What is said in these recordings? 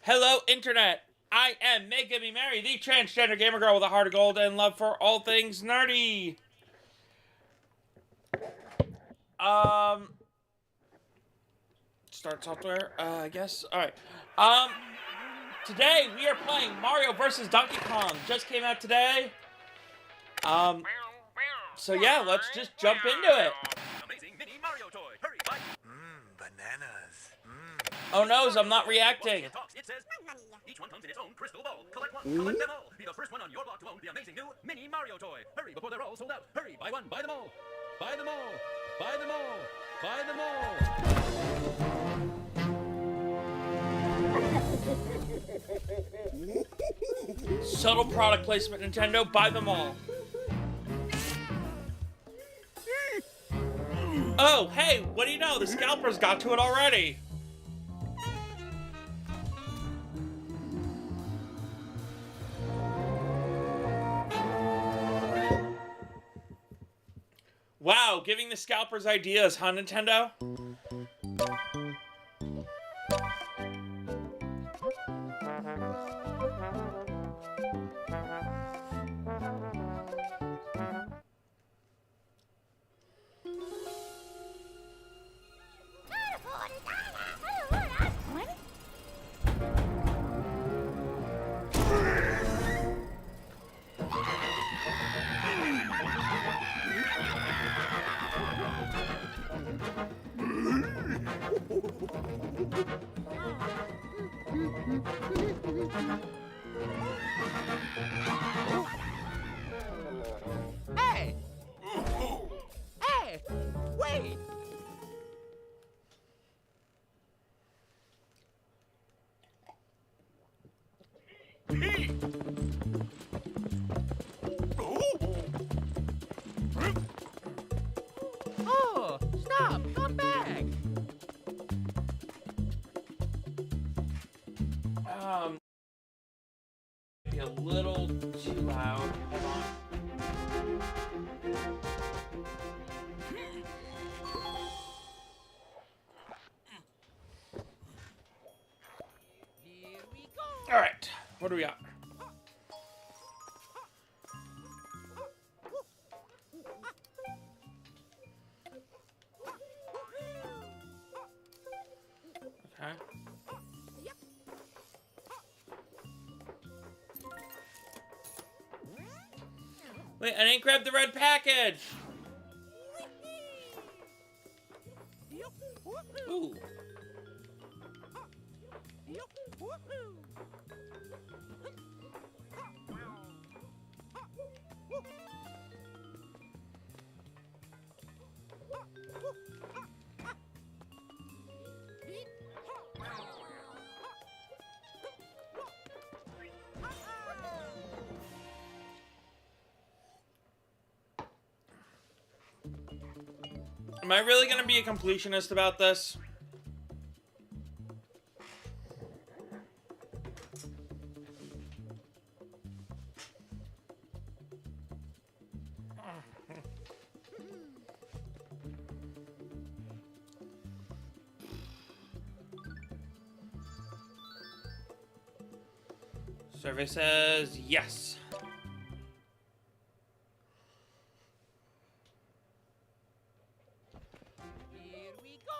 Hello, Internet! I am MegumiMary, the transgender gamer girl with a heart of gold and love for all things nerdy. Start software, I guess. Alright. Today we are playing Mario vs. Donkey Kong. Just came out today. So yeah, let's just jump into it. Amazing mini Mario toy. Hurry, bud. Bananas. Oh no, I'm not reacting. It talks. It says, each one comes in its own crystal ball. Collect one, collect them all. Be the first one on your block to own the amazing new mini Mario toy. Hurry before they're all sold out. Hurry, buy one, buy them all. Buy them all. Buy them all. Buy them all. Subtle product placement, Nintendo. Buy them all. Oh, hey, what do you know? The scalpers got to it already. Wow, giving the scalpers ideas, huh, Nintendo? Hey! Hey! Wait! Oh, stop! Come back! Be a little too loud. Hold on. Here we go! All right, what do we got? Okay. Wait, I didn't grab the red package. Ooh. Am I really gonna be a completionist about this? Survey says yes. Here we go!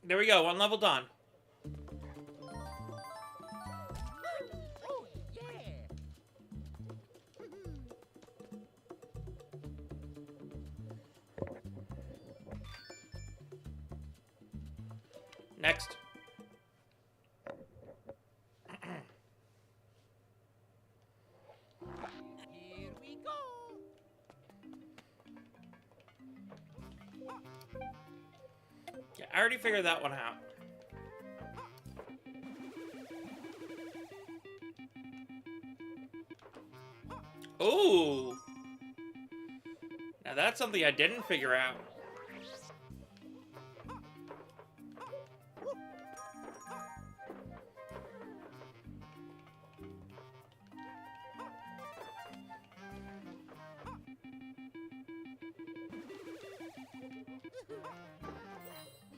There we go, one level done. Oh, yeah! Next. Here we go. Yeah, I already figured that one out. Ooh. Now that's something I didn't figure out.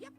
Yep.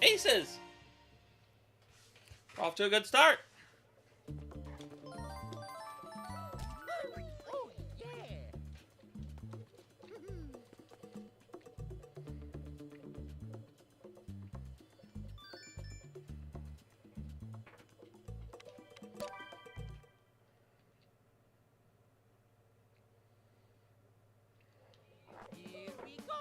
Aces! We're off to a good start. Oh, yeah. Here we go.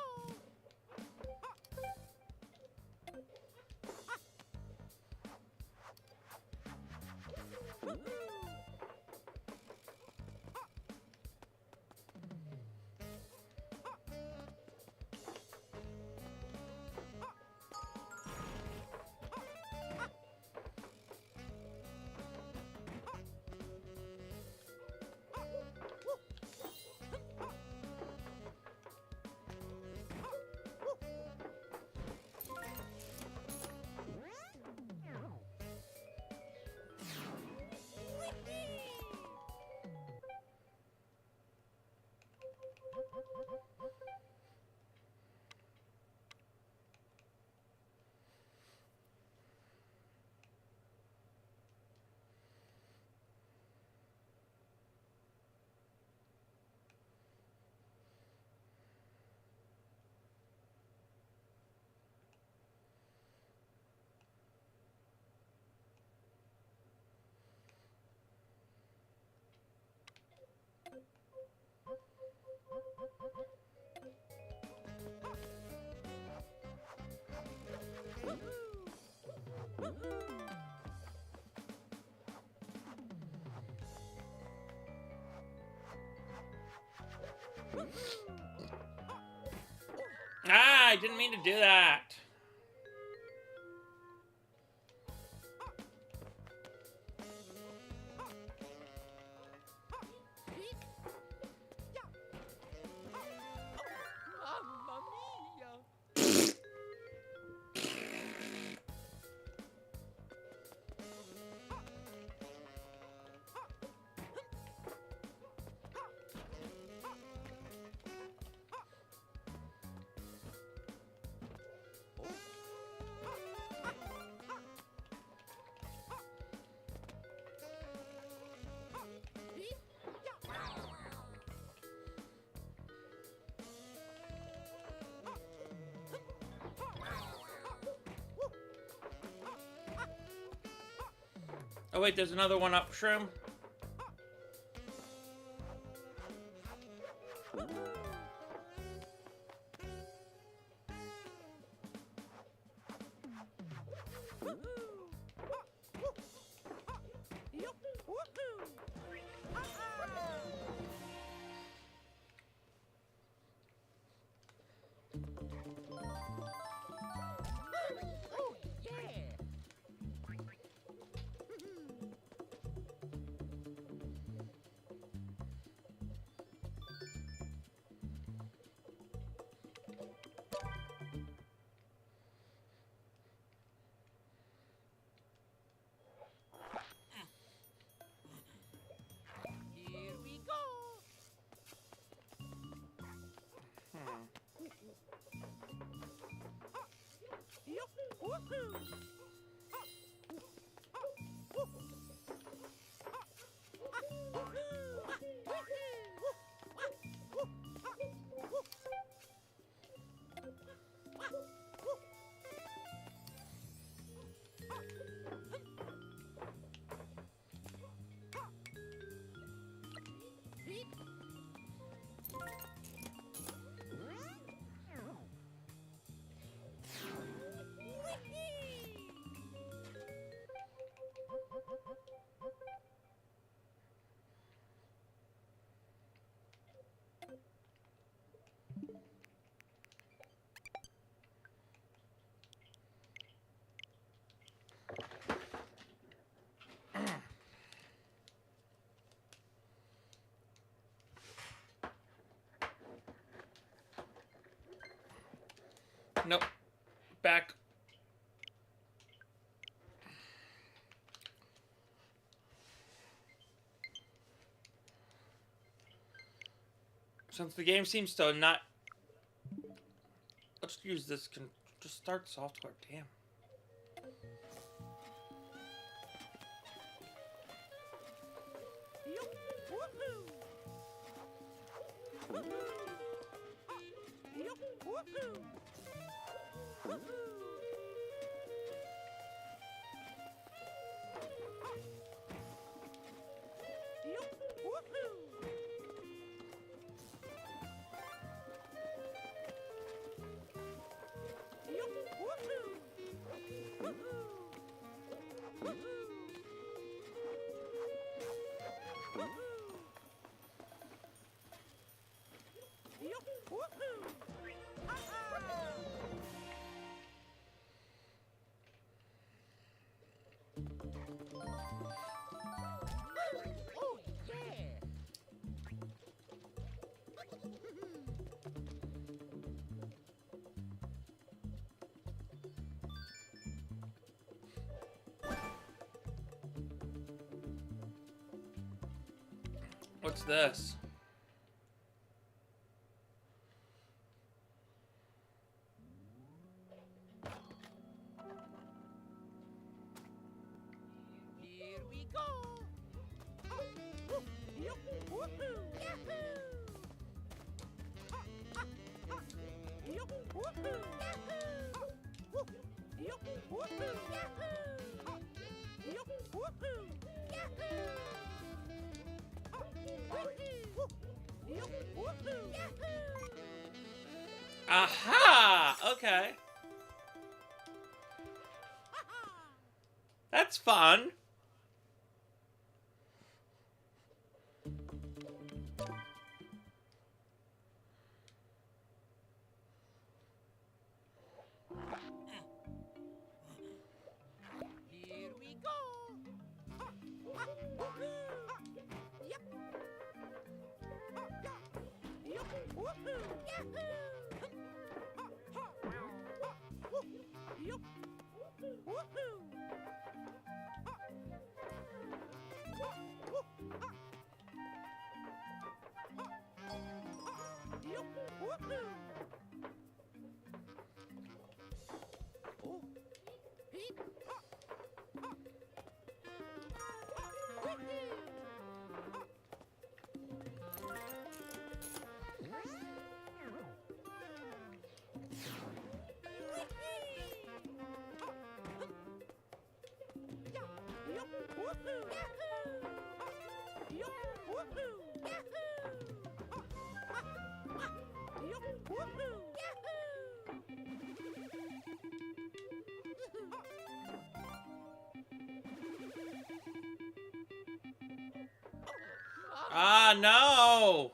Ah, I didn't mean to do that. Mamma mia. Oh wait, there's another one up, Shroom. Oh, yeah. Nope. Back. Since the game seems to not... Let's use this. Just start software. Damn. Oh, yeah. What's this? Here we go. Aha! Okay. That's fun. Here we go. Ah, no!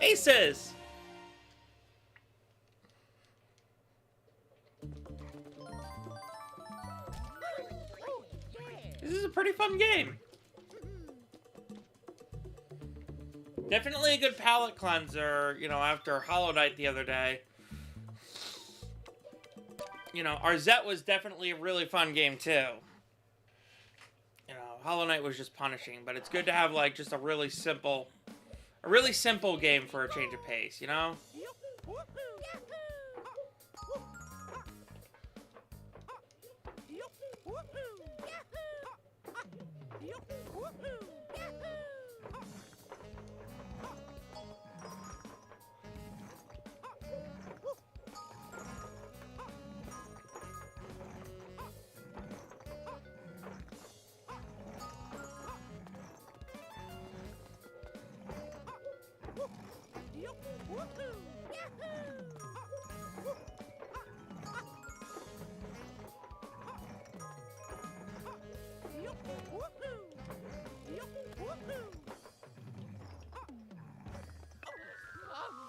Aces! Oh, yeah. This is a pretty fun game. Definitely a good palate cleanser, you know, after Hollow Knight the other day. You know, Arzette was definitely a really fun game, too. You know, Hollow Knight was just punishing, but it's good to have, like, just a really simple game for a change of pace, you know?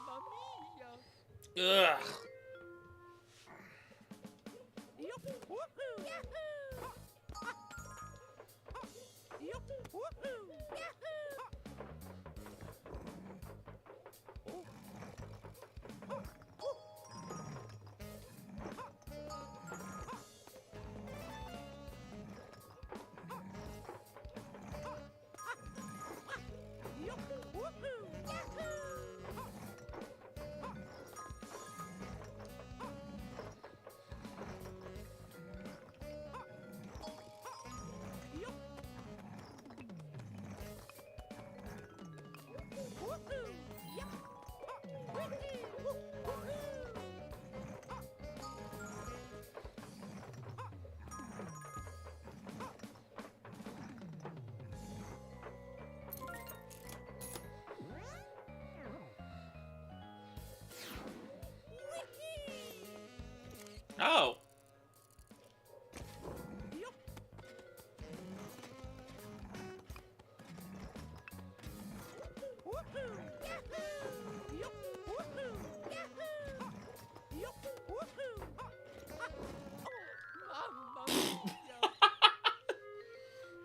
Mamma mia. Ugh. Oh. Mamma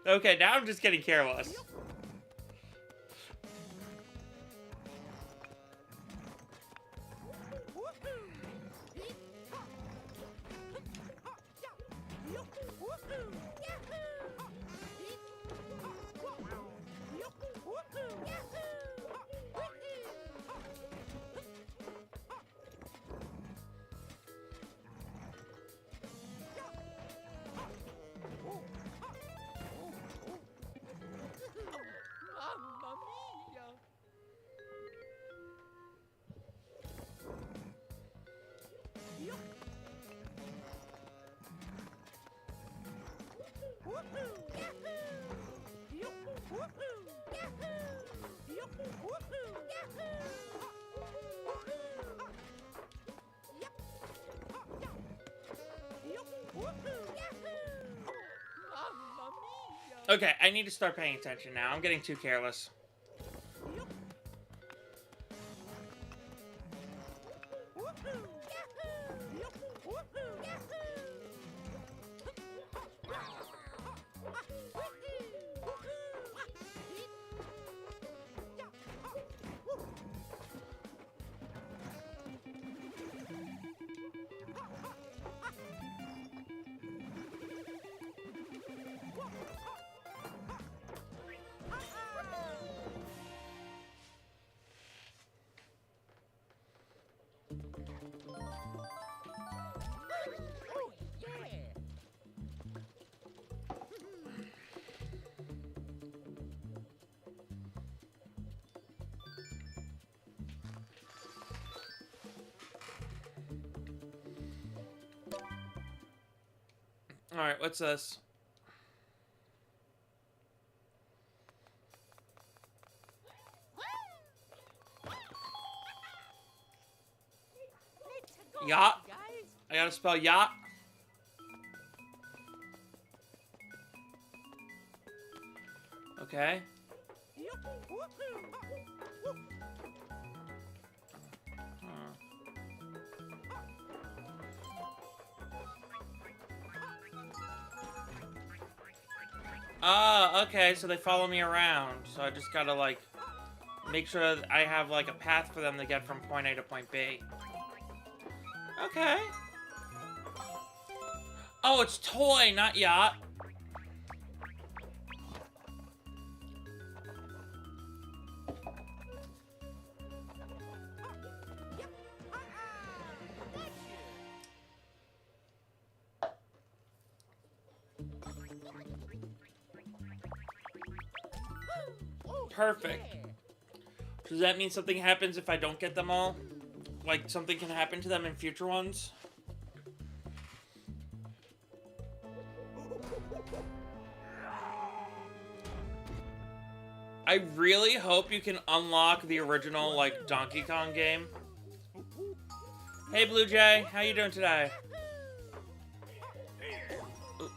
mia. Okay, now I'm just getting careless. Mamma mia. Mamma mia. Okay, I need to start paying attention now. I'm getting too careless. Oh, yeah. Alright, what's this? Let's go, Yacht. guys. I gotta spell yacht. Okay. Oh, okay, so they follow me around. So I just gotta, like, make sure that I have, like, a path for them to get from point A to point B. Okay. Oh, it's toy, not yacht. Perfect. Does that mean something happens if I don't get them all? Like, something can happen to them in future ones? I really hope you can unlock the original, like, Donkey Kong game. Hey, Blue Jay. How you doing today? Ooh.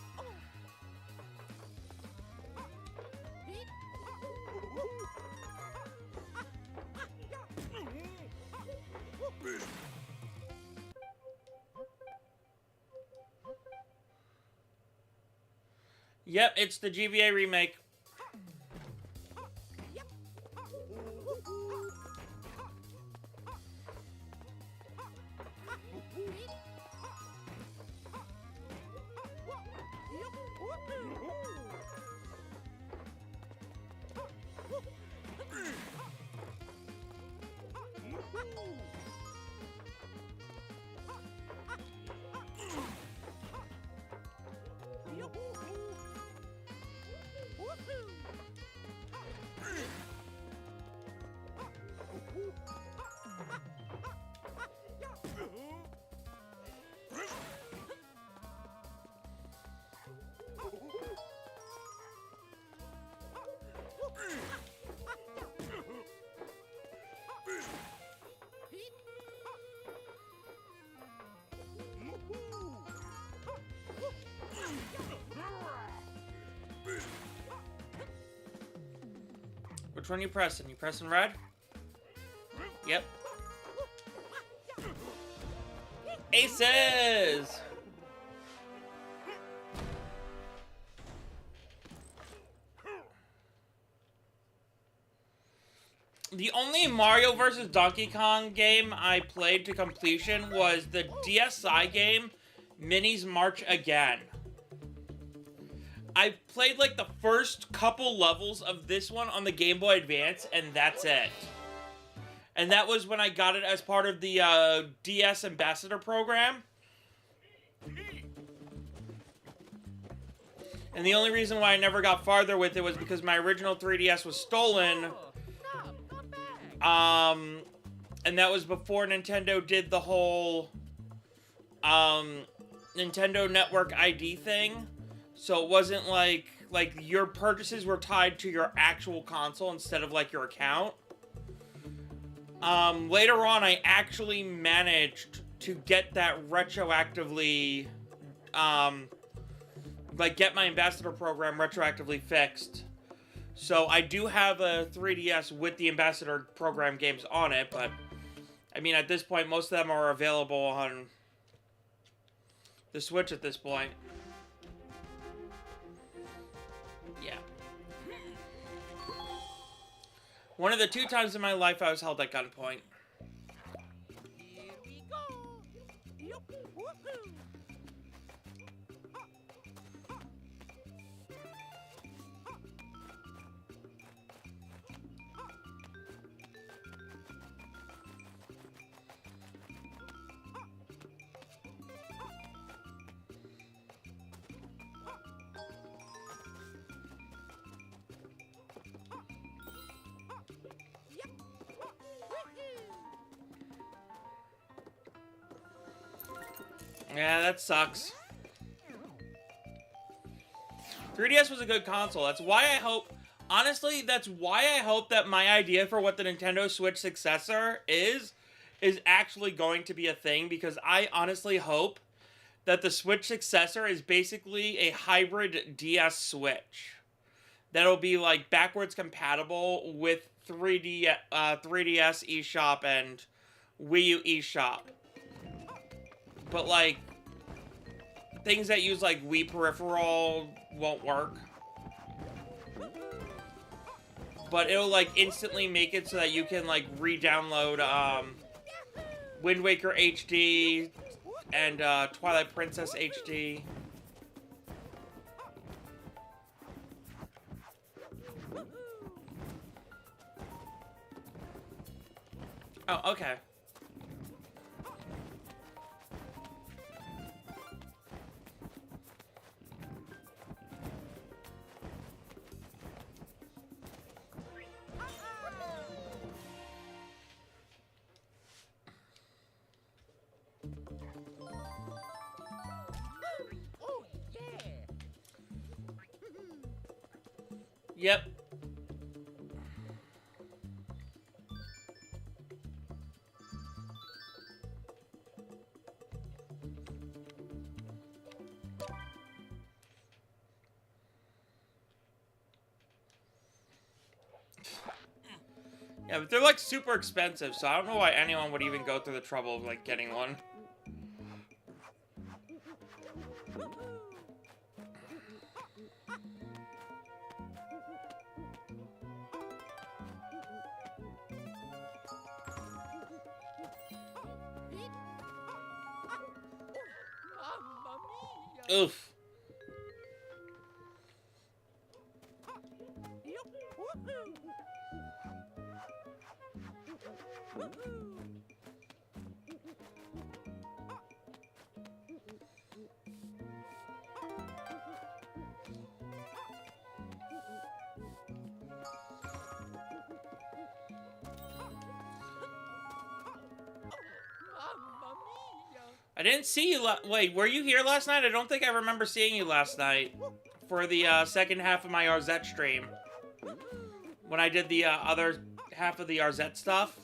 Yep, it's the GBA remake. Which one are you pressing? You pressing red? Yep. Aces! The only Mario vs. Donkey Kong game I played to completion was the DSi game, Mini's March Again. I played like the first couple levels of this one on the Game Boy Advance, and that's it. And that was when I got it as part of the DS Ambassador program. And the only reason why I never got farther with it was because my original 3DS was stolen. And that was before Nintendo did the whole Nintendo Network ID thing. So it wasn't like your purchases were tied to your actual console instead of like your account. Later on, I actually managed to get that retroactively, like get my Ambassador program retroactively fixed. So I do have a 3DS with the Ambassador program games on it, but I mean at this point most of them are available on the Switch at this point. Yeah. One of the 2 times in my life I was held at gunpoint. Here we go. Yup, woohoo. Yeah, that sucks. 3DS was a good console. That's why I hope... Honestly, that's why I hope that my idea for what the Nintendo Switch successor is actually going to be a thing, because I honestly hope that the Switch successor is basically a hybrid DS Switch. That'll be, like, backwards compatible with 3DS eShop and Wii U eShop. But, like, things that use, like, Wii peripheral won't work. but it'll like instantly make it so that you can like re-download Wind Waker HD and Twilight Princess HD. Oh, okay. Oh, yeah. Yep. Yeah, but they're like super expensive, so I don't know why anyone would even go through the trouble of like getting one. Mamma mia. Oof. Mamma mia. I didn't see you wait, were you here last night? I don't think I remember seeing you last night for the second half of my Arzette stream. When I did the other half of the Arzette stuff.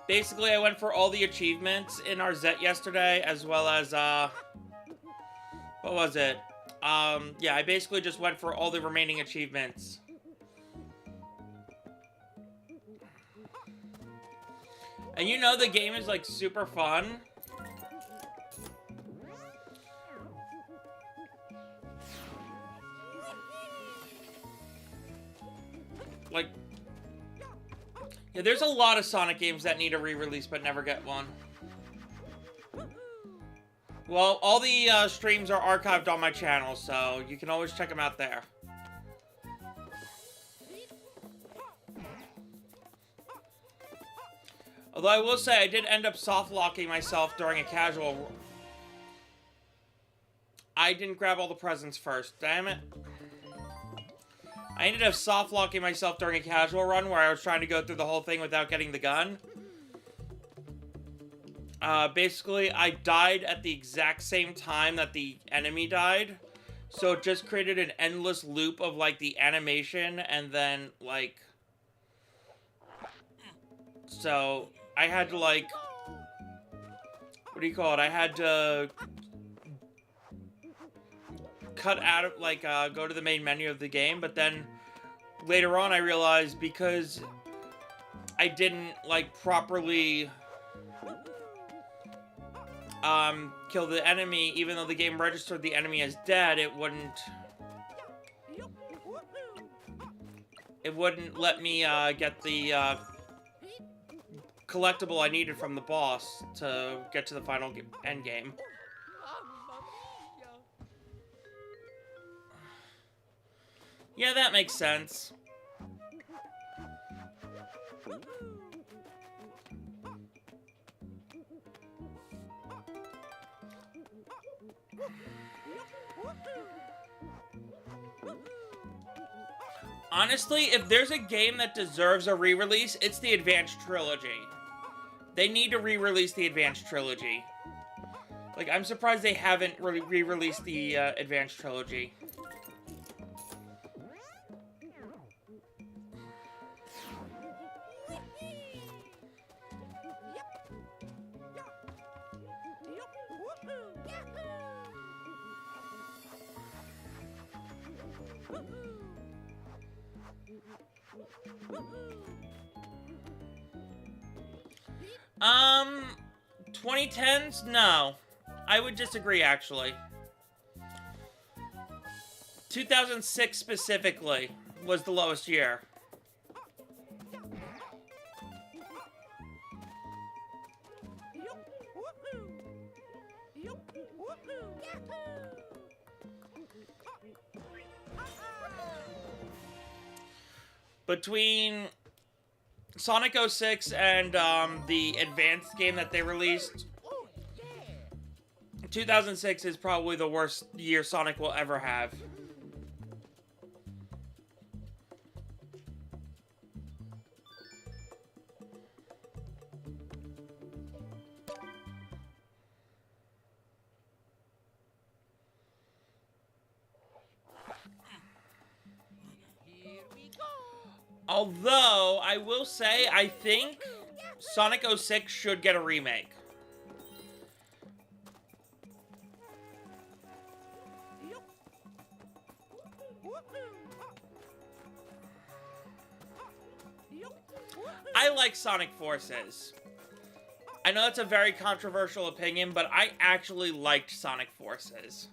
Basically, I went for all the achievements in Arzette yesterday, as well as, what was it? Yeah, I basically just went for all the remaining achievements. And you know the game is, like, super fun. Like, yeah, there's a lot of Sonic games that need a re-release but never get one. Well, all the streams are archived on my channel, so you can always check them out there. Although I will say I did end up soft-locking myself during a casual... I didn't grab all the presents first, damn it. I ended up soft-locking myself during a casual run where I was trying to go through the whole thing without getting the gun. Basically, I died at the exact same time that the enemy died. So it just created an endless loop of, like, the animation and then, like... So, I had to, like... What do you call it? I had to... cut out of, like, go to the main menu of the game, but then later on I realized because I didn't, like, properly kill the enemy, even though the game registered the enemy as dead, it wouldn't let me get the collectible I needed from the boss to get to the final end game. Yeah, that makes sense. Honestly, if there's a game that deserves a re-release, it's the Advanced Trilogy. They need to re-release the Advanced Trilogy. Like, I'm surprised they haven't re-released the Advanced Trilogy. 2010s? No. I would disagree, actually. 2006 specifically was the lowest year. Between Sonic 06 and the advanced game that they released, 2006 is probably the worst year Sonic will ever have. Although, I will say, I think Sonic 06 should get a remake. I like Sonic Forces. I know that's a very controversial opinion, but I actually liked Sonic Forces.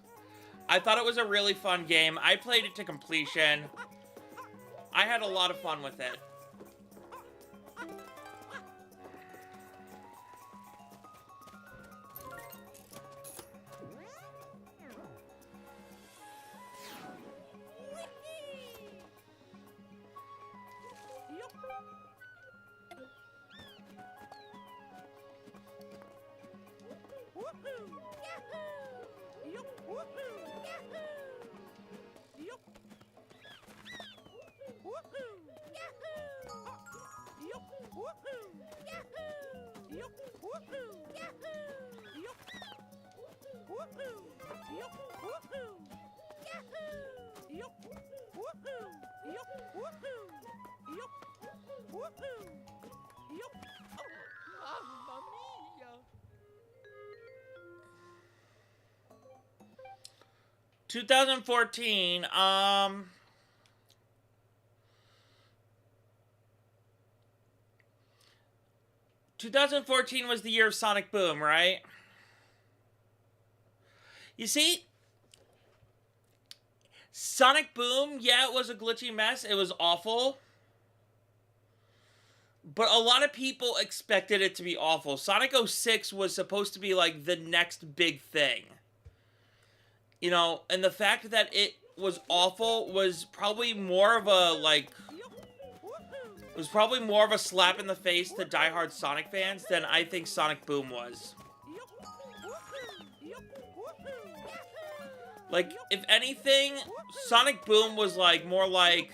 I thought it was a really fun game. I played it to completion. I had a lot of fun with it. Mamma mia! 2014, 2014 was the year of Sonic Boom, right? You see, Sonic Boom, yeah, it was a glitchy mess. It was awful. But a lot of people expected it to be awful. Sonic 06 was supposed to be, like, the next big thing. You know, and the fact that it was awful was probably more of a, like... It was probably more of a slap in the face to diehard Sonic fans than I think Sonic Boom was. Like, if anything, Sonic Boom was, like, more like...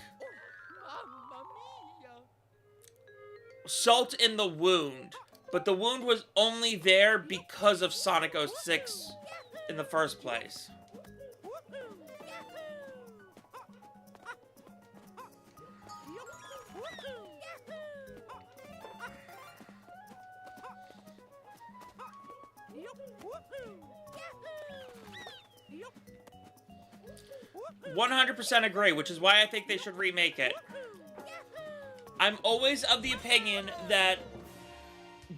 Mamma mia! salt in the wound. But the wound was only there because of Sonic 06 in the first place. Yahoo! 100% agree, which is why I think they should remake it. I'm always of the opinion that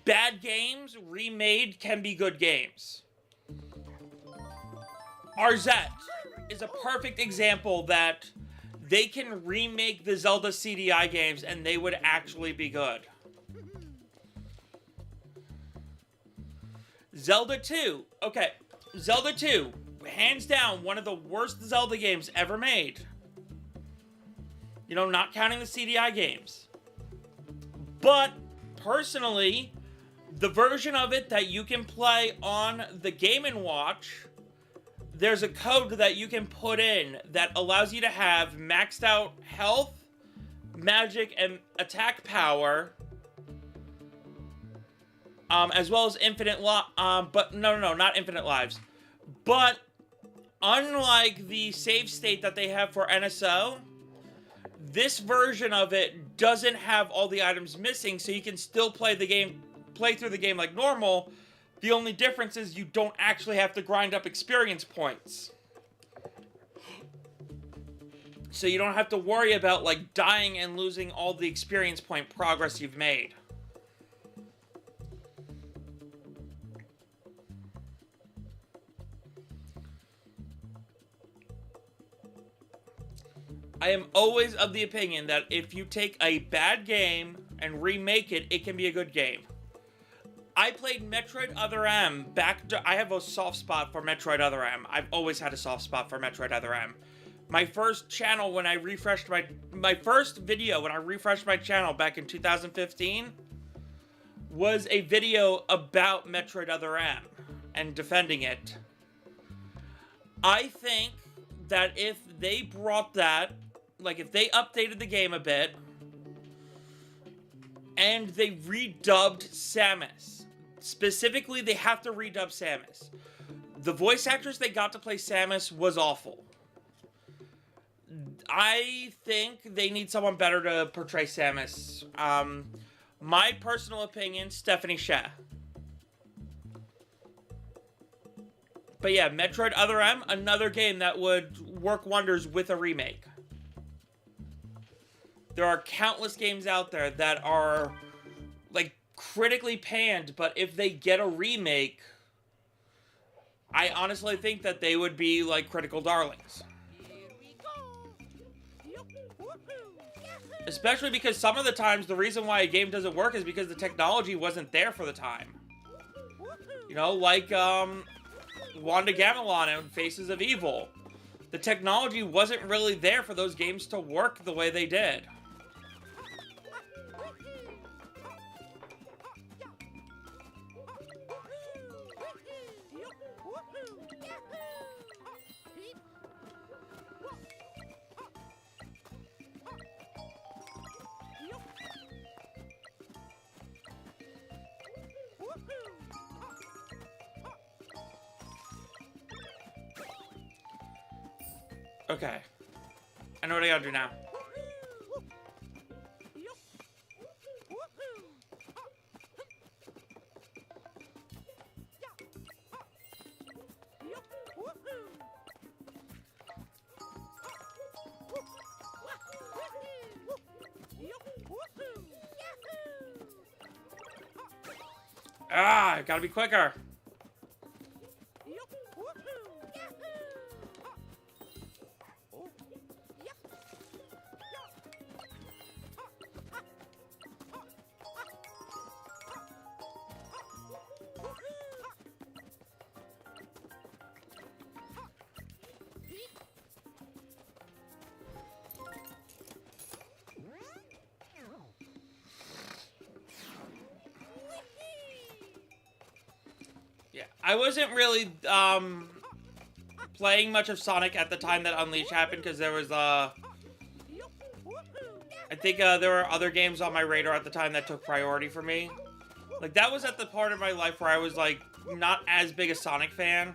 bad games remade can be good games. RZ is a perfect example that they can remake the Zelda CDI games and they would actually be good. Zelda 2. Okay, Zelda 2. Hands down, one of the worst Zelda games ever made. You know, not counting the CDI games. But, personally, the version of it that you can play on the Game & Watch, there's a code that you can put in that allows you to have maxed out health, magic, and attack power, as well as infinite but no, not infinite lives. But, unlike the save state that they have for NSO, this version of it doesn't have all the items missing, so you can still play through the game like normal. The only difference is you don't actually have to grind up experience points. So you don't have to worry about, like, dying and losing all the experience point progress you've made. I am always of the opinion that if you take a bad game and remake it, it can be a good game. I played Metroid Other M I have a soft spot for Metroid Other M. I've always had a soft spot for Metroid Other M. My first channel when I refreshed my first video when I refreshed my channel back in 2015 was a video about Metroid Other M and defending it. I think that if they brought that, like if they updated the game a bit, and they redubbed Samus, specifically they have to redub Samus. The voice actress they got to play Samus was awful. I think they need someone better to portray Samus. My personal opinion, Stephanie Sheh. But yeah, Metroid Other M, another game that would work wonders with a remake. There are countless games out there that are, like, critically panned, but if they get a remake, I honestly think that they would be, like, critical darlings. Especially because some of the times, the reason why a game doesn't work is because the technology wasn't there for the time. You know, like, Wanda Gamelon and Faces of Evil. The technology wasn't really there for those games to work the way they did. Okay. I know what I gotta do now. Ah, I gotta be quicker. Yeah, I wasn't really playing much of Sonic at the time that Unleash happened because there was I think there were other games on my radar at the time that took priority for me. Like that was at the part of my life where I was like not as big a Sonic fan.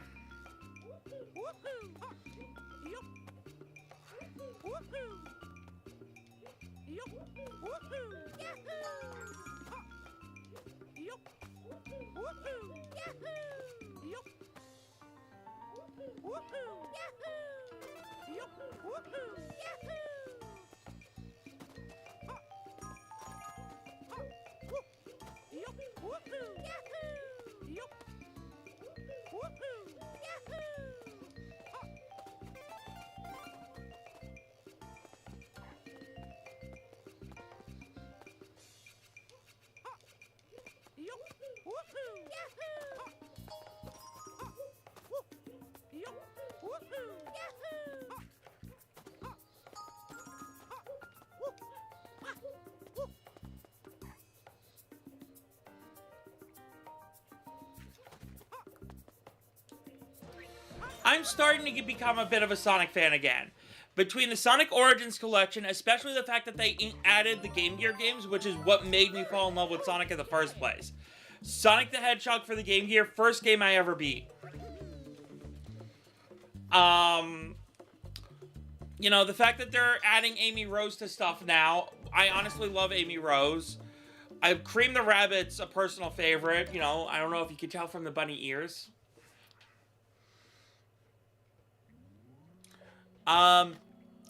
I'm starting to become a bit of a Sonic fan again. Between the Sonic Origins collection, especially the fact that they added the Game Gear games, which is what made me fall in love with Sonic in the first place. Sonic the Hedgehog for the Game Gear, first game I ever beat. You know, the fact that they're adding Amy Rose to stuff now, I honestly love Amy Rose. Cream the Rabbit's a personal favorite, you know, I don't know if you can tell from the bunny ears.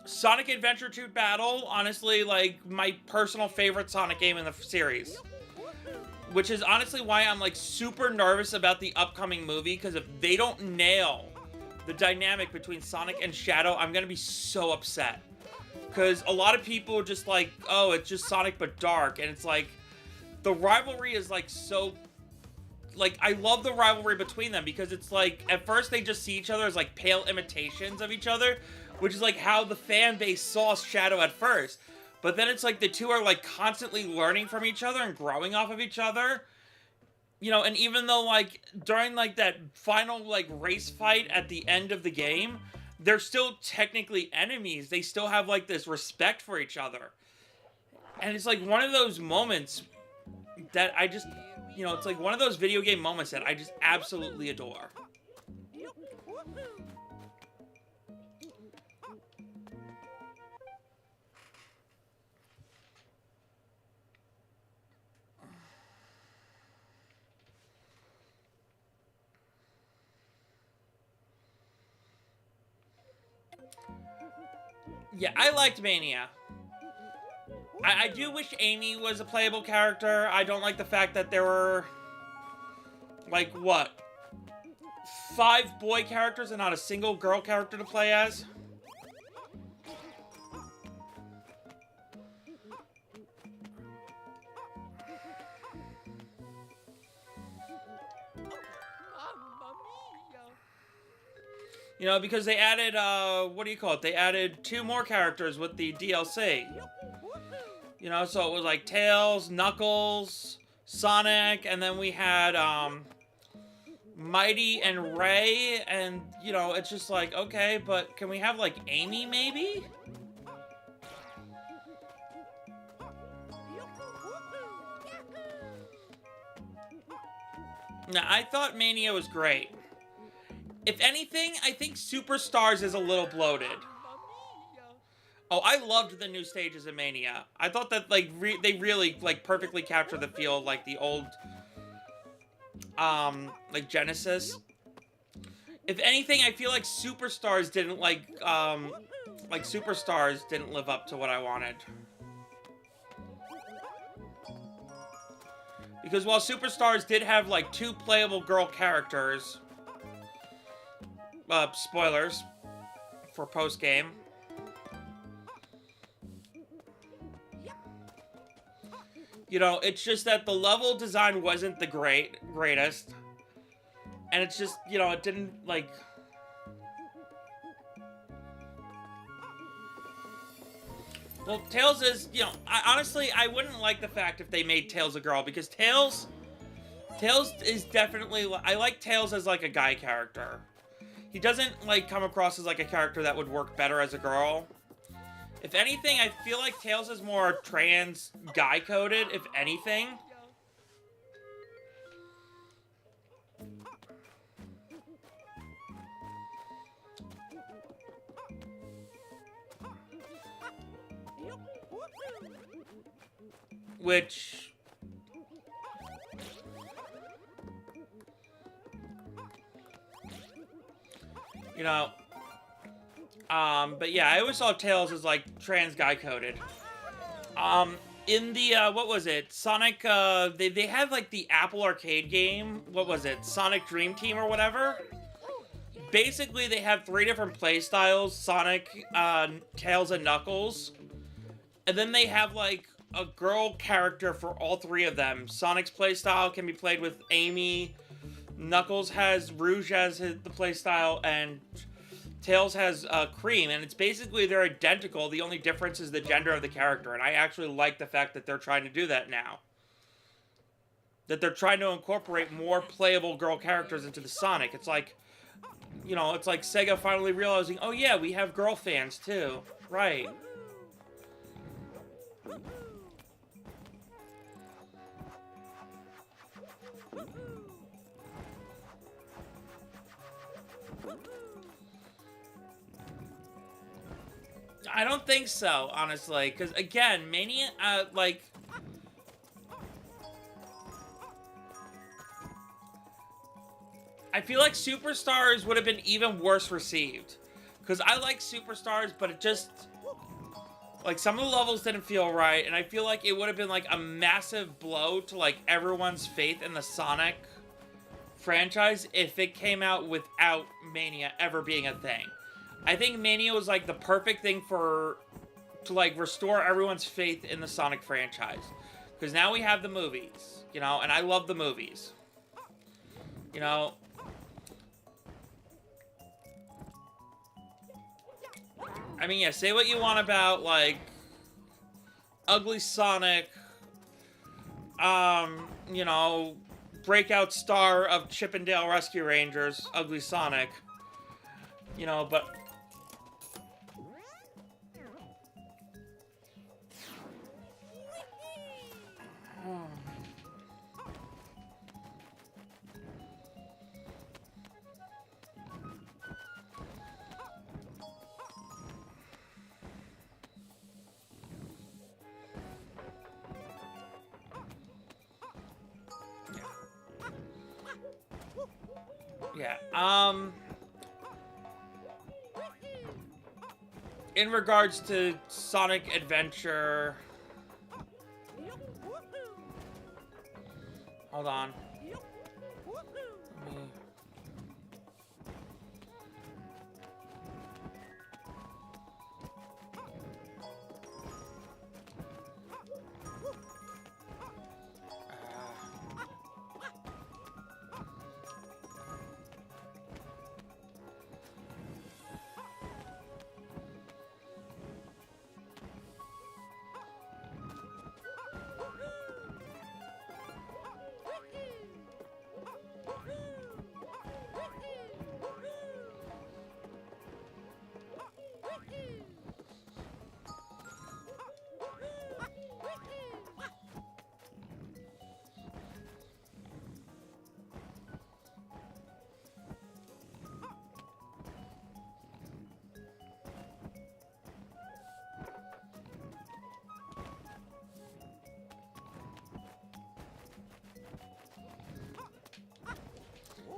Sonic Adventure 2 Battle, honestly, like, my personal favorite Sonic game in the series. Which is honestly why I'm, like, super nervous about the upcoming movie, because if they don't nail the dynamic between Sonic and Shadow, I'm gonna be so upset. because a lot of people just like, oh, it's just Sonic but dark, and it's like, the rivalry is like so, like, I love the rivalry between them, because it's like, at first they just see each other as like pale imitations of each other, which is like how the fan base saw Shadow at first, but then it's like the two are like constantly learning from each other and growing off of each other. You know, and even though, like, during, like, that final, like, race fight at the end of the game, they're still technically enemies. They still have, like, this respect for each other. And it's, like, one of those moments that I just, you know, it's, like, one of those video game moments that I just absolutely adore. Yeah, I liked Mania. I do wish Amy was a playable character. I don't like the fact that there were, like, what? 5 boy characters and not a single girl character to play as? You know, because they added, what do you call it? They added 2 more characters with the DLC. You know, so it was like Tails, Knuckles, Sonic, and then we had, Mighty and Ray, and, you know, it's just like, okay, but can we have, like, Amy, maybe? Now, I thought Mania was great. If anything, I think Superstars is a little bloated. Oh, I loved the new stages in Mania. I thought that, like, they really, like, perfectly captured the feel of, like, the old, like, Genesis. If anything, I feel like Superstars didn't, like Superstars didn't live up to what I wanted. Because while Superstars did have, like, 2 playable girl characters, spoilers for post-game. You know, it's just that the level design wasn't the greatest. And it's just, you know, it didn't, like... Well, Tails is, you know, honestly, I wouldn't like the fact if they made Tails a girl, because Tails is definitely, I like Tails as, like, a guy character. He doesn't, like, come across as, like, a character that would work better as a girl. If anything, I feel like Tails is more trans guy-coded, if anything. Which... You know... but yeah, I always saw Tails as, like, trans guy-coded. In the, what was it? Sonic, they had, like, the Apple Arcade game. What was it? Sonic Dream Team or whatever? Basically, they have 3 different play styles. Sonic, Tails, and Knuckles. And then they have, like, a girl character for all 3 of them. Sonic's playstyle can be played with Amy. Knuckles has Rouge as the playstyle, and Tails has Cream, and it's basically they're identical. The only difference is the gender of the character, and I actually like the fact that they're trying to do that now. That they're trying to incorporate more playable girl characters into the Sonic. It's like, you know, it's like Sega finally realizing, oh yeah, we have girl fans too. Right. I don't think so, honestly, because, again, Mania, like... I feel like Superstars would have been even worse received. Because I like Superstars, but it just... Like, some of the levels didn't feel right, and I feel like it would have been, like, a massive blow to, like, everyone's faith in the Sonic franchise if it came out without Mania ever being a thing. I think Mania was, like, the perfect thing for to like restore everyone's faith in the Sonic franchise. Because now we have the movies, you know, and I love the movies. You know, I mean, yeah, say what you want about, like, Ugly Sonic, you know, breakout star of Chip and Dale Rescue Rangers, Ugly Sonic, you know, but... Yeah, in regards to Sonic Adventure... Hold on. Let me...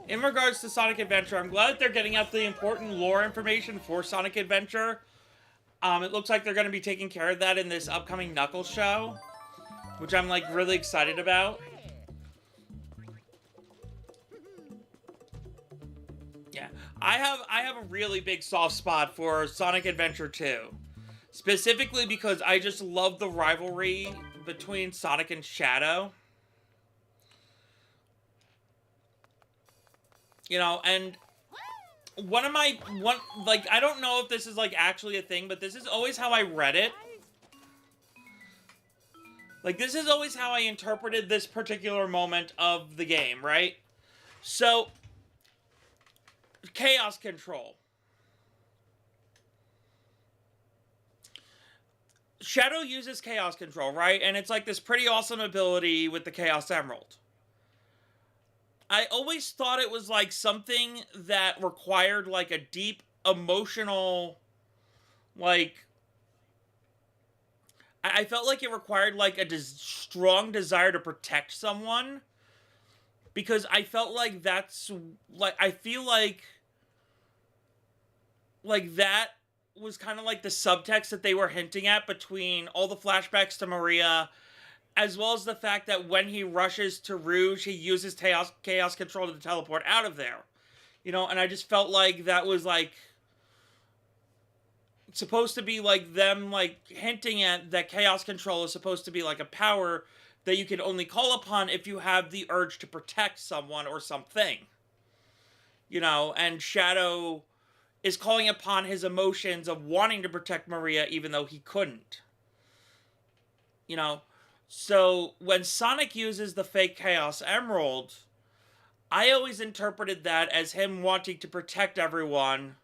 In regards to Sonic Adventure, I'm glad that they're getting out the important lore information for Sonic Adventure. It looks like they're going to be taking care of that in this upcoming Knuckles show, which I'm, like, really excited about. Yeah, I have a really big soft spot for Sonic Adventure 2. Specifically because I just love the rivalry between Sonic and Shadow. You know, and like, I don't know if this is, like, actually a thing, but this is always how I read it. Like, this is always how I interpreted this particular moment of the game, right? So, Chaos Control. Shadow uses Chaos Control, right? And it's, like, this pretty awesome ability with the Chaos Emerald. I always thought it was, like, something that required, like, a deep emotional, like... I felt like it required, like, a strong desire to protect someone. Because I felt like that's... Like, I feel like... Like, that was kind of like the subtext that they were hinting at between all the flashbacks to Maria... As well as the fact that when he rushes to Rouge, he uses Chaos Control to teleport out of there. You know, and I just felt like that was, like, supposed to be, like, them, like, hinting at that Chaos Control is supposed to be, like, a power that you can only call upon if you have the urge to protect someone or something. You know, and Shadow is calling upon his emotions of wanting to protect Maria even though he couldn't. You know, so when Sonic uses the fake Chaos Emerald, I always interpreted that as him wanting to protect everyone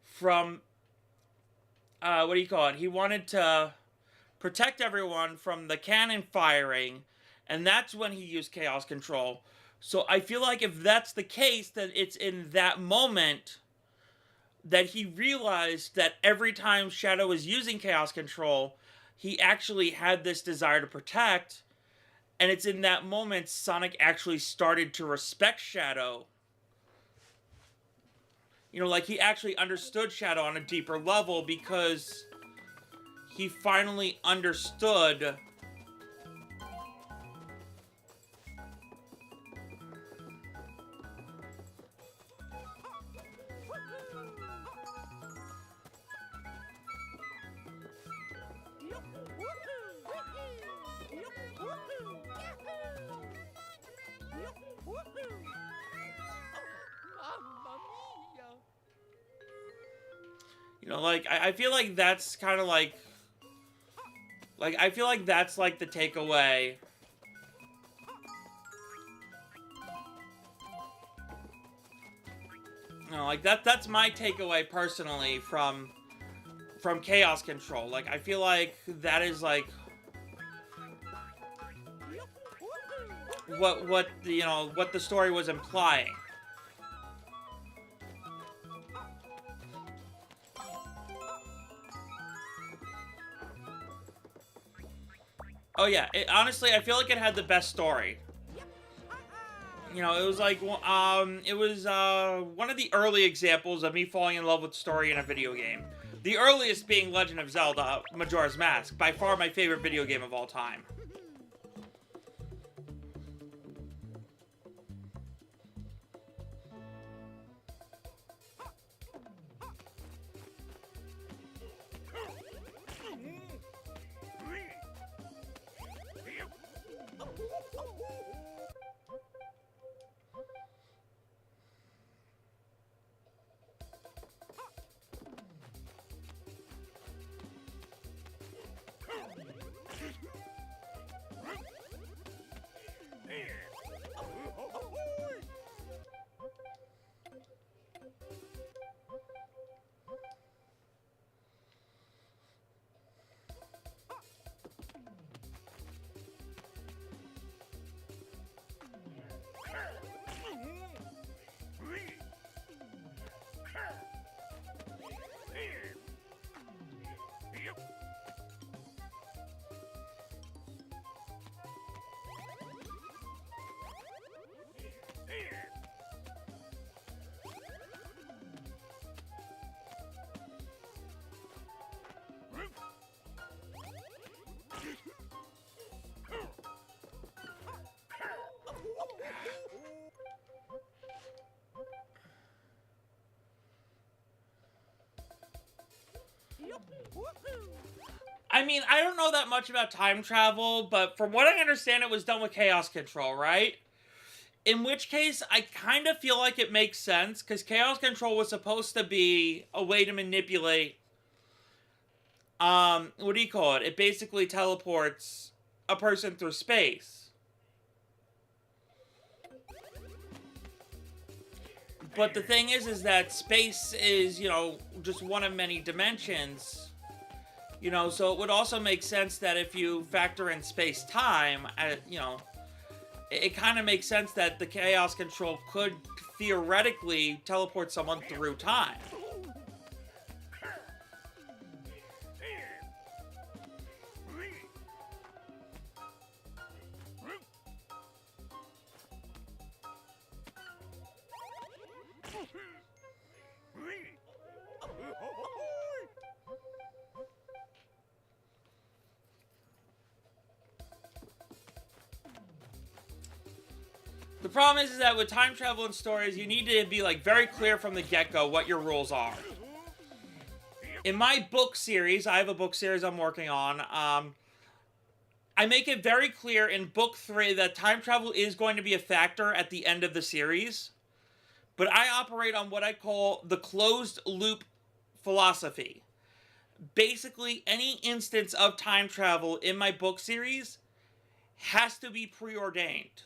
from, what do you call it? He wanted to protect everyone from the cannon firing, and that's when he used Chaos Control. So I feel like if that's the case, then it's in that moment that he realized that every time Shadow was using Chaos Control, he actually had this desire to protect, and it's in that moment Sonic actually started to respect Shadow. You know, like, he actually understood Shadow on a deeper level because he finally understood know, like, I feel like that's kind of like, I feel like that's, like, the takeaway. You know, like, that's my takeaway, personally, from Chaos Control. Like, I feel like that is, like, what you know, what the story was implying. Oh yeah, honestly, I feel like it had the best story. You know, it was like, it was one of the early examples of me falling in love with story in a video game. The earliest being Legend of Zelda: Majora's Mask, by far my favorite video game of all time. I mean, I don't know that much about time travel, but from what I understand, it was done with Chaos Control, right? In which case, I kind of feel like it makes sense, because Chaos Control was supposed to be a way to manipulate, what do you call it? It basically teleports a person through space. But the thing is that space is, you know, just one of many dimensions. You know, so it would also make sense that if you factor in space-time, you know, it kind of makes sense that the Chaos Control could theoretically teleport someone through time. The problem is that with time travel and stories, you need to be, like, very clear from the get-go what your rules are. In my book series, I have a book series I'm working on, I make it very clear in book 3 that time travel is going to be a factor at the end of the series. But I operate on what I call the closed loop philosophy. Basically, any instance of time travel in my book series has to be preordained.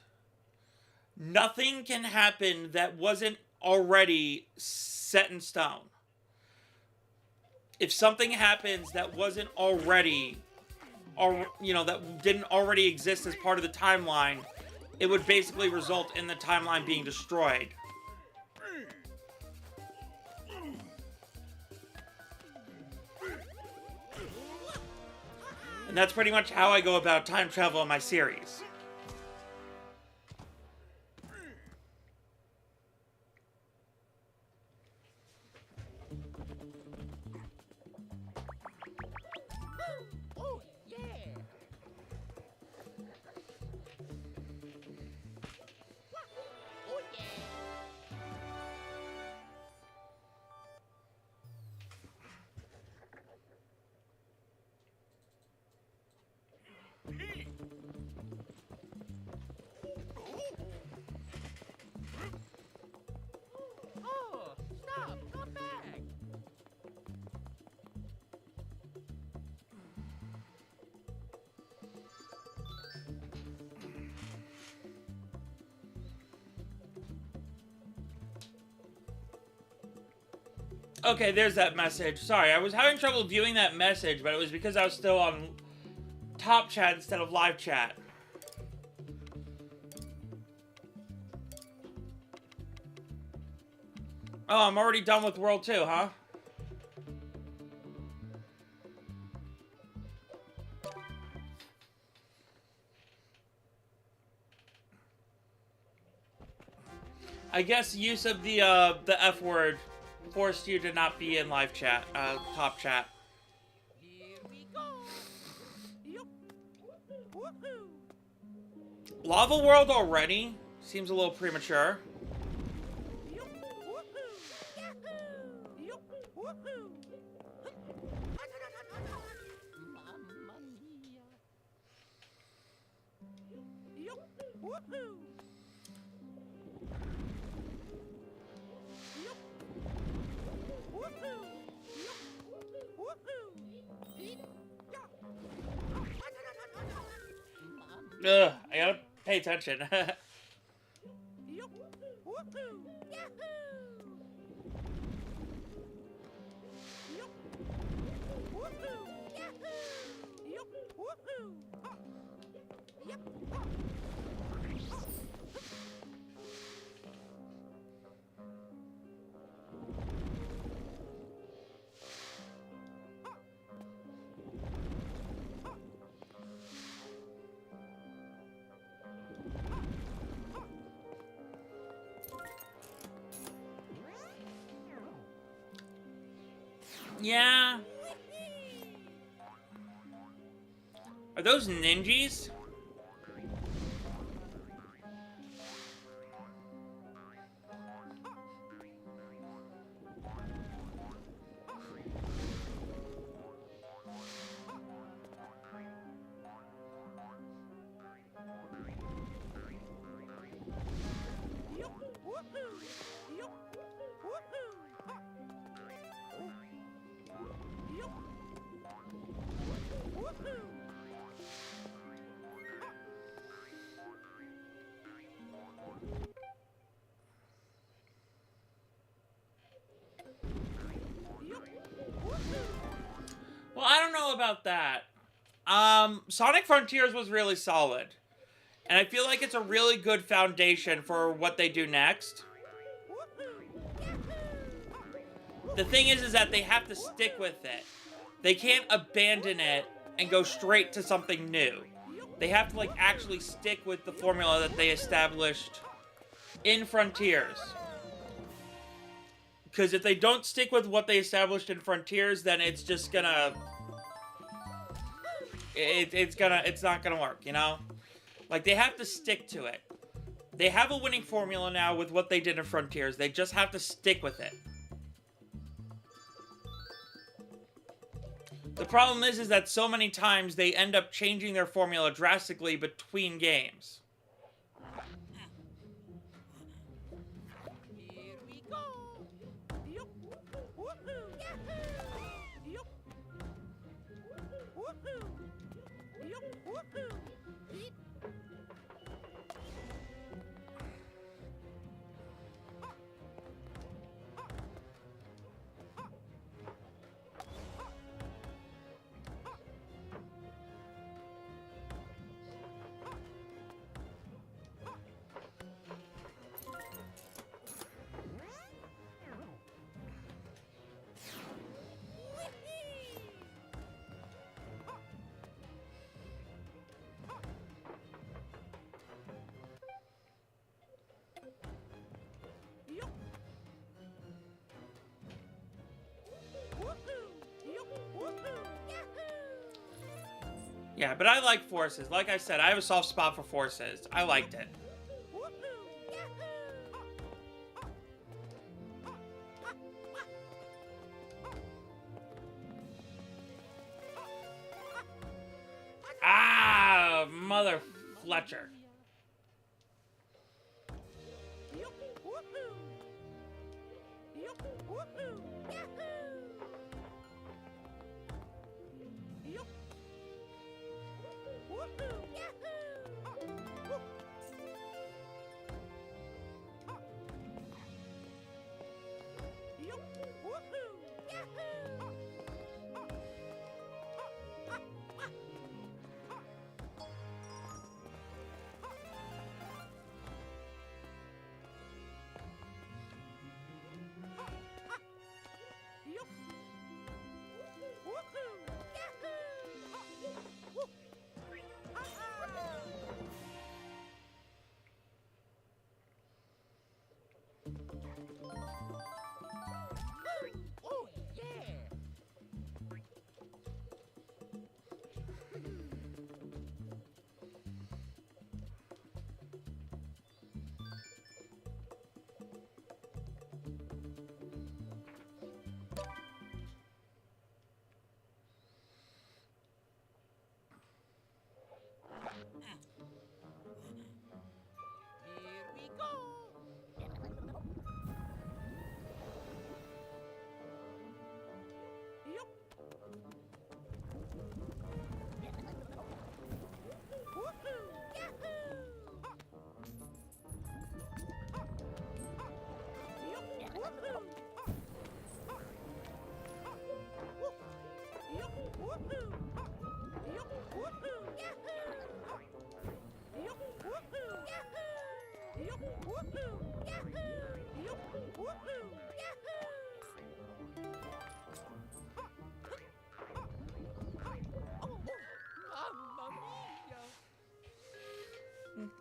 Nothing can happen that wasn't already set in stone. If something happens that wasn't already, or you know, that didn't already exist as part of the timeline, it would basically result in the timeline being destroyed. And that's pretty much how I go about time travel in my series. Oh, yeah. Oh, yeah. Okay, there's that message. Sorry, I was having trouble viewing that message, but it was because I was still on top chat instead of live chat. Oh, I'm already done with World 2, huh? I guess use of the F word forced you to not be in live chat, top chat. Here we go. Yup. Woohoo. Lava World already? Seems a little premature. Yup. Woohoo. Yahoo. Yup. Woohoo. Mamma mia. Yup. Woohoo. Yup. Woohoo. Yup. Woohoo. Ugh, I gotta pay attention. Yup. Woohoo. Yahoo. Yup. Woohoo. Yahoo. Yup. Woohoo. Ha. Yep. Ha. Yeah. Are those ninjas? Yup. Woohoo. Yup. Woohoo. Ha. Yup. Woohoo. Yup. Woohoo. Well, I don't know about that. Sonic Frontiers was really solid. And I feel like it's a really good foundation for what they do next. The thing is that they have to stick with it. They can't abandon it and go straight to something new. They have to, like, actually stick with the formula that they established in Frontiers. Because if they don't stick with what they established in Frontiers, then it's just gonna... It's not gonna work, you know? Like, they have to stick to it. They have a winning formula now with what they did in Frontiers. They just have to stick with it. The problem is that so many times they end up changing their formula drastically between games. Here we go. Yup. Woohoo. Yahoo. Yup. Woohoo. Yup. Woohoo. Yeet. Yup. Woohoo. Yup. Woohoo. Yahoo. Yeah, but I like Forces. Like I said, I have a soft spot for Forces. I liked it. Woohoo. Yahoo. Ah, mother Fletcher. Yup. Woohoo. Yup. Woohoo. Yahoo. Yup. Woohoo. Yahoo. Yup. Woohoo.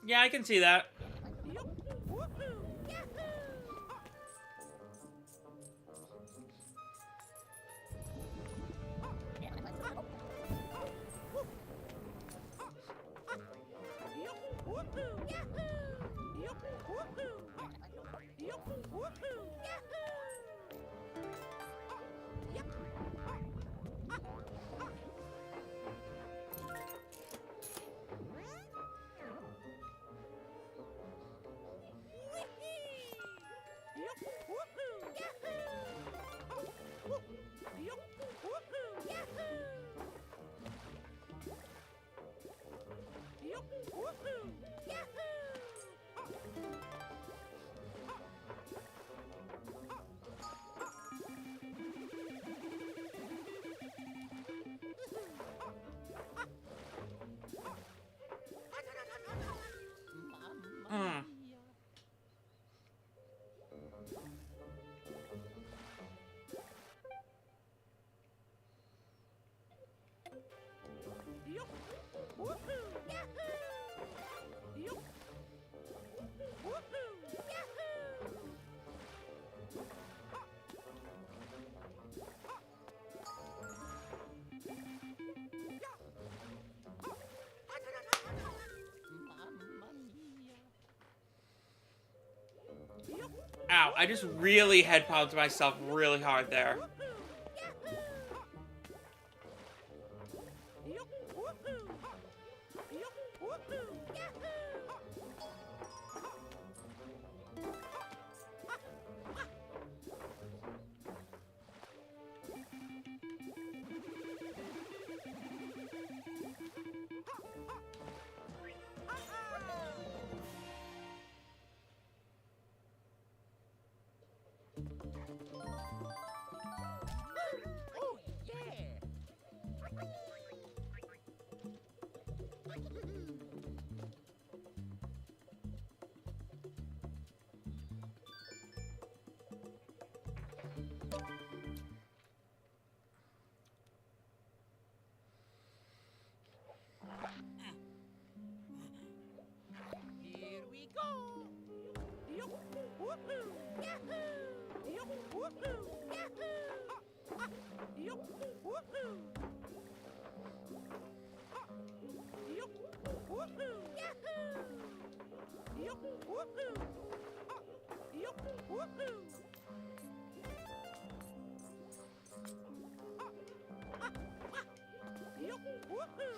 Yeah, I can see that. Mm. Ow, I just really head popped myself really hard there. Oh, yeah! Here we go! Woohoo! Yahoo! Woohoo! Yahoo! Woohoo! Woohoo! Yahoo! Woohoo! Woohoo! Woohoo!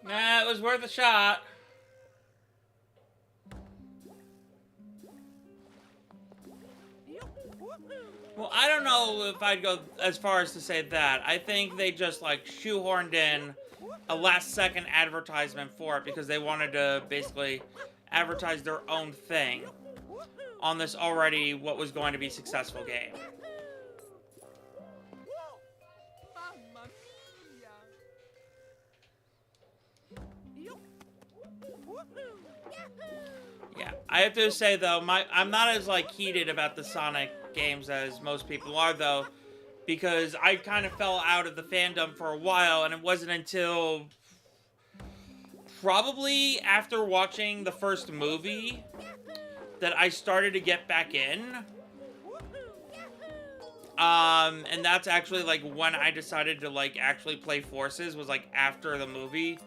Nah, it was worth a shot. Well, I don't know if I'd go as far as to say that. I think they just, like, shoehorned in a last-second advertisement for it because they wanted to basically advertise their own thing on this already what was going to be successful game. Mamma mia! Yeah, I have to say though, I'm not as like heated about the Sonic games as most people are though, because I kind of fell out of the fandom for a while, and it wasn't until probably after watching the first movie that I started to get back in. And that's actually like when I decided to like actually play Forces, was like after the movie.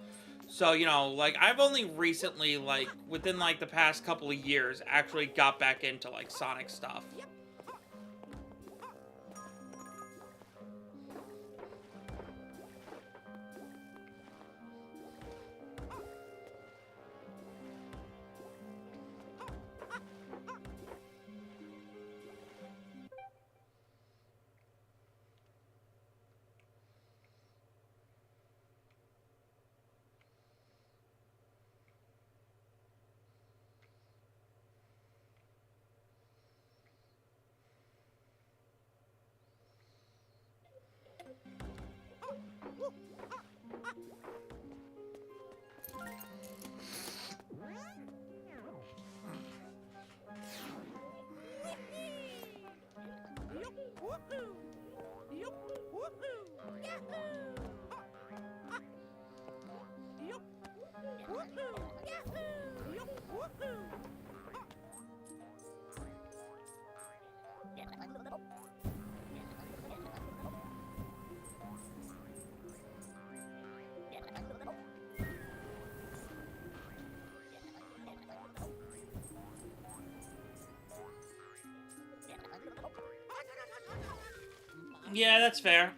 So, you know, like, I've only recently, like, within, like, the past couple of years, actually got back into, like, Sonic stuff. Yeah, that's fair.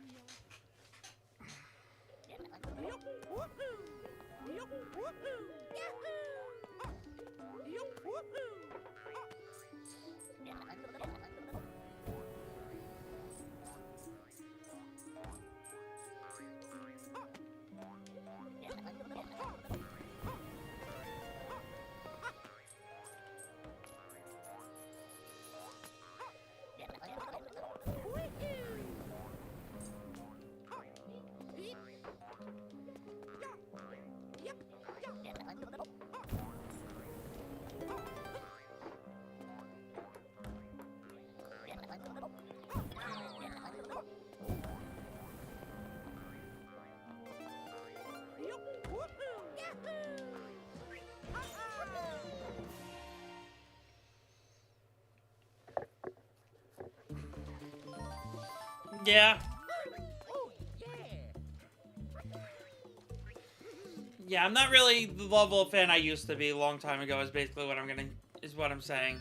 Yeah. Yeah, I'm not really the level of fan I used to be a long time ago. Is basically what I'm saying.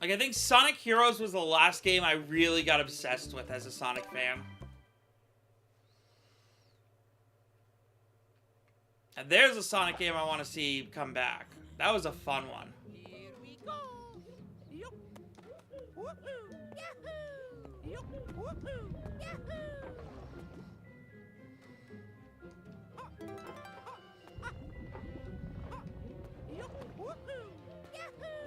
Like, I think Sonic Heroes was the last game I really got obsessed with as a Sonic fan. And there's a Sonic game I want to see come back. That was a fun one. Here we go. Yup. Woohoo. Yahoo. Yup. Woohoo. Yahoo. Yup. Woohoo. Yahoo.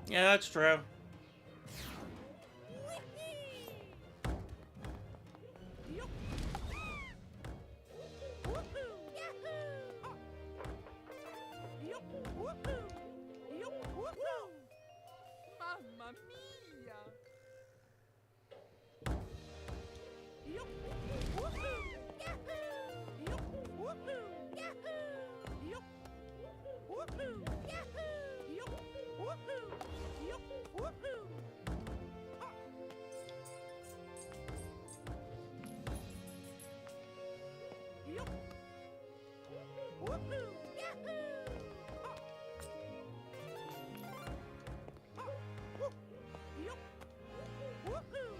Yeah, that's true. Yup. Woohoo. Yahoo. Yup. Woohoo. Yup. Woohoo. Mamma mia. Yup. Woohoo. Yahoo. Yup. Woohoo. Yahoo. Yup. Woohoo. Yahoo. Yup. Woohoo. Yup. Woohoo. Yup. Woohoo. Yahoo. Yup. Woohoo.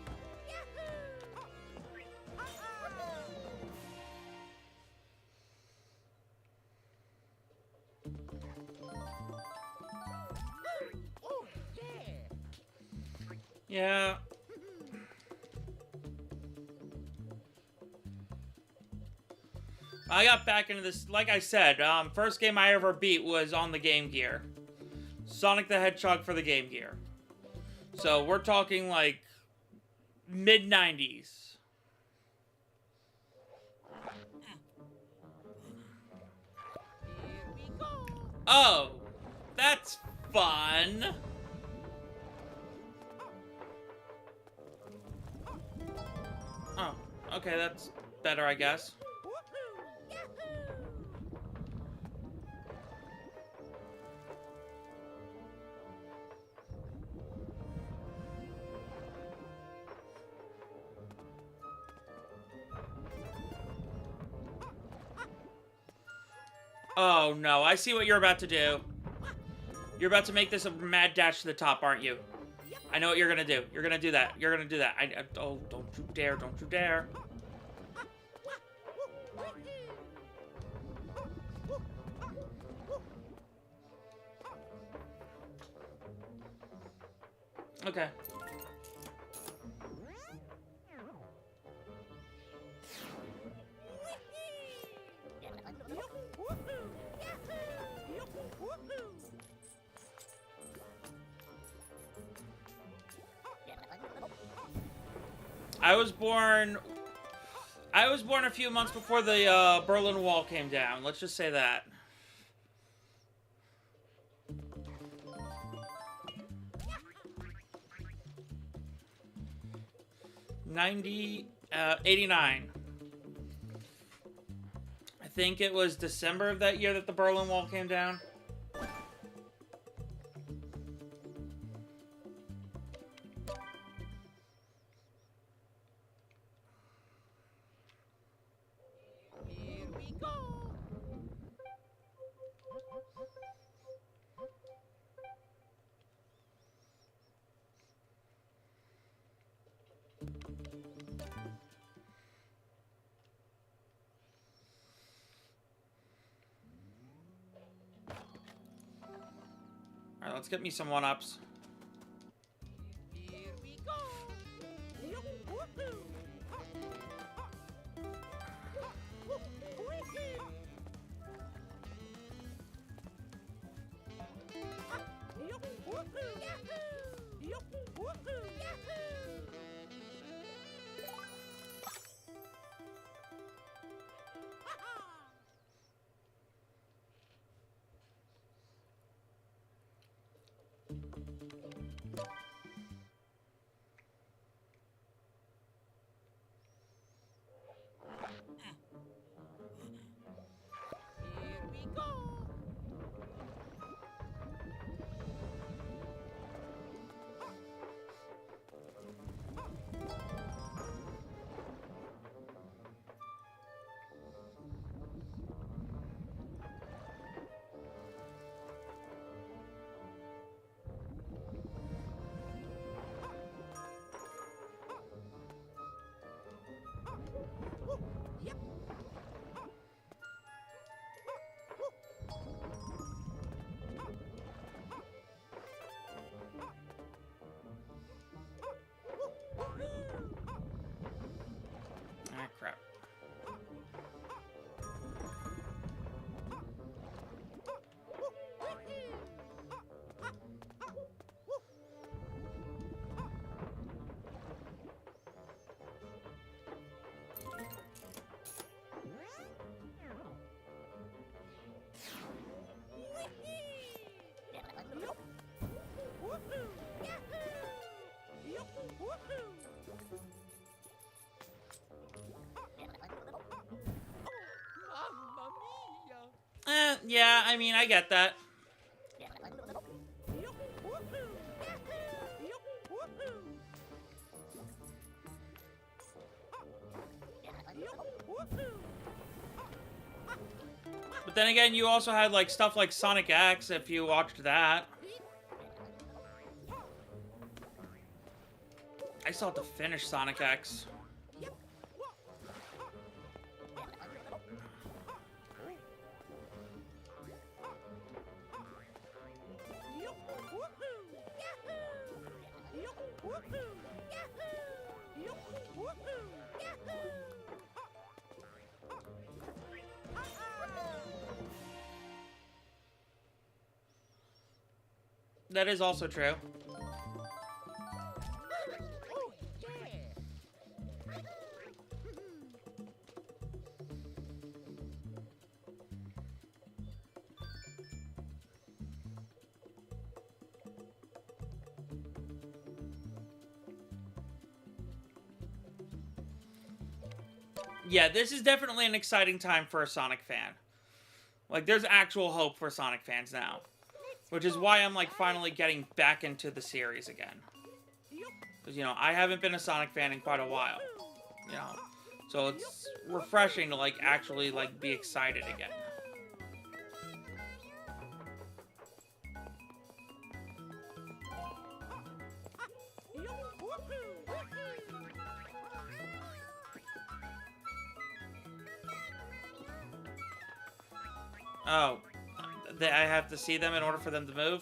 Yahoo. Oh, yeah. Yeah. I got back into this, like I said, first game I ever beat was on the Game Gear. Sonic the Hedgehog for the Game Gear. So we're talking like mid-90s. Here we go. Oh, that's fun. Oh, okay, that's better, I guess. Woohoo. Yahoo. Oh no, I see what you're about to do. You're about to make this a mad dash to the top, aren't you? I know what you're gonna do. You're gonna do that. You're gonna do that. Oh, don't you dare, don't you dare. Okay. I was born a few months before the Berlin Wall came down. Let's just say that. '89. I think it was December of that year that the Berlin Wall came down. go. All right, let's get me some one-ups. Here we go. Woohoo! Ha, ha. Ha, woo, wee-hee. Ha, yup, woohoo. Yahoo! Yup, woohoo. Yahoo! Ha-ha! Here we go. Woo, yep. Ah, crap. Mamma mia! Yeah, I mean, I get that. But then again, you also had, like, stuff like Sonic X, if you watched that. I still have to finish Sonic X. That is also true. Oh, yeah! Yeah, this is definitely an exciting time for a Sonic fan. Like, there's actual hope for Sonic fans now. Which is why I'm, like, finally getting back into the series again. Because, you know, I haven't been a Sonic fan in quite a while. You know? So it's refreshing to, like, actually, like, be excited again. Oh. I have to see them in order for them to move?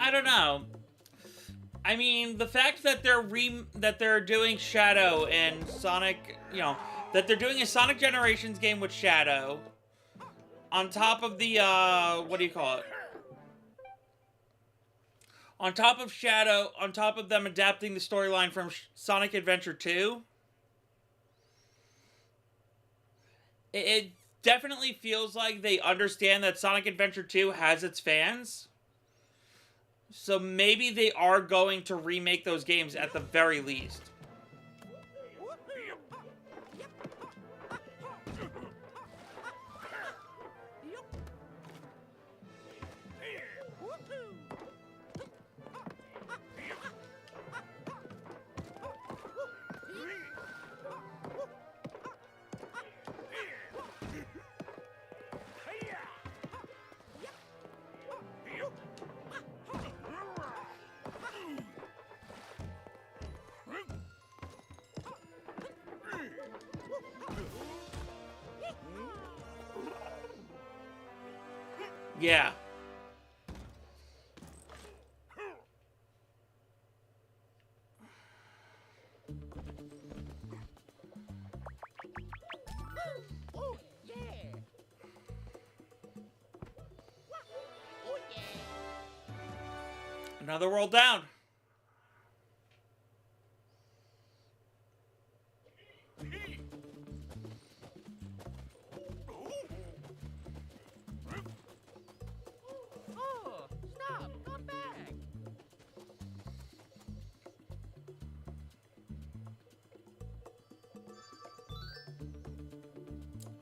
I don't know. I mean, the fact that they're doing Shadow and Sonic, you know, that they're doing a Sonic Generations game with Shadow, on top of the what do you call it? On top of Shadow, on top of them adapting the storyline from Sonic Adventure 2, it definitely feels like they understand that Sonic Adventure 2 has its fans. So maybe they are going to remake those games at the very least. Yeah. Oh, yeah. Oh, yeah. Another world down. Oh, stop. Come back.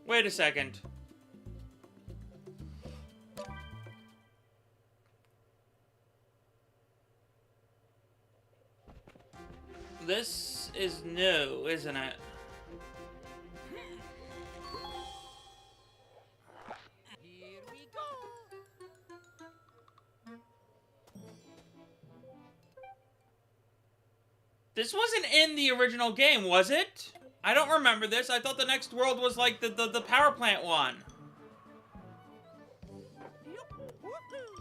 Wait a second. This is new, isn't it? Here we go. This wasn't in the original game, was it? I don't remember this. I thought the next world was like the power plant one. Yup. Woohoo.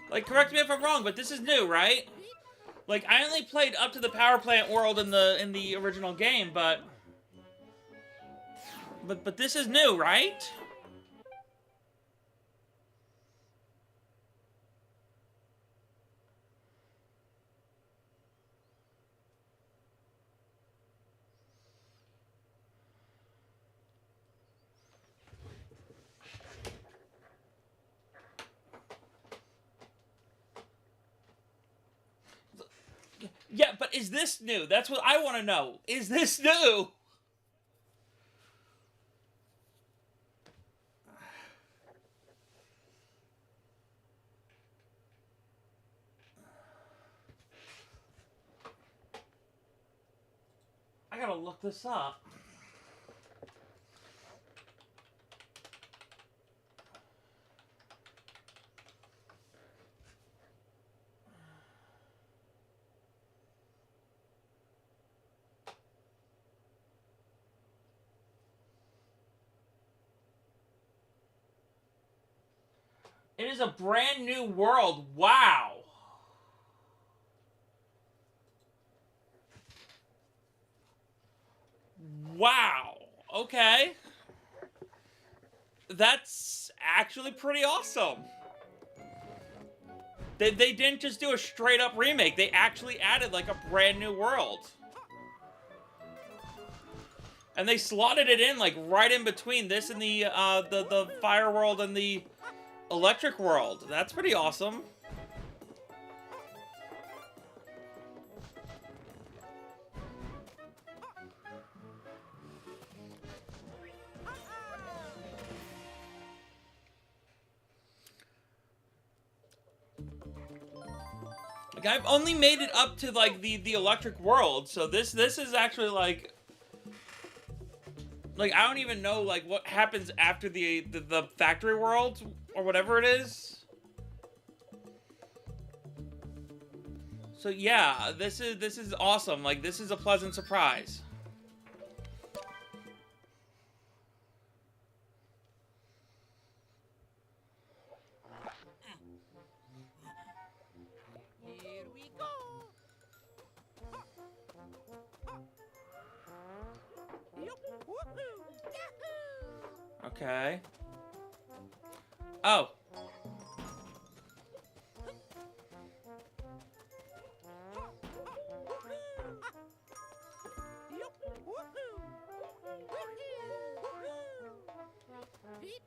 Like, correct me if I'm wrong, but this is new, right? Like, I only played up to the power plant world in the original game, but this is new, right? Yeah, but is this new? That's what I want to know. Is this new? I gotta look this up. It is a brand new world. Wow. Wow. Okay. That's actually pretty awesome. They didn't just do a straight up remake. They actually added like a brand new world. And they slotted it in like right in between this and the fire world and the electric world. That's pretty awesome. Like, I've only made it up to, like, the electric world, so this is actually, like, I don't even know, like, what happens after the factory world, or whatever it is. So, yeah, this is awesome. Like, this is a pleasant surprise. Here we go. Yup. Woohoo. Yahoo. Okay. Oh. Yup. Woohoo. Beep.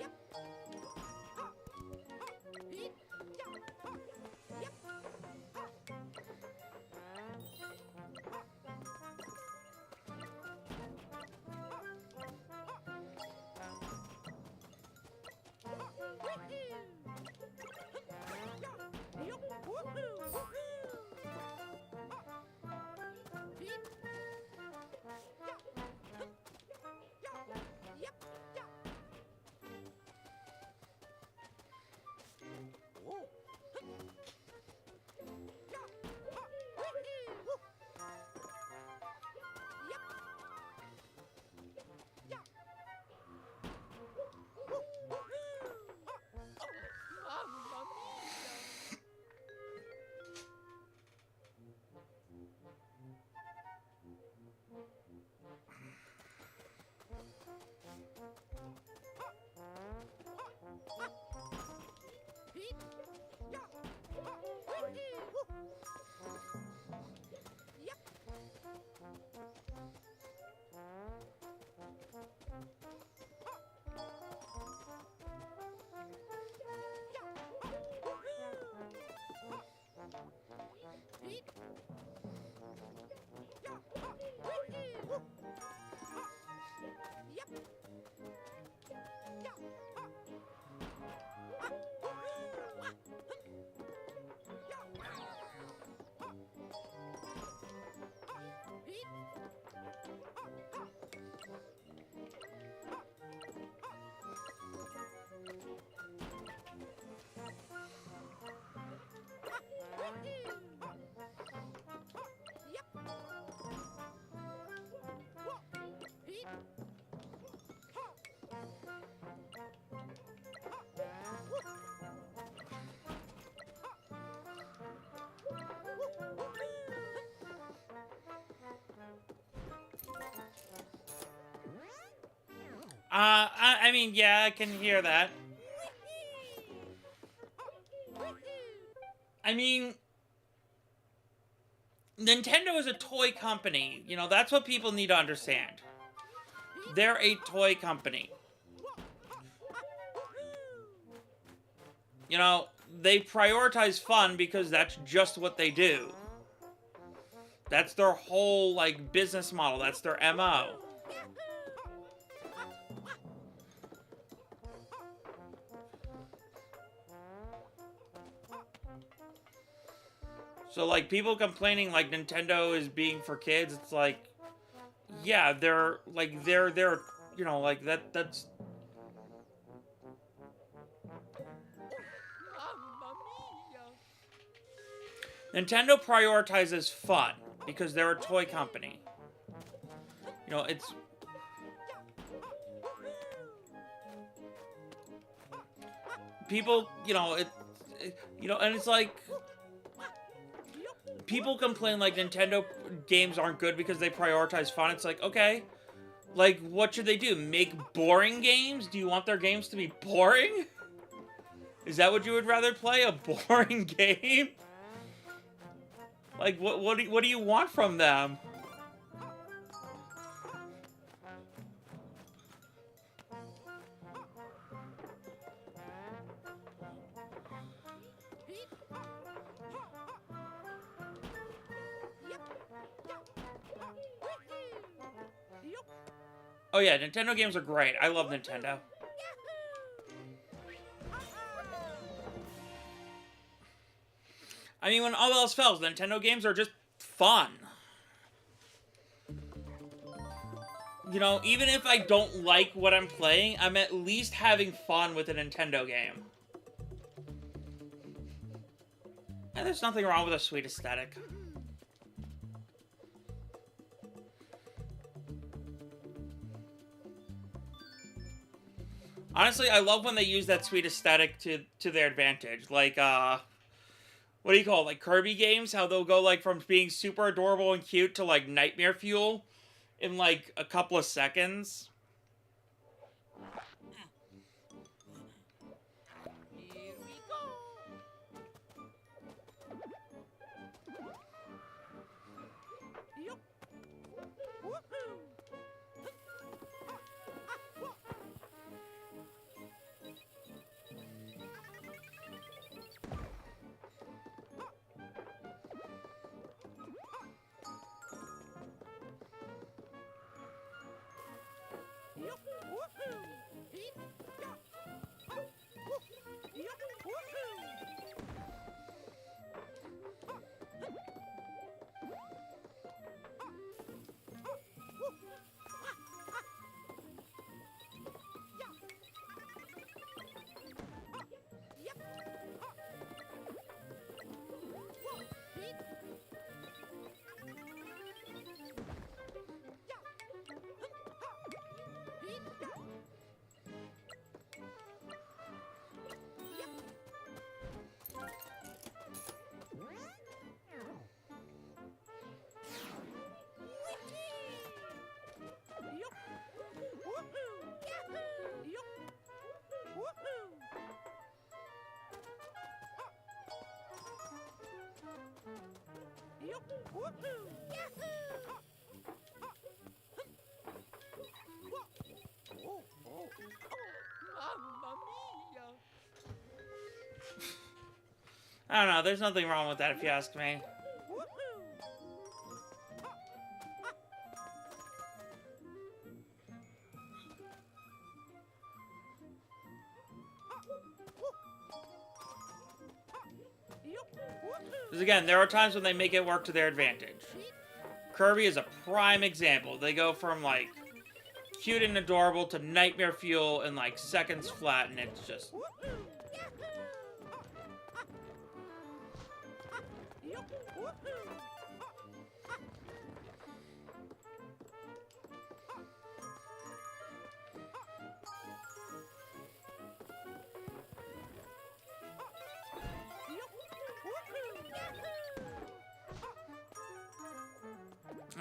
Yep. Beep. Yep. Mamma mia! Beep. Yeah. Yep. Beep. Yep. I mean, yeah, I can hear that. I mean, Nintendo is a toy company. You know, that's what people need to understand. They're a toy company. You know, they prioritize fun because that's just what they do. That's their whole, like, business model. That's their MO. So, like, people complaining, like, Nintendo is being for kids, it's like, yeah, they're, you know, like, that's... Mamma mia! Nintendo prioritizes fun, because they're a toy company. You know, it's... People, you know, you know, and it's like... People complain, like, Nintendo games aren't good because they prioritize fun. It's like, okay, like, what should they do? Make boring games? Do you want their games to be boring? Is that what you would rather play? A boring game? Like, what do you want from them? Oh yeah, Nintendo games are great. I love Nintendo. I mean, when all else fails, Nintendo games are just fun. You know, even if I don't like what I'm playing, I'm at least having fun with a Nintendo game. And there's nothing wrong with a sweet aesthetic. Honestly, I love when they use that sweet aesthetic to their advantage. Like, what do you call it? Like Kirby games, how they'll go like from being super adorable and cute to like nightmare fuel in like a couple of seconds. Here we go. Yup. Woohoo. Yup. Woohoo. Hee. Ya. Ha. Woo. Yup. Woohoo. Mamma mia! I don't know, there's nothing wrong with that if you ask me. Because again, there are times when they make it work to their advantage. Kirby is a prime example. They go from like cute and adorable to nightmare fuel in like seconds flat, and it's just...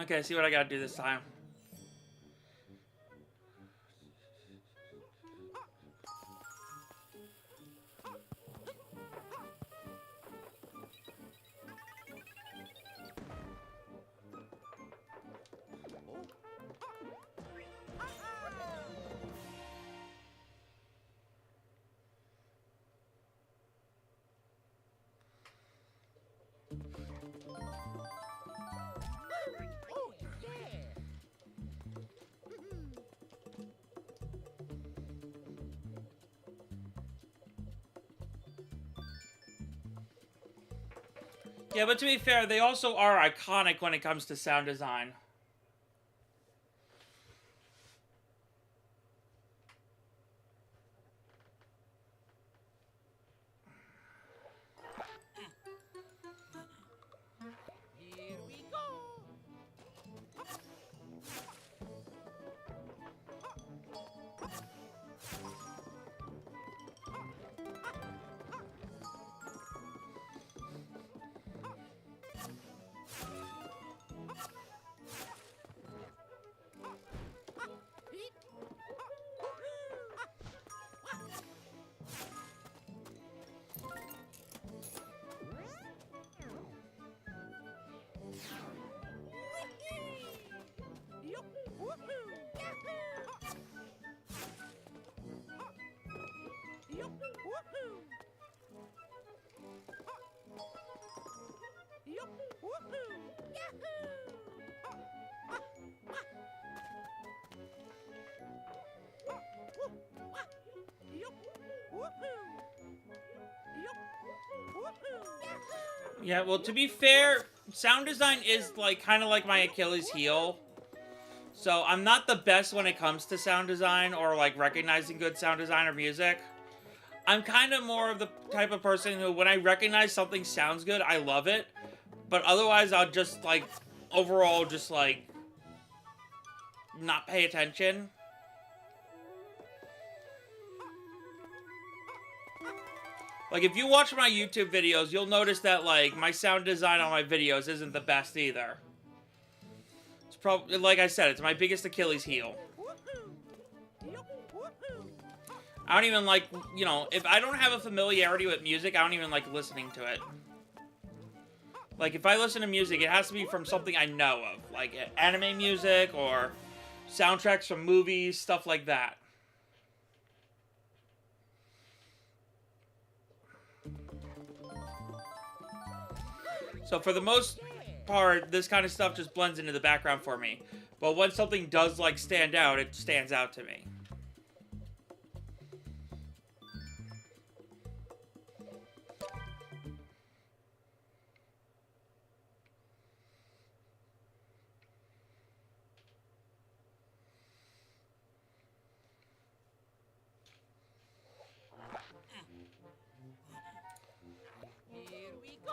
Okay, see what I gotta do this time. Oh, yeah! Yeah, but to be fair, they also are iconic when it comes to sound design. Here we go! Yeah, well, to be fair, sound design is, like, kind of like my Achilles heel. So, I'm not the best when it comes to sound design or, like, recognizing good sound design or music. I'm kind of more of the type of person who, when I recognize something sounds good, I love it. But otherwise, I'll just, like, overall, just, like, not pay attention. Like, if you watch my YouTube videos, you'll notice that, like, my sound design on my videos isn't the best either. It's probably, like I said, it's my biggest Achilles heel. I don't even like, you know, if I don't have a familiarity with music, I don't even like listening to it. Like, if I listen to music, it has to be from something I know of. Like, anime music or soundtracks from movies, stuff like that. So for the most part, this kind of stuff just blends into the background for me. But when something does, like, stand out, it stands out to me. Here we go.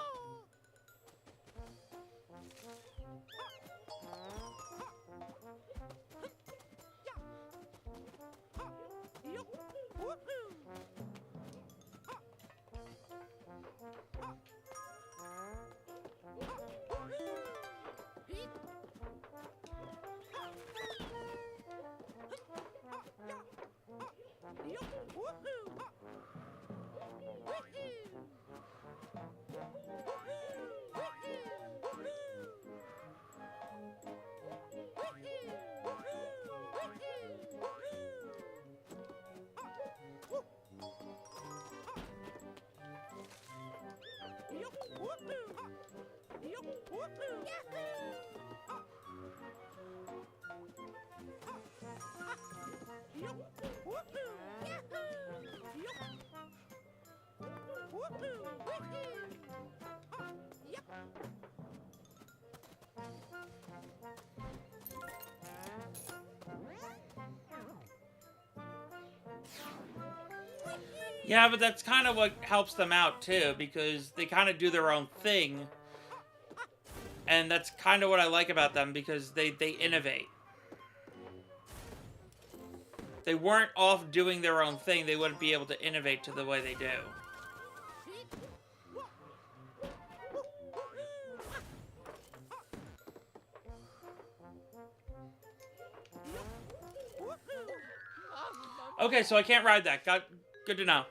Yeah, but that's kind of what helps them out, too, because they kind of do their own thing. And that's kind of what I like about them, because they innovate. If they weren't off doing their own thing, they wouldn't be able to innovate to the way they do. Okay, so I can't ride that. Good to know.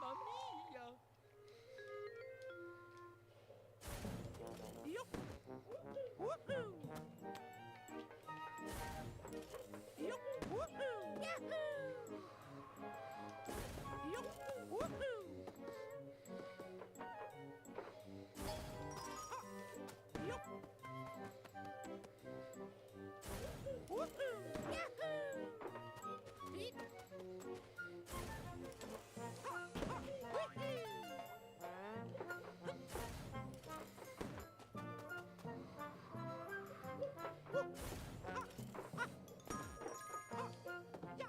Mamma mia. Oh, yeah.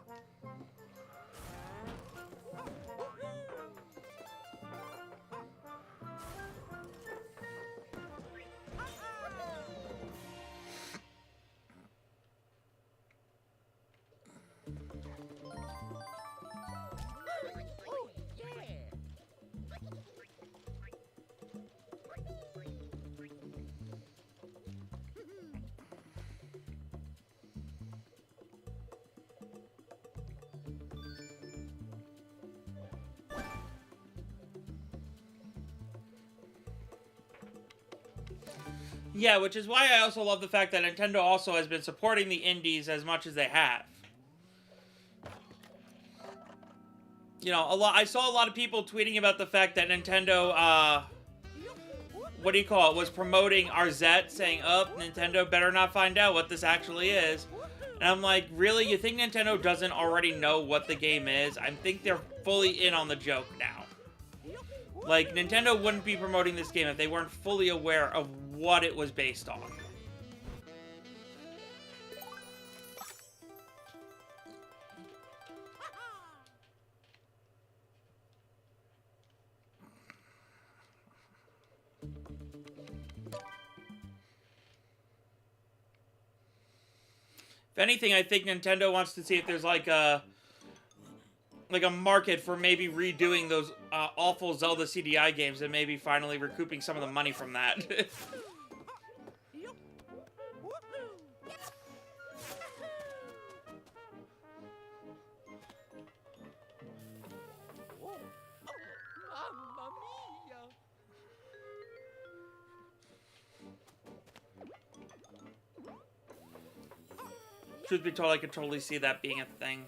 Yeah, which is why I also love the fact that Nintendo also has been supporting the indies as much as they have. You know, I saw a lot of people tweeting about the fact that Nintendo, what do you call it, was promoting RZ, saying, oh, Nintendo better not find out what this actually is. And I'm like, really? You think Nintendo doesn't already know what the game is? I think they're fully in on the joke now. Like, Nintendo wouldn't be promoting this game if they weren't fully aware of what it was based on. If anything, I think Nintendo wants to see if there's like a market for maybe redoing those awful Zelda CDI games and maybe finally recouping some of the money from that. Mamma mia! Truth be told, I could totally see that being a thing.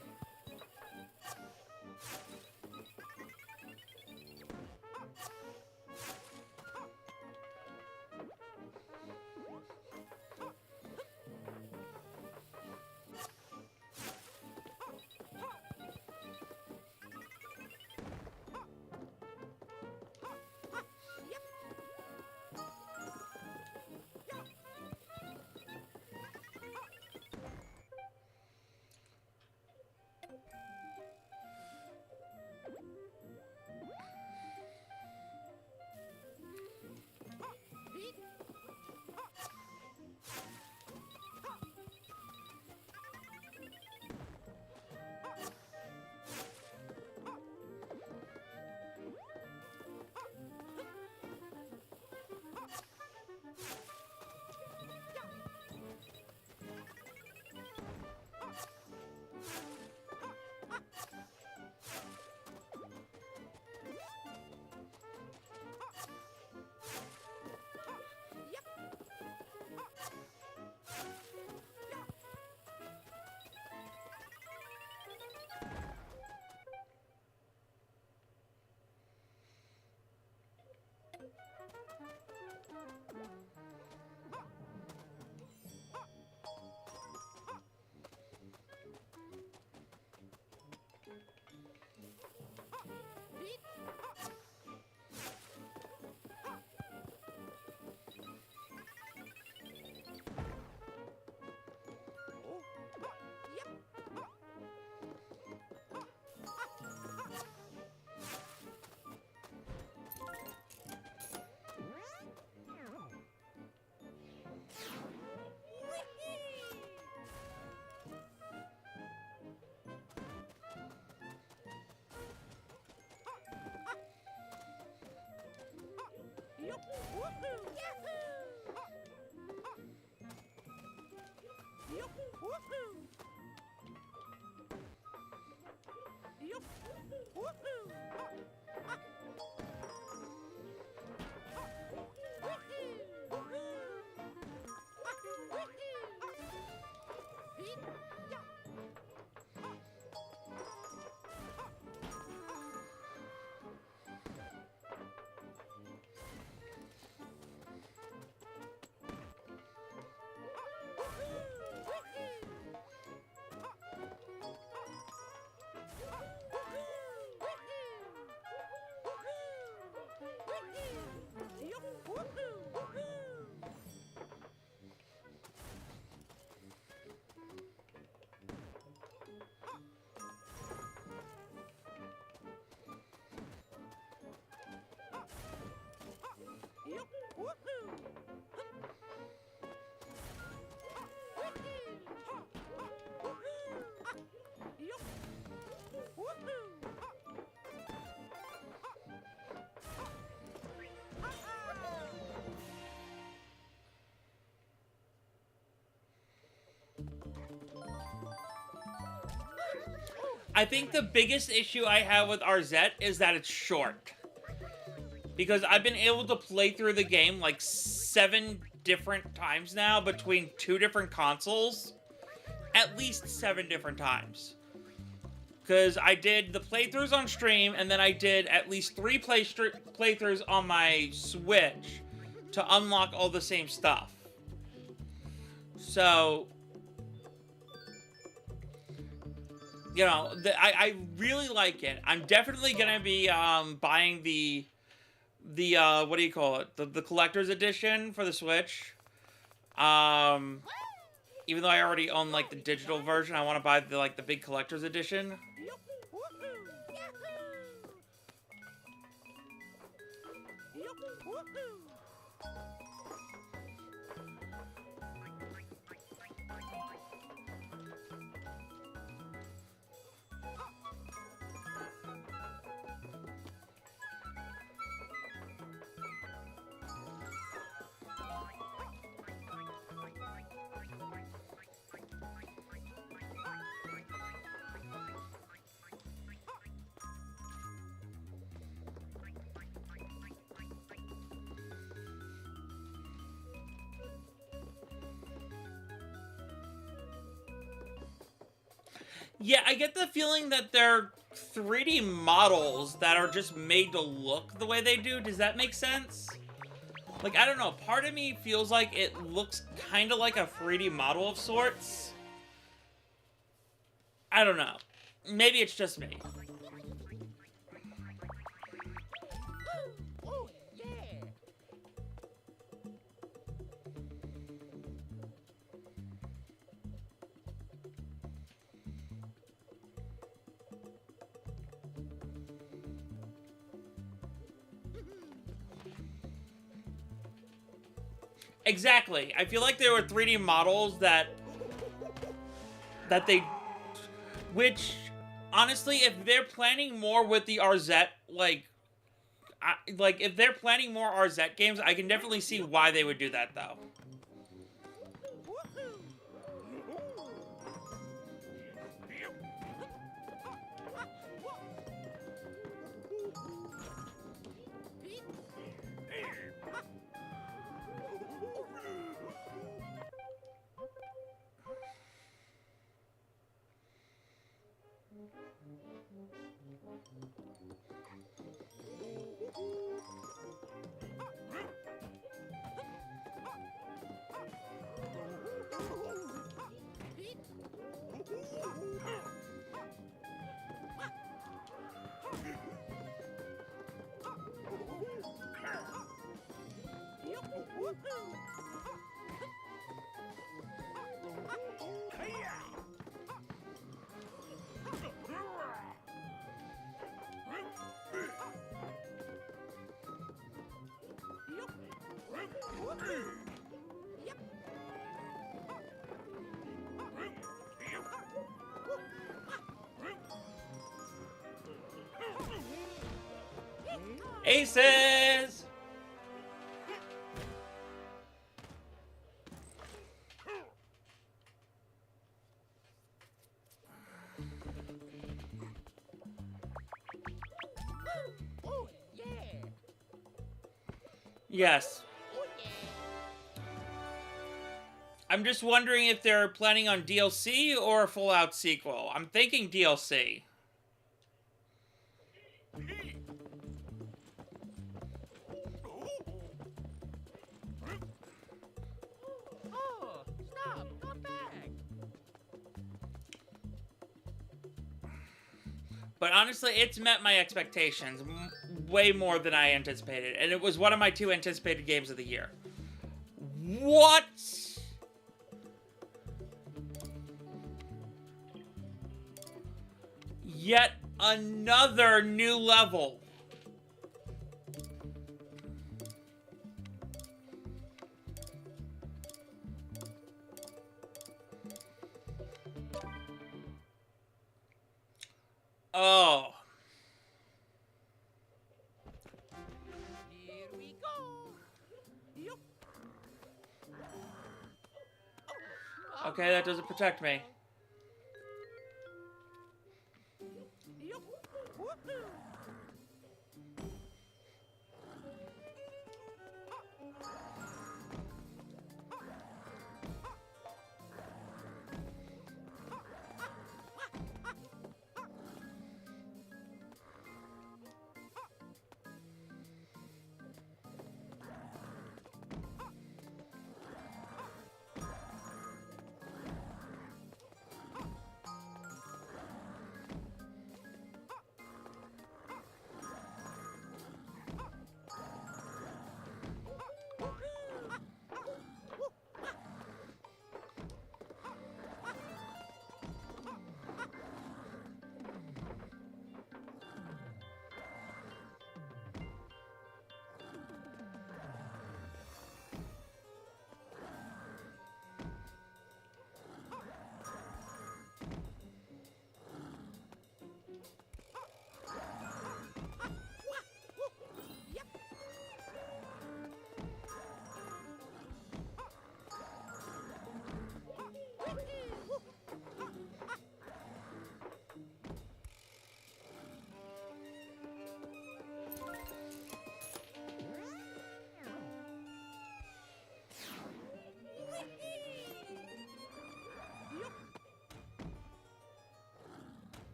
I think the biggest issue I have with RZ is that it's short. Because I've been able to play through the game like 7 different times now between 2 different consoles. At least 7 different times. Because I did the playthroughs on stream, and then I did at least 3 playthroughs on my Switch. to unlock all the same stuff. So, you know, I really like it. I'm definitely gonna be buying the what do you call it? The collector's edition for the Switch. Even though I already own like the digital version, I want to buy the big collector's edition. Yeah, I get the feeling that they're 3D models that are just made to look the way they do. Does that make sense? Like, I don't know. Part of me feels like it looks kind of like a 3D model of sorts. I don't know. Maybe it's just me. Oh, yeah. Exactly. I feel like there were 3D models that they, which honestly, if they're planning more with the RZ, like if they're planning more RZ games, I can definitely see why they would do that though. Aces! Oh, yeah. Yes. Oh, yeah. I'm just wondering if they're planning on DLC or a full-out sequel. I'm thinking DLC. Oh, stop. Come back. But honestly, it's met my expectations way more than I anticipated. And it was one of my 2 anticipated games of the year. What? Yet another new level. Oh. Here we go. Yup. Okay, that doesn't protect me. Yup. Woohoo.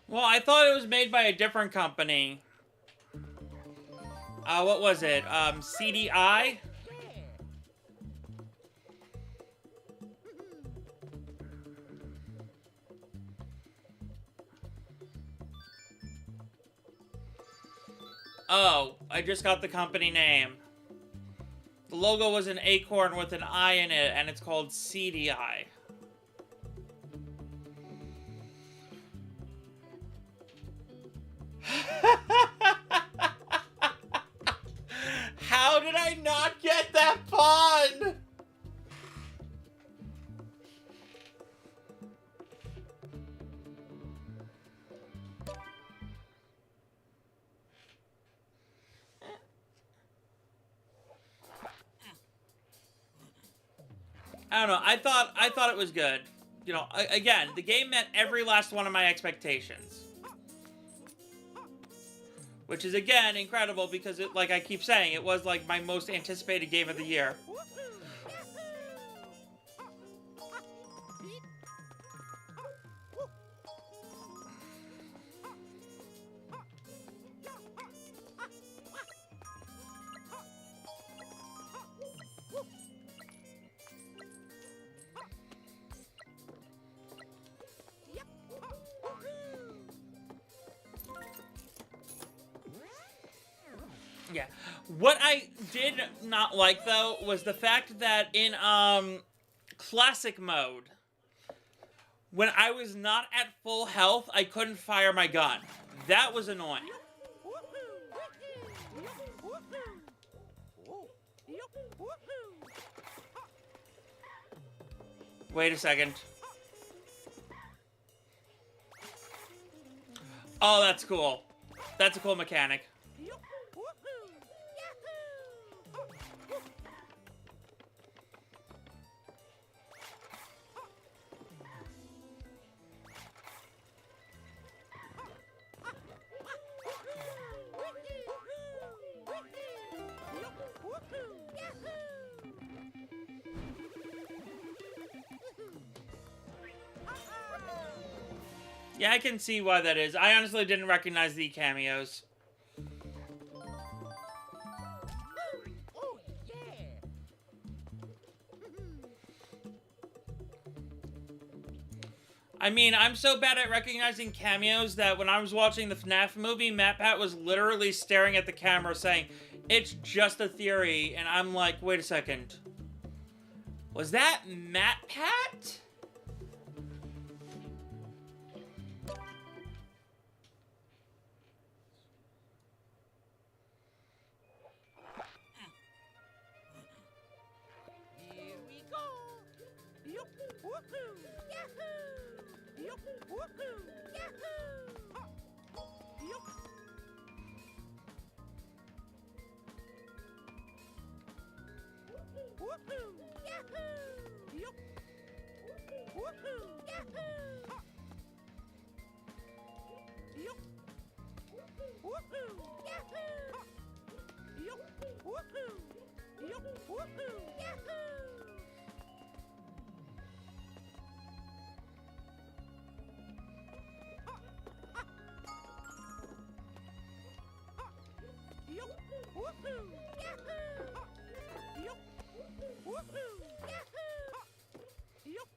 Well, I thought it was made by a different company. What was it? CDI? Oh, I just got the company name. The logo was an acorn with an I in it, and it's called CDI. How did I not get that pun? I don't know. I thought it was good. You know, again, the game met every last one of my expectations. Which is, again, incredible because, it, like I keep saying, it was, like, my most anticipated game of the year. Yeah. What I did not like, though, was the fact that in, classic mode, when I was not at full health, I couldn't fire my gun. That was annoying. Wait a second. Oh, that's cool. That's a cool mechanic. Yeah, I can see why that is. I honestly didn't recognize the cameos. Oh, yeah. I mean, I'm so bad at recognizing cameos that when I was watching the FNAF movie, MatPat was literally staring at the camera saying, "It's just a theory," and I'm like, wait a second. Was that MatPat? Here we go. Yup, woohoo. Yahoo. Yup, woohoo. Yahoo. Yup. Woohoo. Yahoo. Yup. Woohoo. Yahoo. Yup. Woohoo. Yahoo. Yup. Woohoo. Yup. Woohoo. Yahoo. Yup. Woohoo. Yahoo. Yup. Woohoo. Yahoo. Yup.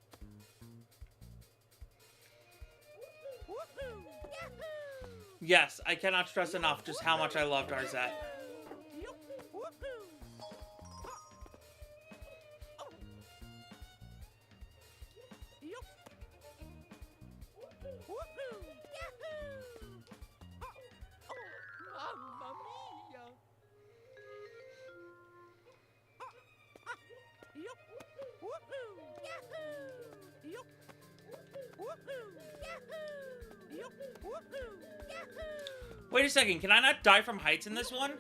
Woohoo. Yahoo. Yes, I cannot stress enough just how much I loved Arzette. Yup. Woohoo. Wait a second, can I not die from heights in this one?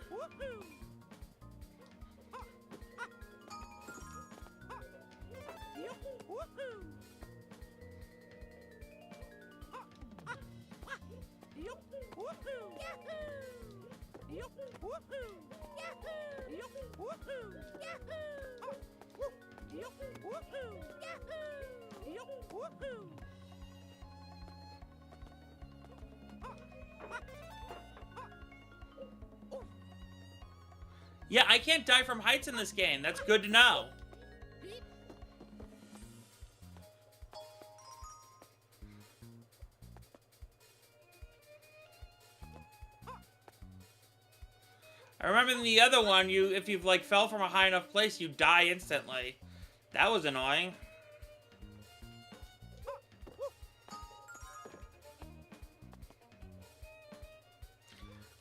Yeah, I can't die from heights in this game. That's good to know. I remember in the other one, if you've like fell from a high enough place, you die instantly. That was annoying.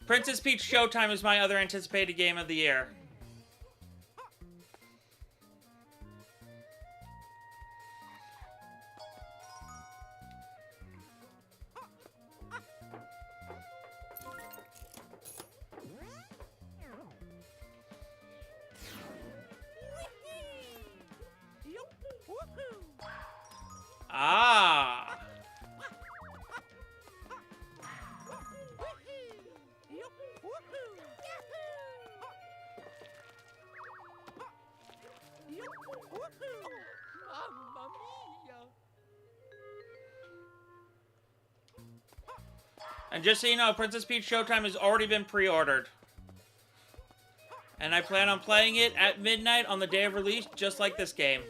Princess Peach Showtime is my other anticipated game of the year. Ah. Mamma mia! And just so you know, Princess Peach Showtime has already been pre-ordered. And I plan on playing it at midnight on the day of release, just like this game.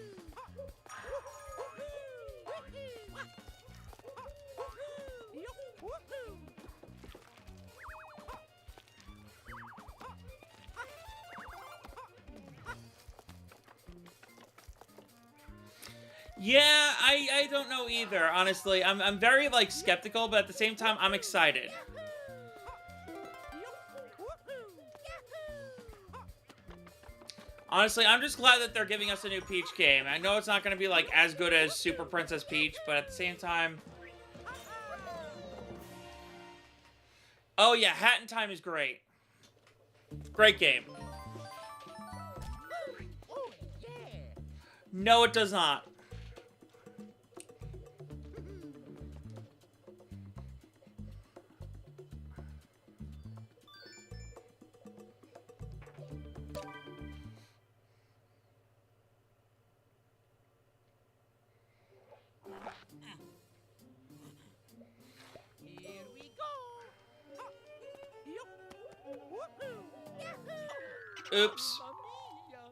Yeah, I don't know either, honestly. I'm very, like, skeptical, but at the same time, I'm excited. Honestly, I'm just glad that they're giving us a new Peach game. I know it's not going to be, like, as good as Super Princess Peach, but at the same time... Oh, yeah, Hat in Time is great. Great game. Oh, yeah! No, it does not. Here we go! Woohoo! Yahoo! Oops. Mamma mia!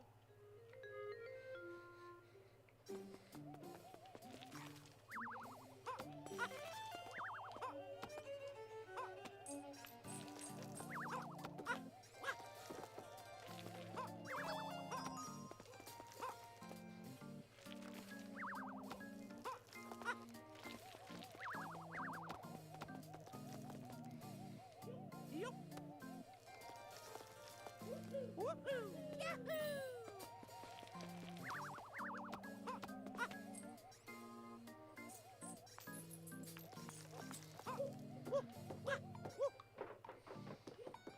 Woohoo!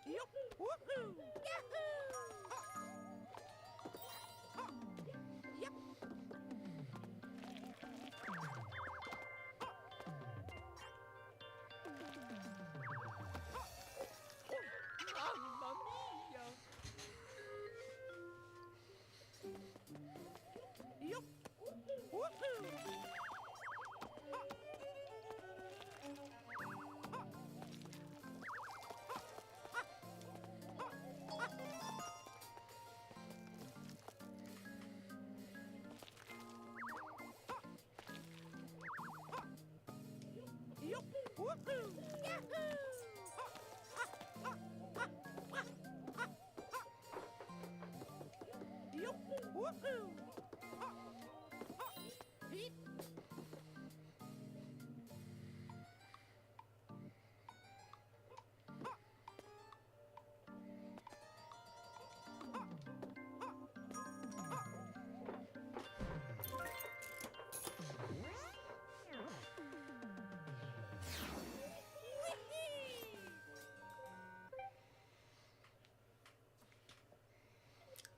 Yahoo! Woohoo! Yahoo! Yep. Mamma mia! Yup. Woohoo! Yup. Woohoo! Yahoo! Yup. Woohoo! Beep.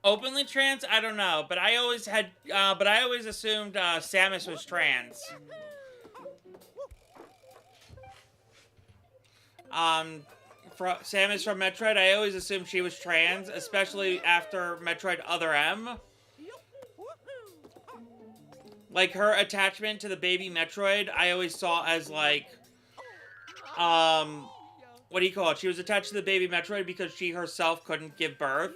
Openly trans? I don't know, but I always assumed Samus was trans. Samus from Metroid, I always assumed she was trans, especially after Metroid Other M. Like, her attachment to the baby Metroid, I always saw as, like, what do you call it? She was attached to the baby Metroid because she herself couldn't give birth.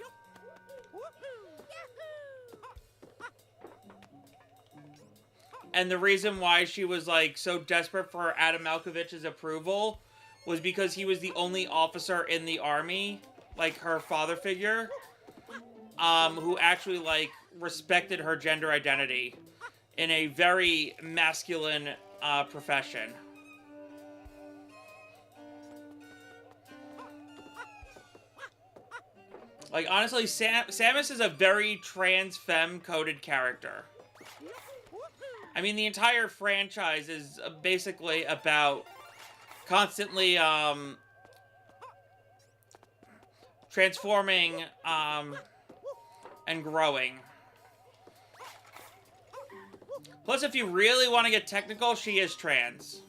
And the reason why she was, like, so desperate for Adam Malkovich's approval was because he was the only officer in the army, like, her father figure, who actually, like, respected her gender identity in a very masculine, profession. Like, honestly, Samus is a very trans-femme-coded character. I mean, the entire franchise is basically about constantly, transforming, and growing. Plus, if you really want to get technical, she is trans.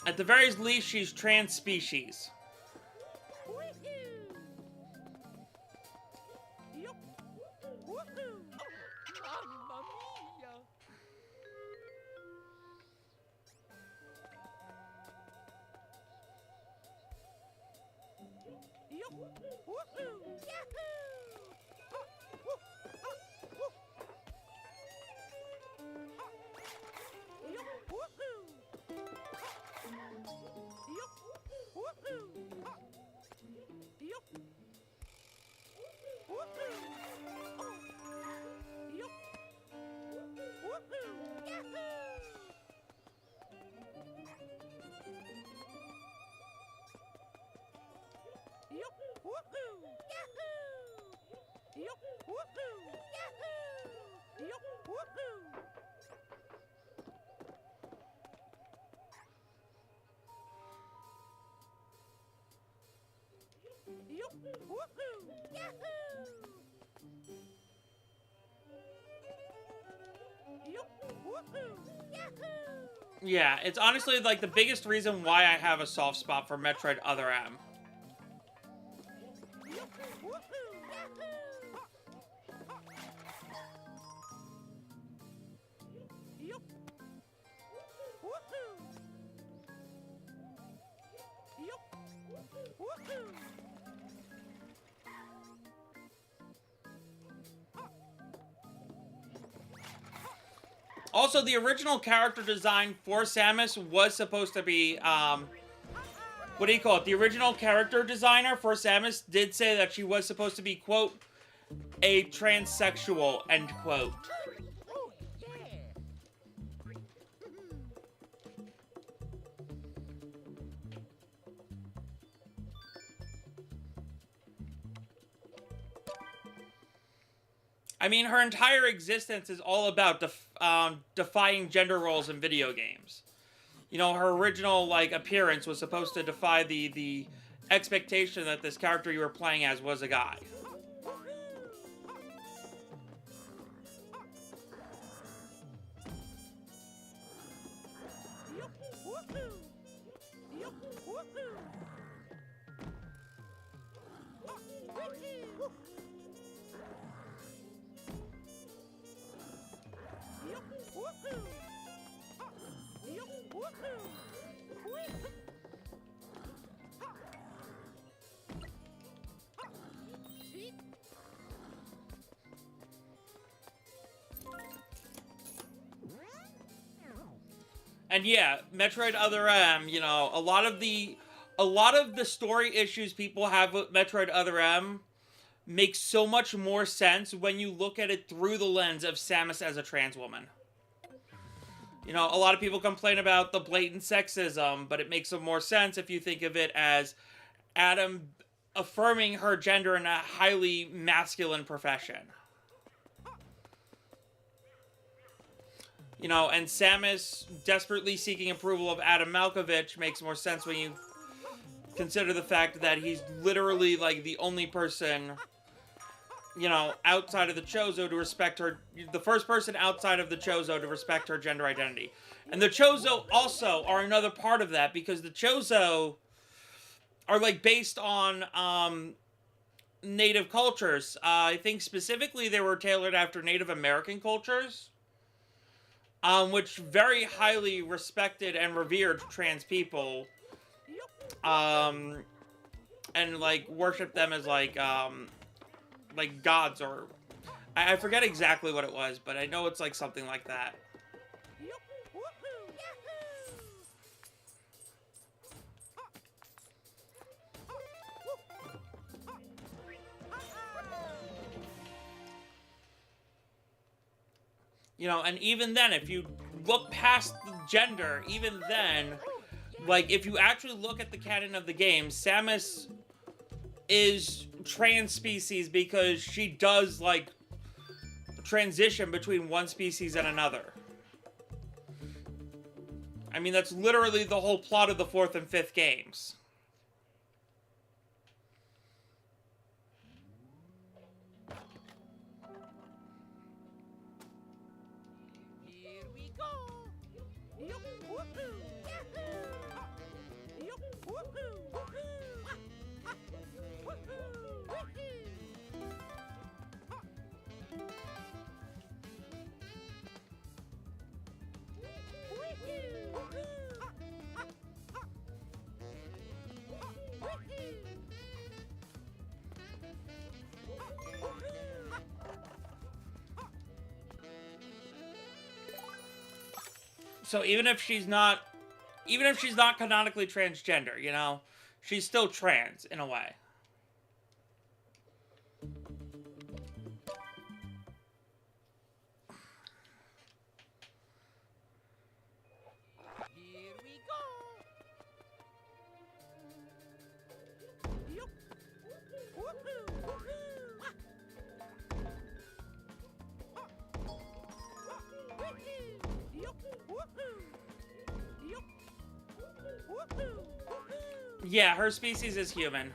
At the very least, she's trans species. Yeah, it's honestly, like, the biggest reason why I have a soft spot for Metroid Other M. Also, the original character design for Samus was supposed to be, what do you call it? The original character designer for Samus did say that she was supposed to be, quote, a transsexual, end quote. I mean, her entire existence is all about defying gender roles in video games. You know, her original, like, appearance was supposed to defy the expectation that this character you were playing as was a guy. And yeah, Metroid Other M, you know, a lot of the story issues people have with Metroid Other M makes so much more sense when you look at it through the lens of Samus as a trans woman. You know, a lot of people complain about the blatant sexism, but it makes some more sense if you think of it as Adam affirming her gender in a highly masculine profession. You know, and Samus desperately seeking approval of Adam Malkovich makes more sense when you consider the fact that he's literally, like, the only person, you know, outside of the Chozo to respect her, the first person outside of the Chozo to respect her gender identity. And the Chozo also are another part of that, because the Chozo are, like, based on, native cultures. I think specifically they were tailored after Native American cultures, which very highly respected and revered trans people, and, like, worshiped them as, like gods, or I forget exactly what it was, but I know it's, like, something like that. You know, and even then, if you look past the gender, even then, like, if you actually look at the canon of the game, Samus is trans species because she does, like, transition between one species and another. I mean, that's literally the whole plot of the 4th and 5th games. Here we go. Yup, woohoo. Yahoo. Yup, woohoo. Woohoo. Woohoo. So even if she's not canonically transgender, you know, she's still trans in a way. Here we go. Yup. Woohoo. Woohoo. Yup. Woohoo. Yup. Woohoo. Woohoo. Yeah, her species is human.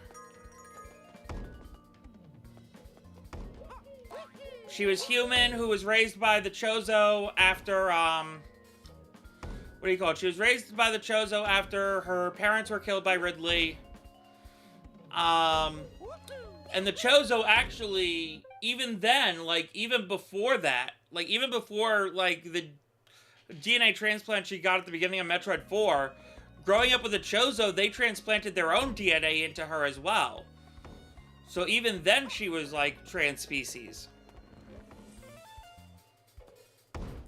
She was human who was raised by the Chozo after, what do you call it? She was raised by the Chozo after her parents were killed by Ridley. And the Chozo actually, even then, like, even before that, like, even before, like, the DNA transplant she got at the beginning of Metroid 4, growing up with the Chozo, they transplanted their own DNA into her as well. So even then she was, like, trans species.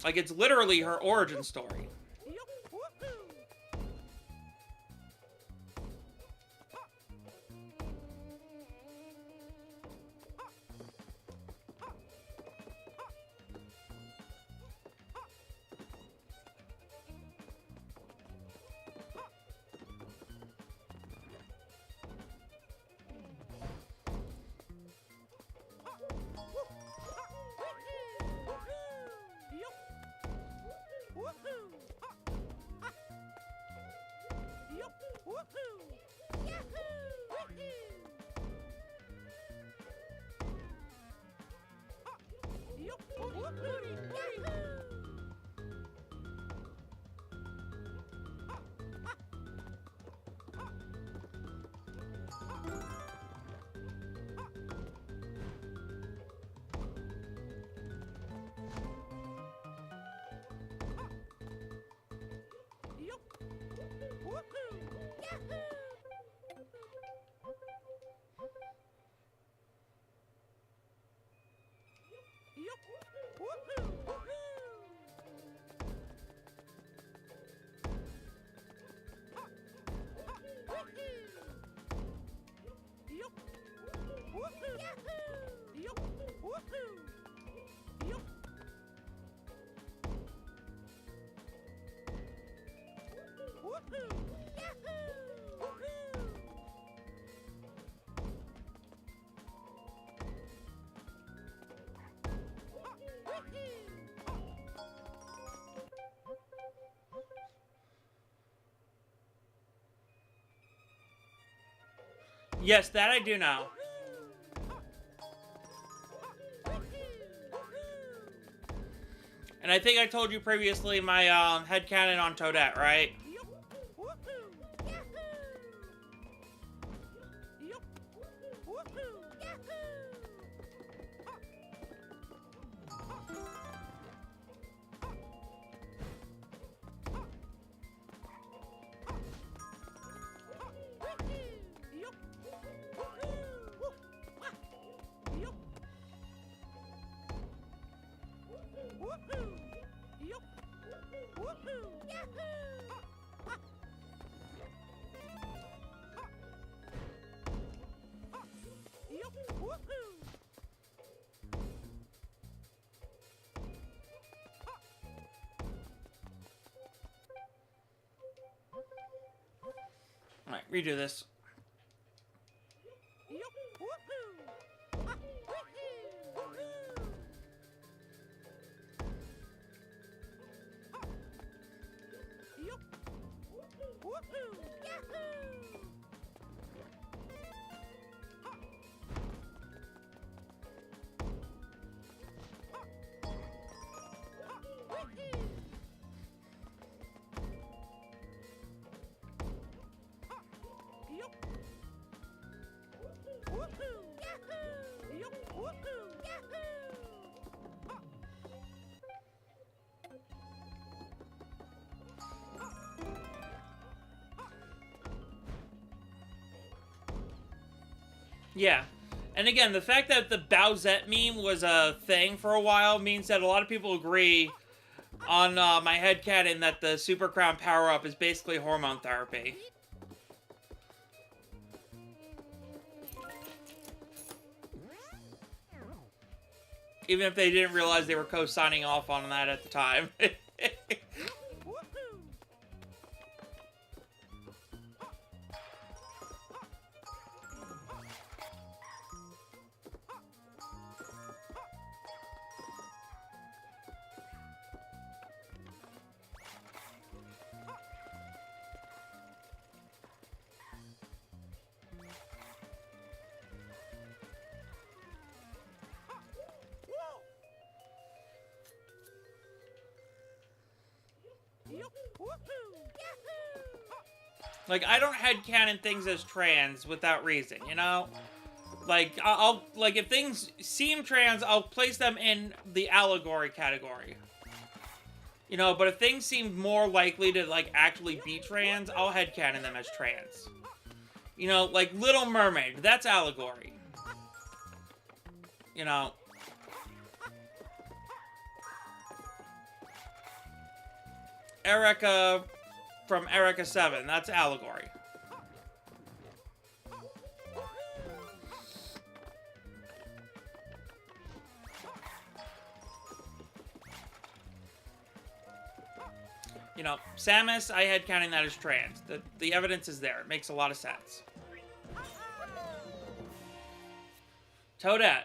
Like, it's literally her origin story. Yup. Woohoo. Yup. Woohoo. Yes, that I do know. And I think I told you previously my headcanon on Toadette, right? Alright, redo this. Yeah. And again, the fact that the Bowsette meme was a thing for a while means that a lot of people agree on my headcanon that the Super Crown power-up is basically hormone therapy. Even if they didn't realize they were co-signing off on that at the time. Like, I don't headcanon things as trans without reason, you know? Like, like, if things seem trans, I'll place them in the allegory category. You know, but if things seem more likely to, like, actually be trans, I'll headcanon them as trans. You know, like Little Mermaid, that's allegory. You know? Erica from Erica 7, that's allegory. You know, Samus, I headcanon that as trans. The evidence is there. It makes a lot of sense. Toadette,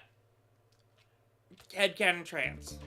headcanon trans.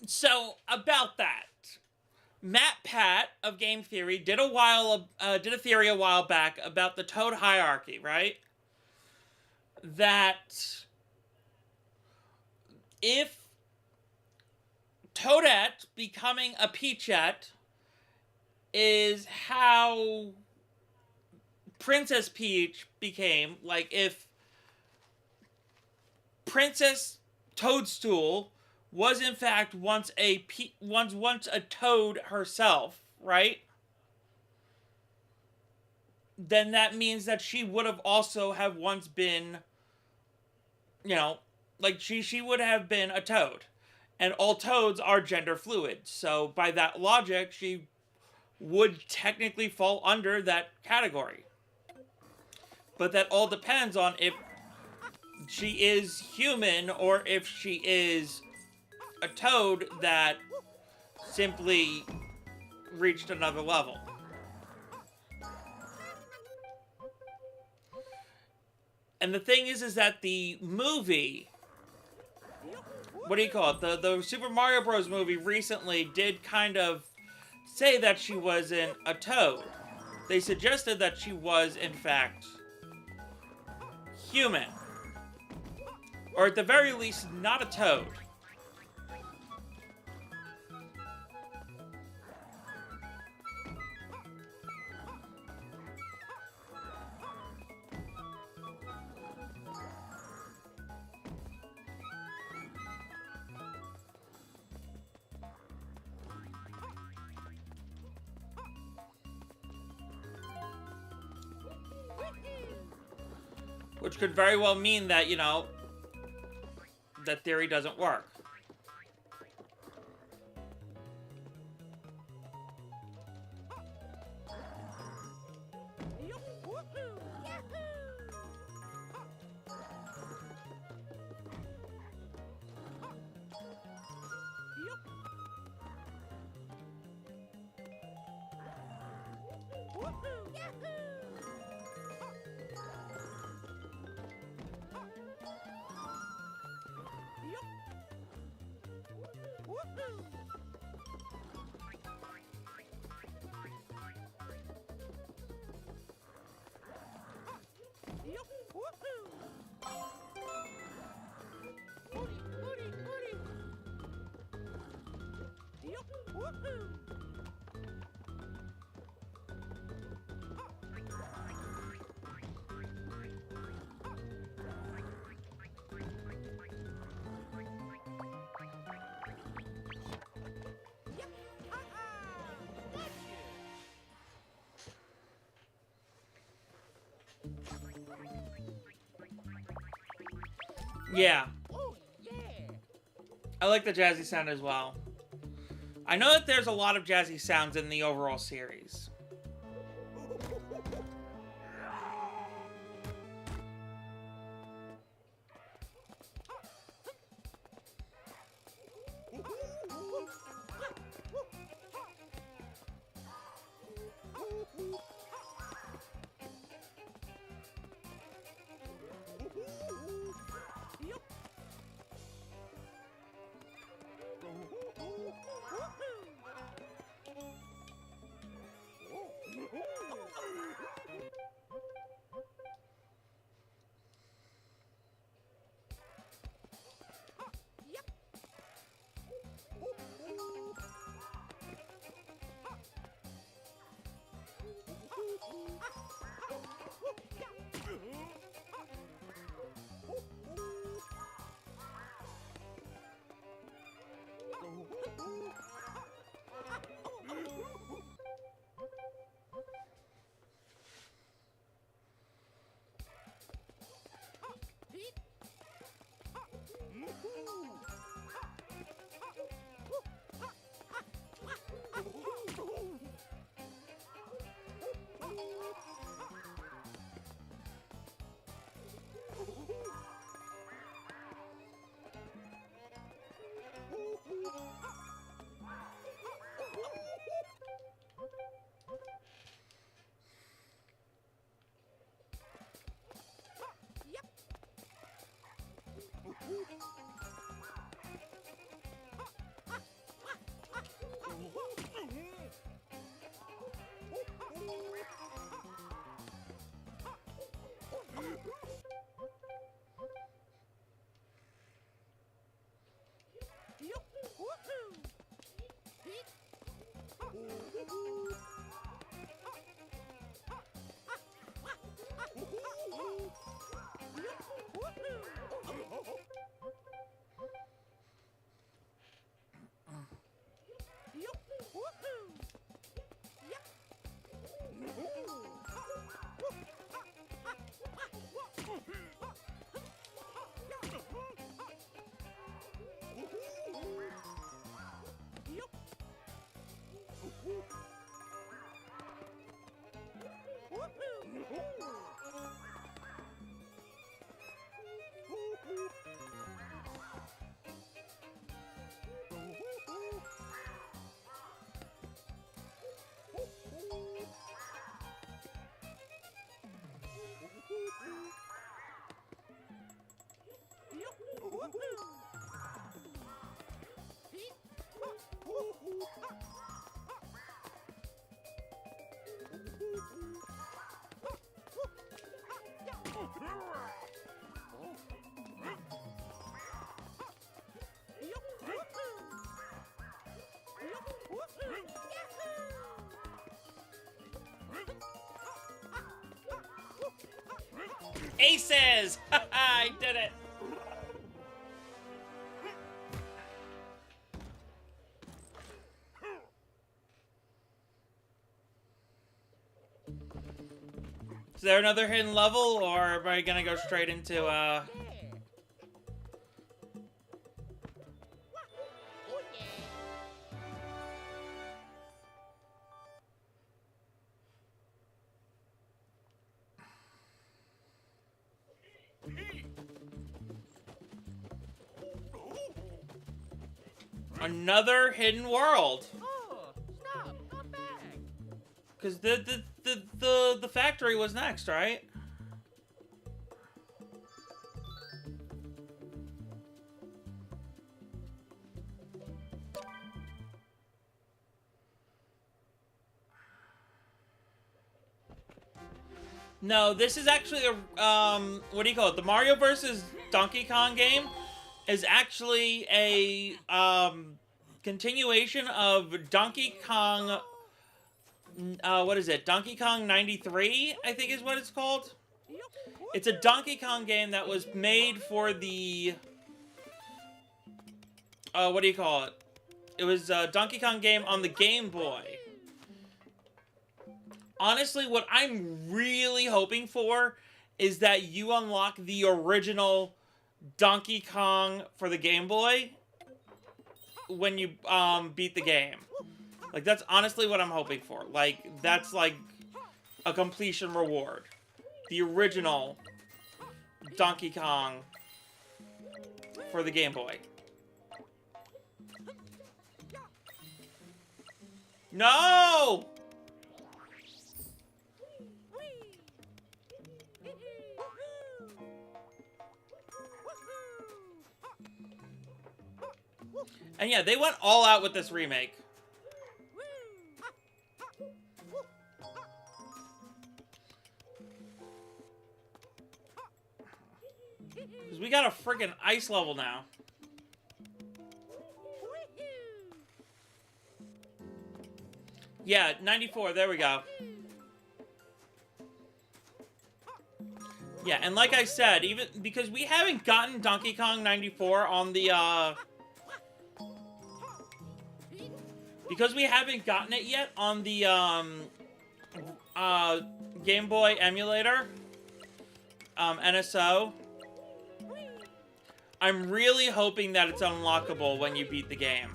So, about that. Matt Pat of Game Theory did a theory a while back about the Toad hierarchy, right? That if Toadette becoming a Peachette is how Princess Peach became, like if Princess Toadstool was in fact once a toad herself, right? Then that means that she would have also have once been, you know, like she would have been a toad. And all toads are gender fluid. So by that logic, she would technically fall under that category. But that all depends on if she is human or if she is a toad that simply reached another level. And the thing is that the movie, what do you call it? The Super Mario Bros. Movie recently did kind of say that she wasn't a toad. They suggested that she was, in fact, human. Or at the very least, not a toad. Which could very well mean that, you know, that theory doesn't work. Yeah. I like the jazzy sound as well. I know that there's a lot of jazzy sounds in the overall series. Aces! I did it! Is there another hidden level, or am I gonna go straight into, Yeah. Oh, yeah. another hidden world? Oh, stop. Come back. Because the factory was next, right? No, this is actually a what do you call it? The Mario versus Donkey Kong game is actually a continuation of Donkey Kong. What is it? Donkey Kong 93, I think is what it's called. It's a Donkey Kong game that was made for the what do you call it? It was a Donkey Kong game on the Game Boy. Honestly, what I'm really hoping for is that you unlock the original Donkey Kong for the Game Boy when you beat the game. Like, that's honestly what I'm hoping for. Like, that's like a completion reward. The original Donkey Kong for the Game Boy. No! And yeah, they went all out with this remake. Because we got a freaking ice level now. Yeah, 94, there we go. Yeah, and like I said, even because we haven't gotten Donkey Kong 94 on the, because we haven't gotten it yet on the, Game Boy emulator, NSO, I'm really hoping that it's unlockable when you beat the game.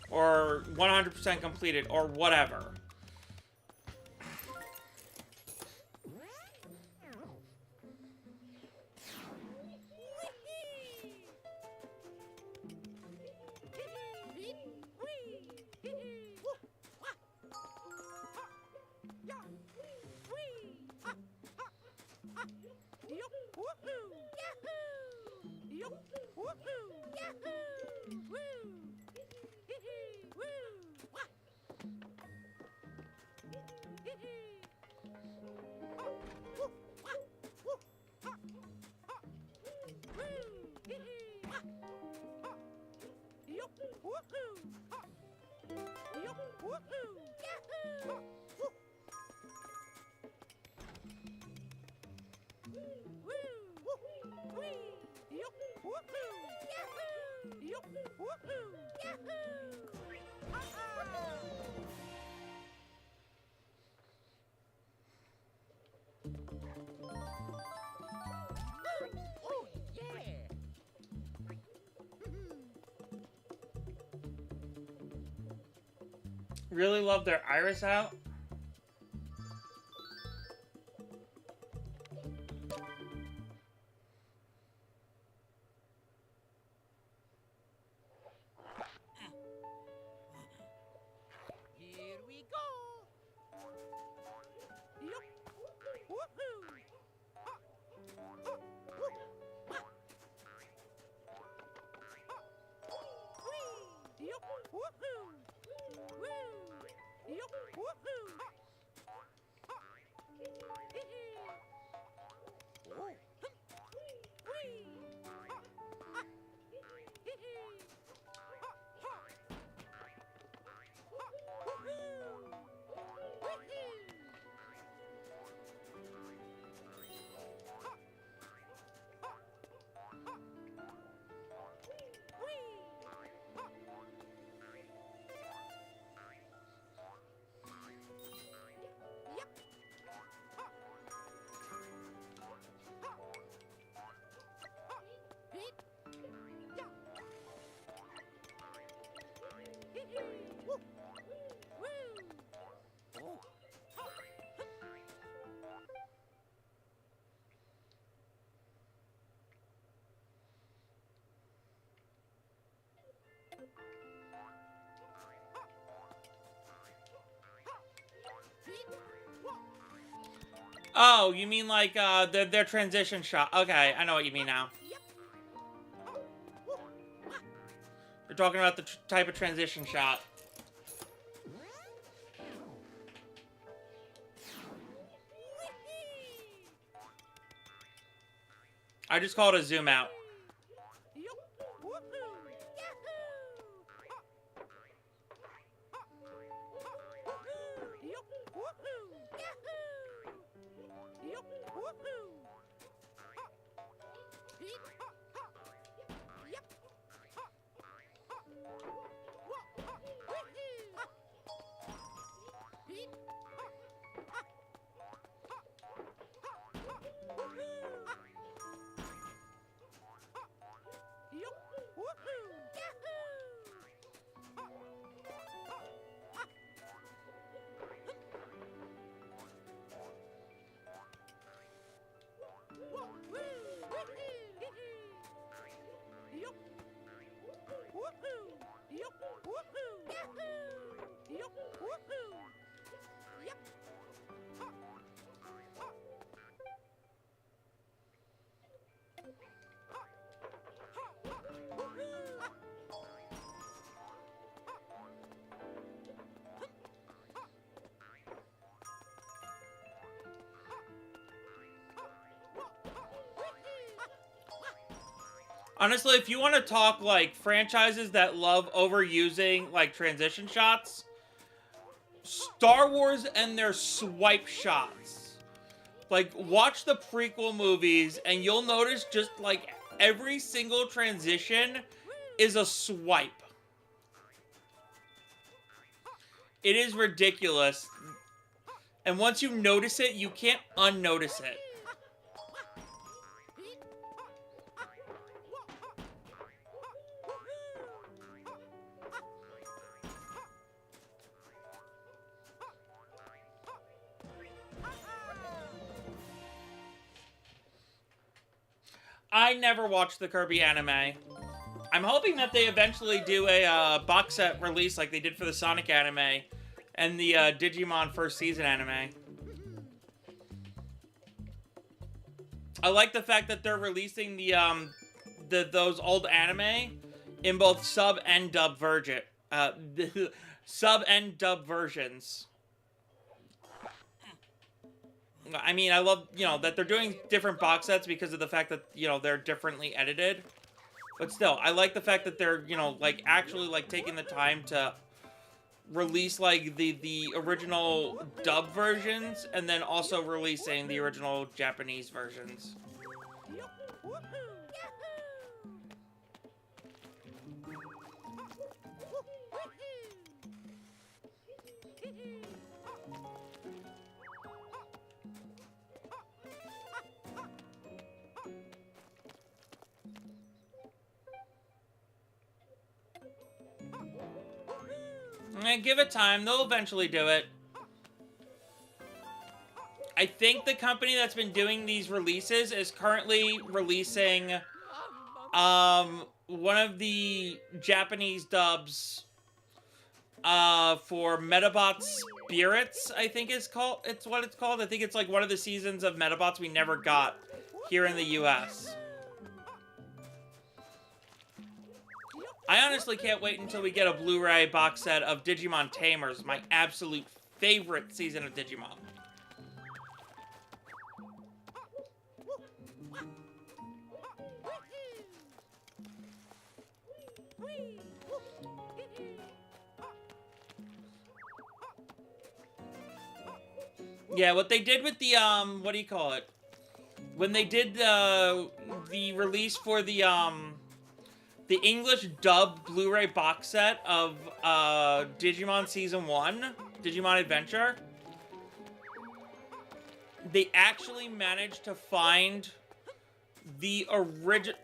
Or 100% completed, or whatever. Oh, yeah. Really love their iris out. Here we go. Yup. Woohoo. Yup. Woohoo. Woo. Yup. Woohoo. Oh, you mean like their transition shot? Okay, I know what you mean now. Yep. You're talking about the type of transition shot. I just call it a zoom out. Honestly, if you want to talk, like, franchises that love overusing, like, transition shots, Star Wars and their swipe shots. Like, watch the prequel movies, and you'll notice just, like, every single transition is a swipe. It is ridiculous. And once you notice it, you can't unnotice it. I never watched the Kirby anime. I'm hoping that they eventually do a box set release like they did for the Sonic anime and the Digimon first season anime. I like the fact that they're releasing those old anime in both sub and dub versions. I mean, I love, that they're doing different box sets because of the fact that, they're differently edited. But still, I like the fact that they're, like, actually, like, taking the time to release, like, the original dub versions and then also releasing the original Japanese versions. Give it time. They'll eventually do it. I think the company that's been doing these releases is currently releasing one of the Japanese dubs for Metabot Spirits, I think it's what it's called. I think it's like one of the seasons of Metabots we never got here in the US. I honestly can't wait until we get a Blu-ray box set of Digimon Tamers, my absolute favorite season of Digimon. Yeah, what they did with the, what do you call it? When they did the release for the English dub Blu-ray box set of Digimon Season 1, Digimon Adventure, they actually managed to find the original...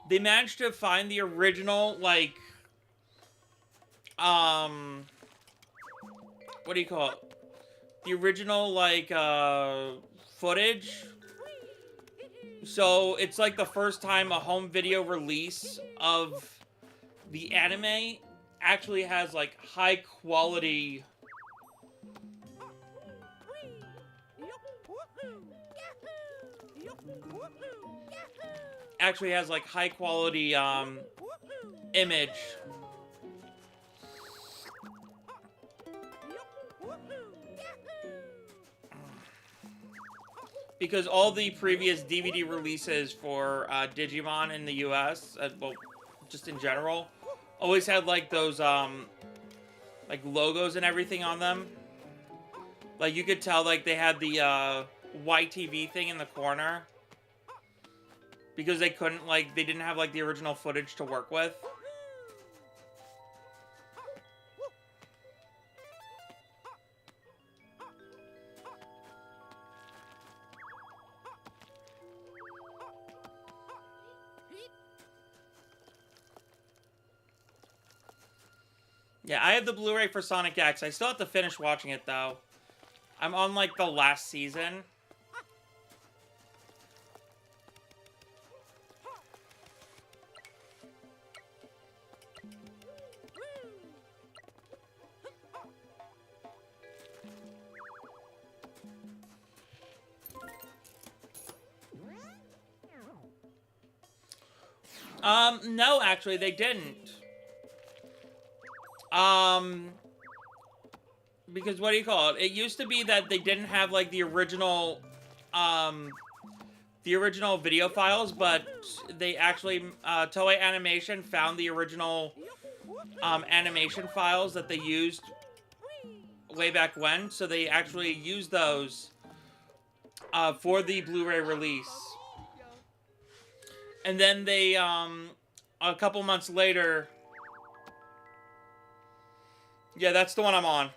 They managed to find the original, like, what do you call it? The original, like, footage. So, it's like the first time a home video release of the anime actually has, like, high quality actually has like high quality image. Because all the previous DVD releases for Digimon in the US, well, just in general, always had like those like logos and everything on them. Like you could tell like they had the YTV thing in the corner. Because they couldn't like, they didn't have like the original footage to work with. Yeah, I have the Blu-ray for Sonic X. I still have to finish watching it, though. I'm on, like, the last season. No, actually, they didn't. Because what do you call it? It used to be that they didn't have, like, the original video files, but they actually, Toei Animation found the original, animation files that they used way back when, so they actually used those, for the Blu-ray release. And then they, a couple months later... Yeah, that's the one I'm on.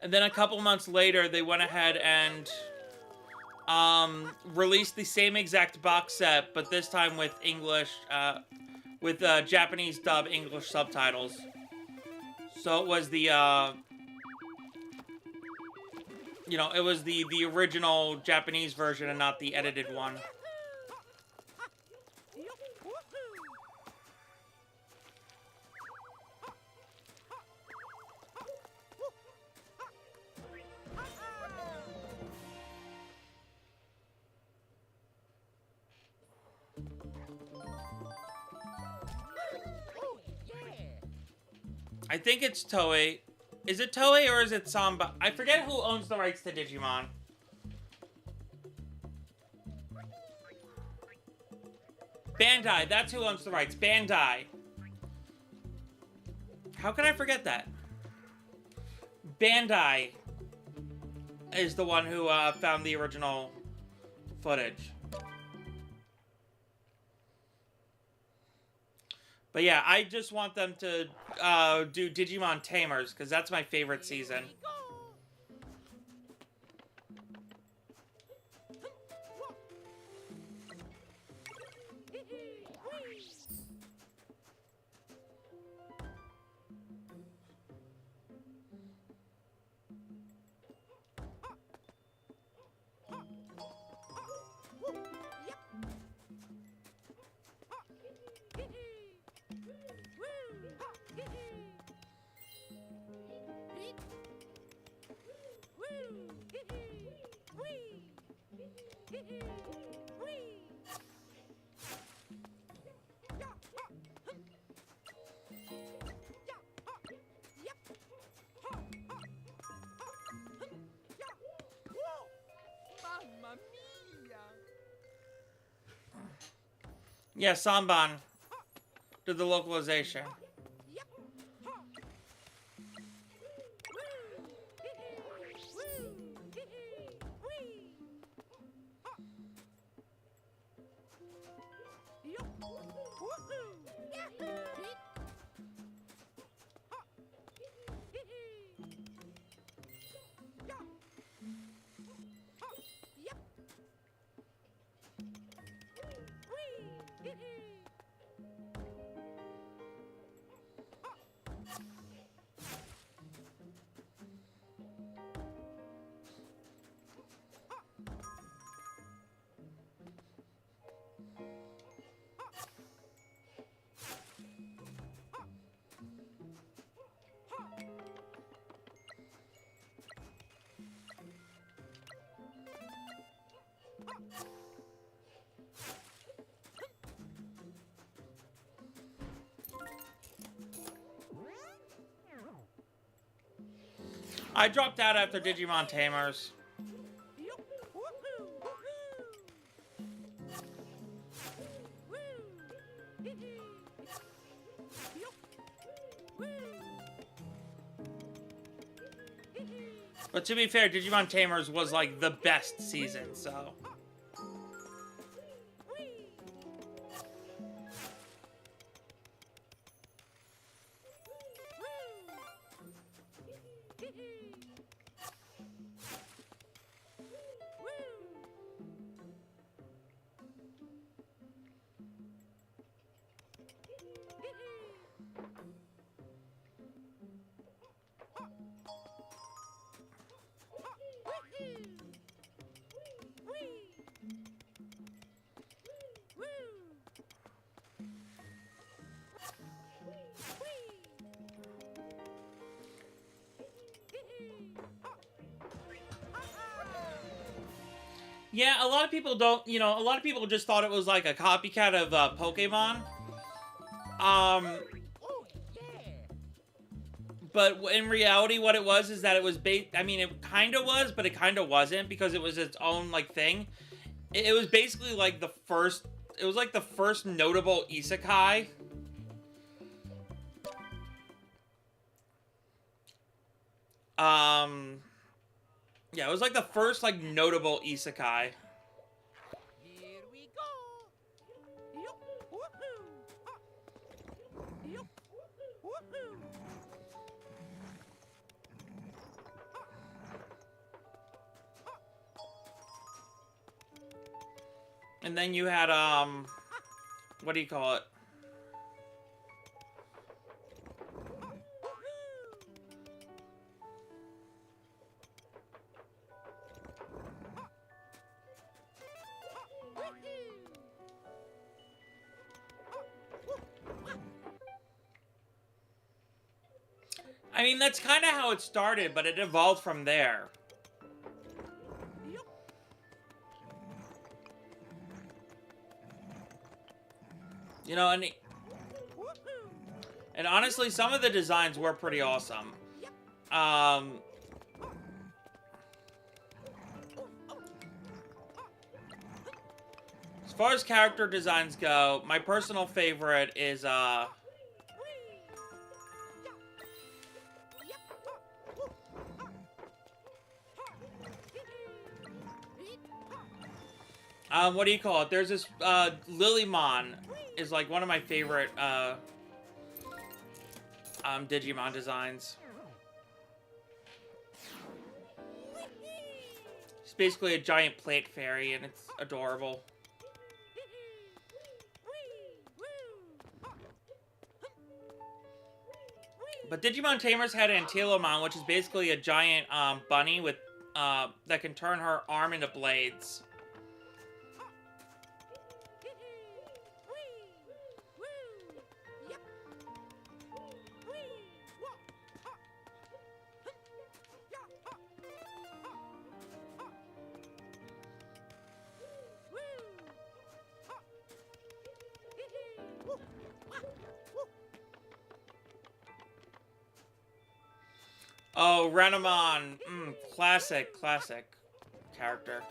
And then a couple months later, they went ahead and released the same exact box set, but this time with English, with Japanese dub English subtitles. So it was the, you know, it was the original Japanese version and not the edited one. I think it's Toei. Is it Toei or is it Samba? I forget who owns the rights to Digimon. Bandai, that's who owns the rights. Bandai. How can I forget that? Bandai is the one who found the original footage. But yeah, I just want them to do Digimon Tamers, because that's my favorite season. Yeah, Samban did the localization. I dropped out after Digimon Tamers. Yup. Woohoo. Woohoo. Woo. Hee-hee. Yup. Woo. Hee-hee. But to be fair, Digimon Tamers was like the best season, so. Whee. Woo. Hee-hee. Yeah, a lot of people don't, you know, a lot of people just thought it was like a copycat of Pokemon. Oh, yeah. But in reality, what it was is that it was I mean, it kind of was, but it kind of wasn't, because it was its own, like, thing. It was basically, like, the first... It was, like, the first notable isekai. Yeah, it was, like, the first, like, notable isekai. Here we go. Yup. Woohoo. Yup. Woohoo. And then you had, what do you call it? I mean, that's kind of how it started, but it evolved from there. You know, and honestly, some of the designs were pretty awesome. As far as character designs go, my personal favorite is, what do you call it? There's this, Lilymon is, like, one of my favorite, Digimon designs. It's basically a giant plate fairy, and it's adorable. But Digimon Tamers had Antilomon, which is basically a giant, bunny with, that can turn her arm into blades. Oh, Renamon. Classic character.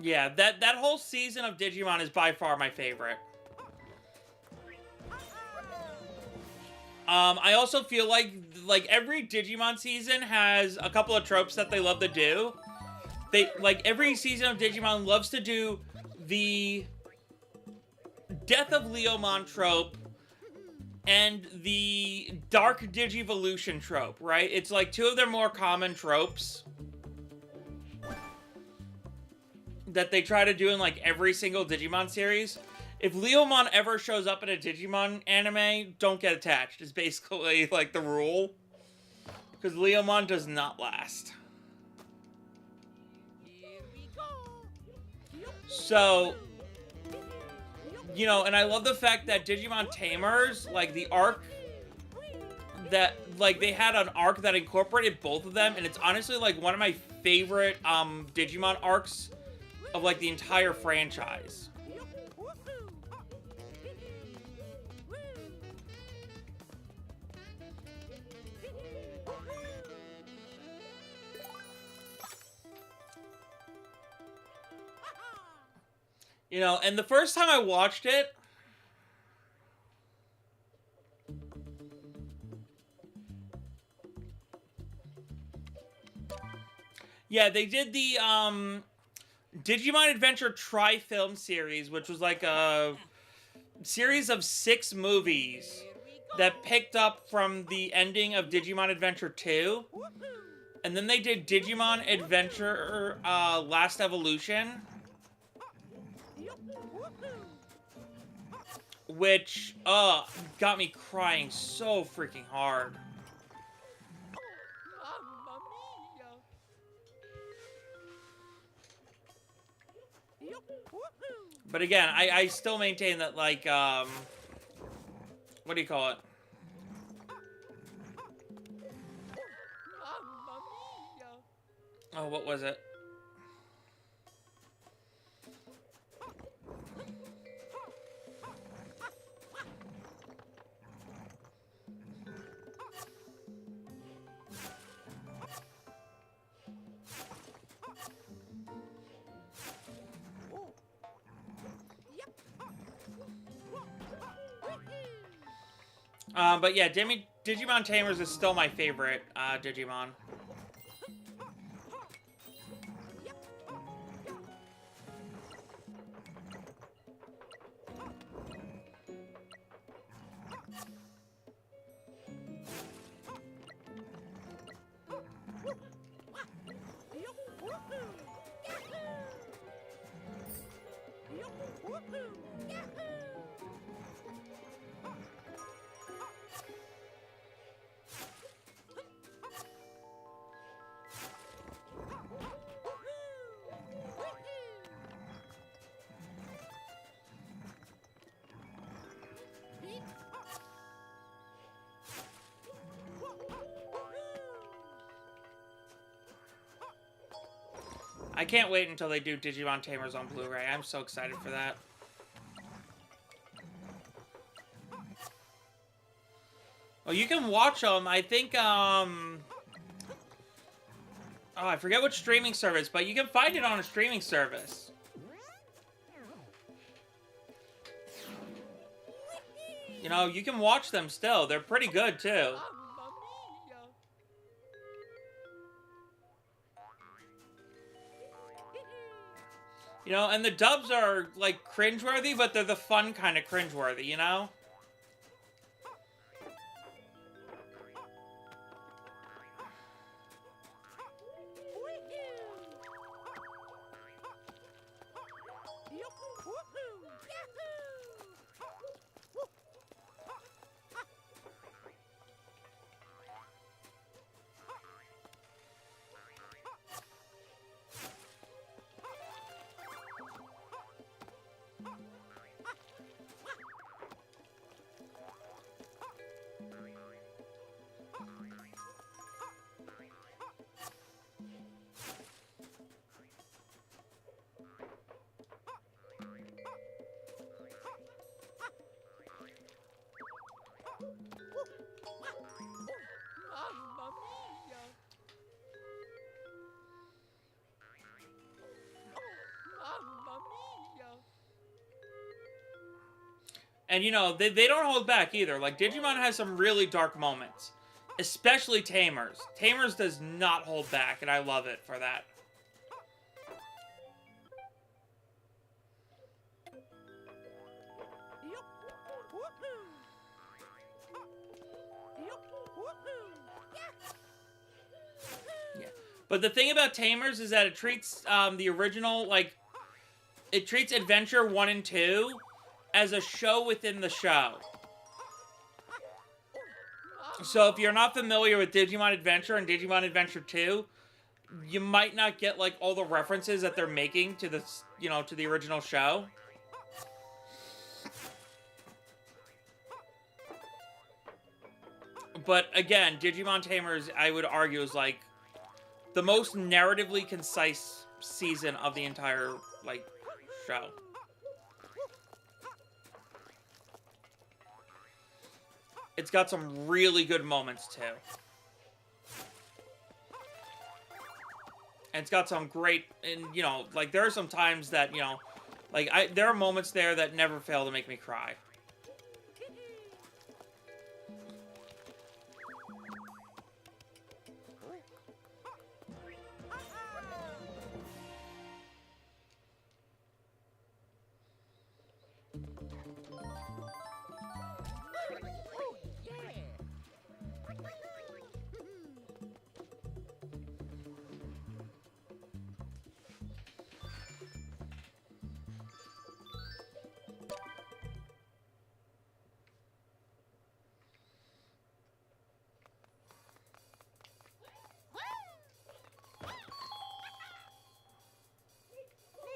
Yeah, that whole season of Digimon is by far my favorite. I also feel like every Digimon season has a couple of tropes that they love to do. Every season of Digimon loves to do the Death of Leomon trope and the Dark Digivolution trope, right? It's like two of their more common tropes that they try to do in like every single Digimon series. If Leomon ever shows up in a Digimon anime, don't get attached, is basically, like, the rule. Because Leomon does not last. So, you know, and I love the fact that Digimon Tamers, like, the arc that, like, they had an arc that incorporated both of them, and it's honestly, like, one of my favorite, Digimon arcs of, like, the entire franchise. You know, and the first time I watched it, yeah, they did the, Digimon Adventure Tri-Film series, which was like a series of 6 movies that picked up from the ending of Digimon Adventure 2. And then they did Digimon Adventure, Last Evolution, which, got me crying so freaking hard. Mamma mia! But again, I still maintain that, like, what do you call it? Mamma mia! Oh, what was it? But yeah, Digimon Tamers is still my favorite, Digimon. I can't wait until they do Digimon Tamers on Blu-ray. I'm so excited for that. Well, you can watch them. I think, oh, I forget which streaming service, but you can find it on a streaming service. You know, you can watch them still. They're pretty good, too. Mamma mia! You know, and the dubs are, like, cringeworthy, but they're the fun kind of cringeworthy, you know? Mamma mia! Mamma mia! And, you know, they don't hold back either. Like, Digimon has some really dark moments. Especially Tamers. Tamers does not hold back, and I love it for that. Yeah. But the thing about Tamers is that it treats the original, like, it treats Adventure 1 and 2 as a show within the show. So if you're not familiar with Digimon Adventure and Digimon Adventure 2, you might not get, like, all the references that they're making to the, you know, to the original show. But again, Digimon Tamers, I would argue, is like the most narratively concise season of the entire like show. It's got some really good moments too. And it's got some great, and you know, like there are some times that, you know, like there are moments there that never fail to make me cry.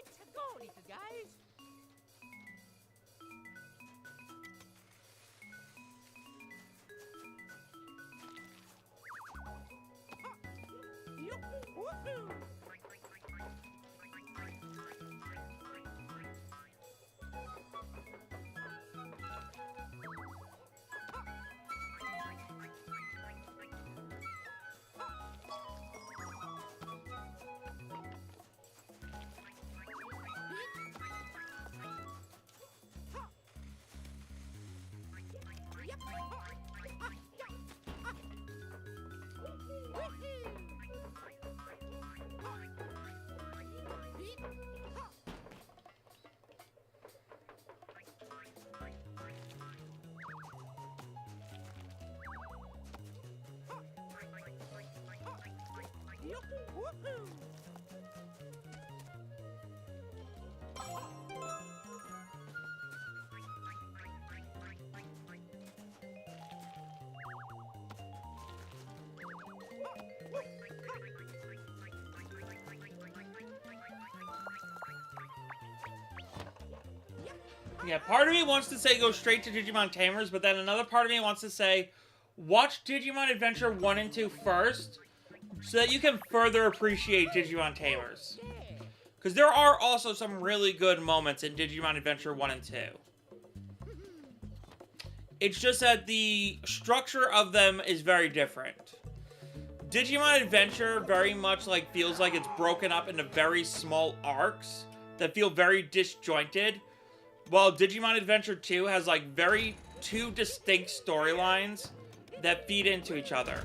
Let's go, little guys. Yeah, part of me wants to say go straight to Digimon Tamers, but then another part of me wants to say watch Digimon Adventure 1 and 2 first, so that you can further appreciate Digimon Tamers. Because there are also some really good moments in Digimon Adventure 1 and 2. It's just that the structure of them is very different. Digimon Adventure very much like feels like it's broken up into very small arcs that feel very disjointed, while Digimon Adventure 2 has like two distinct storylines that feed into each other.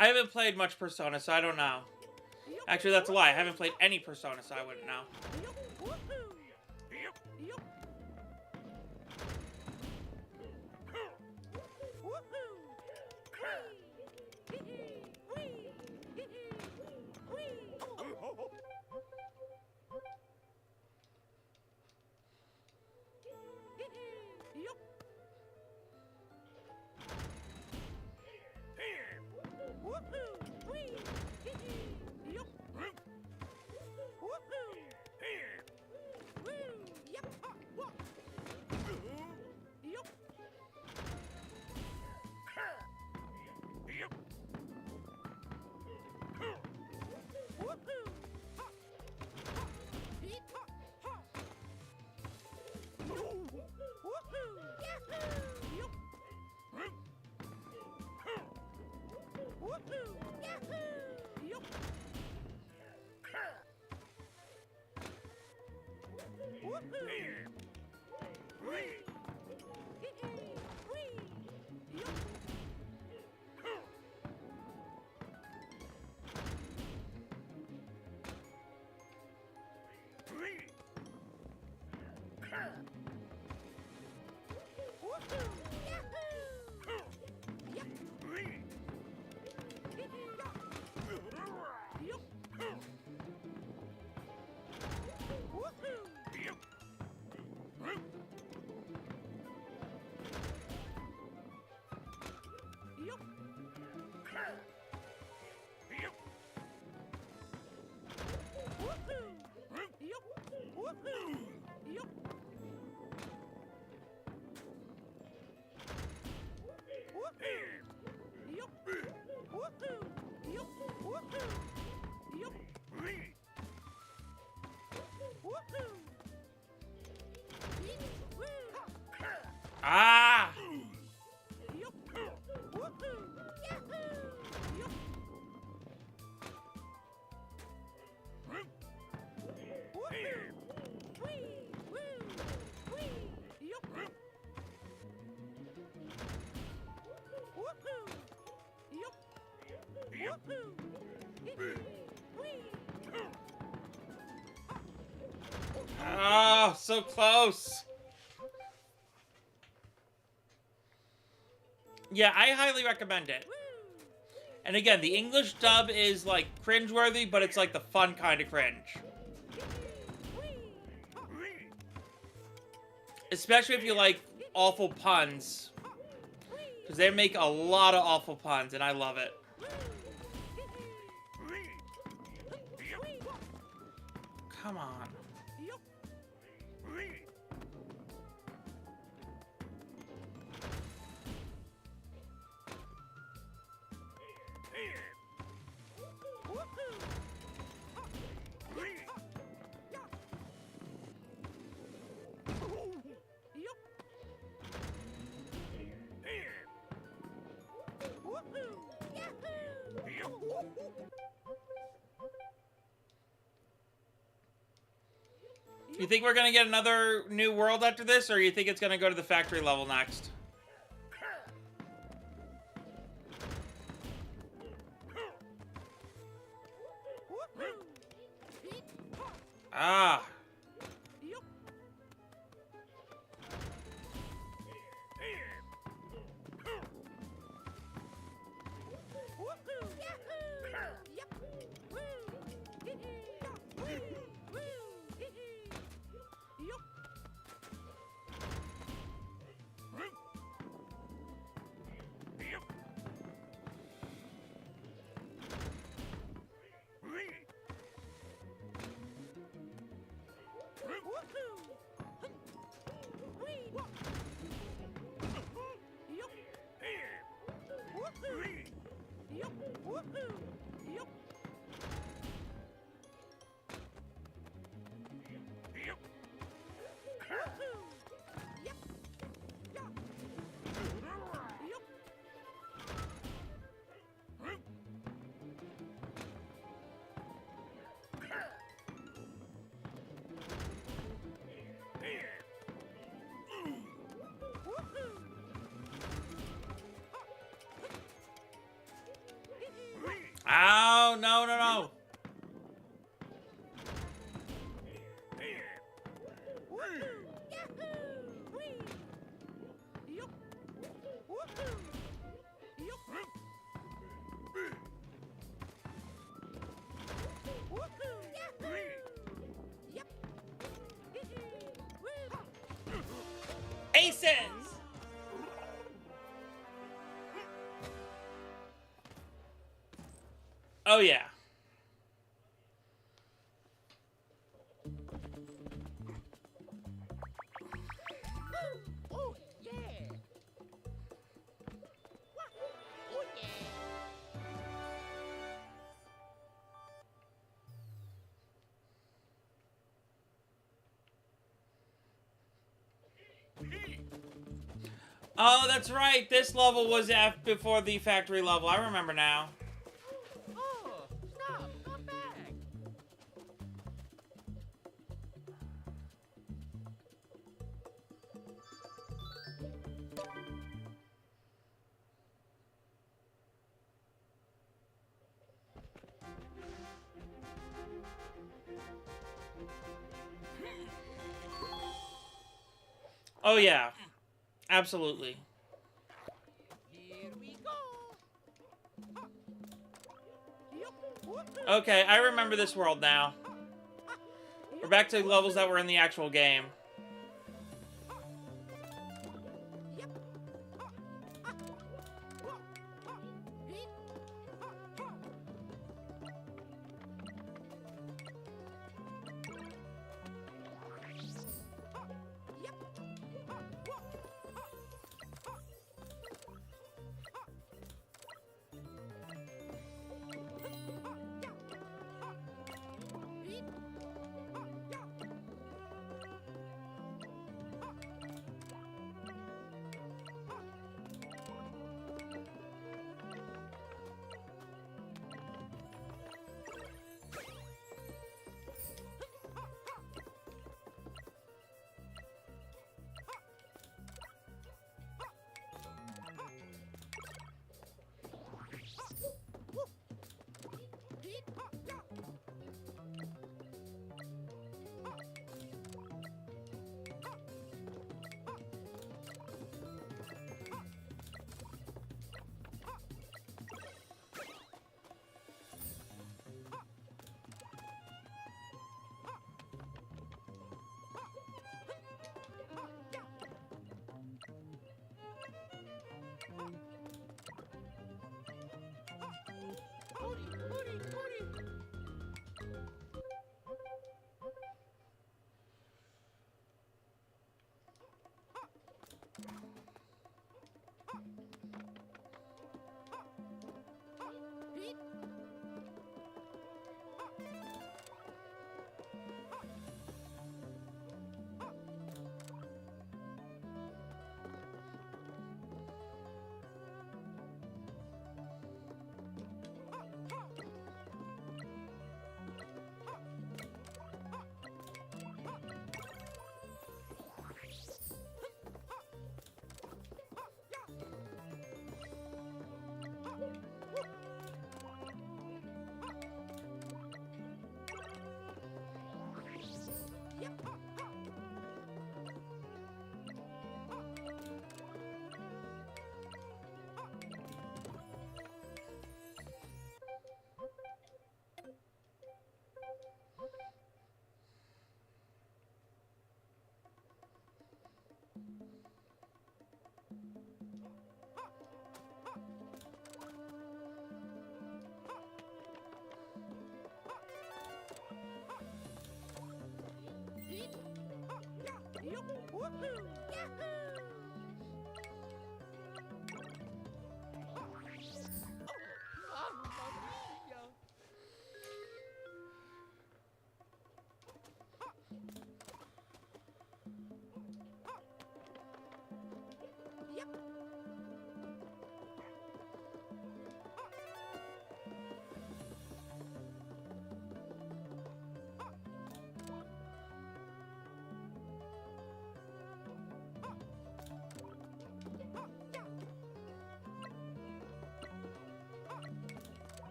I haven't played much Persona, so I don't know. Actually, that's a lie. I haven't played any Persona, so I wouldn't know. Ah! Oh, so close. Yeah, I highly recommend it. And again, the English dub is like cringeworthy, but it's like the fun kind of cringe. Especially if you like awful puns. Because they make a lot of awful puns, and I love it. Come on. You think we're gonna get another new world after this, or you think it's gonna go to the factory level next? Ah. Ow, no, no, no. Aces! Oh, yeah. Oh, yeah. Oh, yeah. Oh, that's right. This level was before the factory level. I remember now. Oh, stop. Come back. Oh yeah, absolutely. Here we go. Okay, I remember this world now. We're back to levels that were in the actual game. Mamma mia.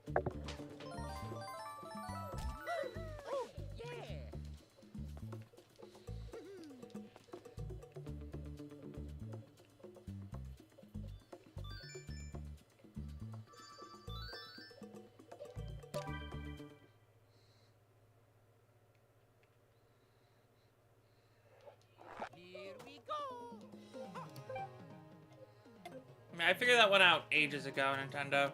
Oh, yeah. Here we go. I mean, I figured that one out ages ago, Nintendo.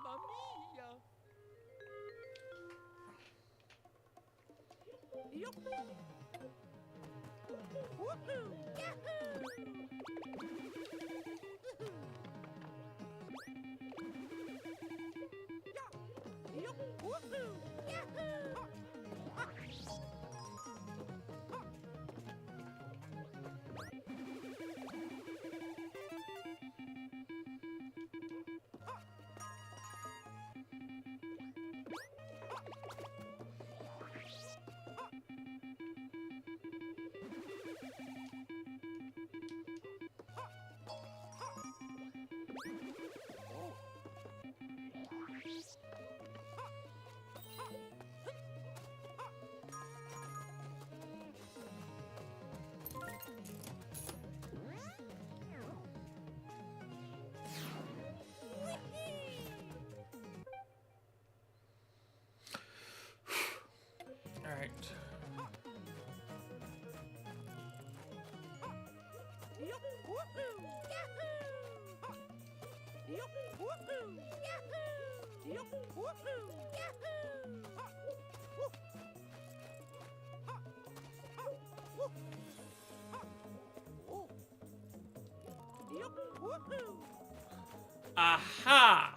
Mamma mia. Alright. Aha!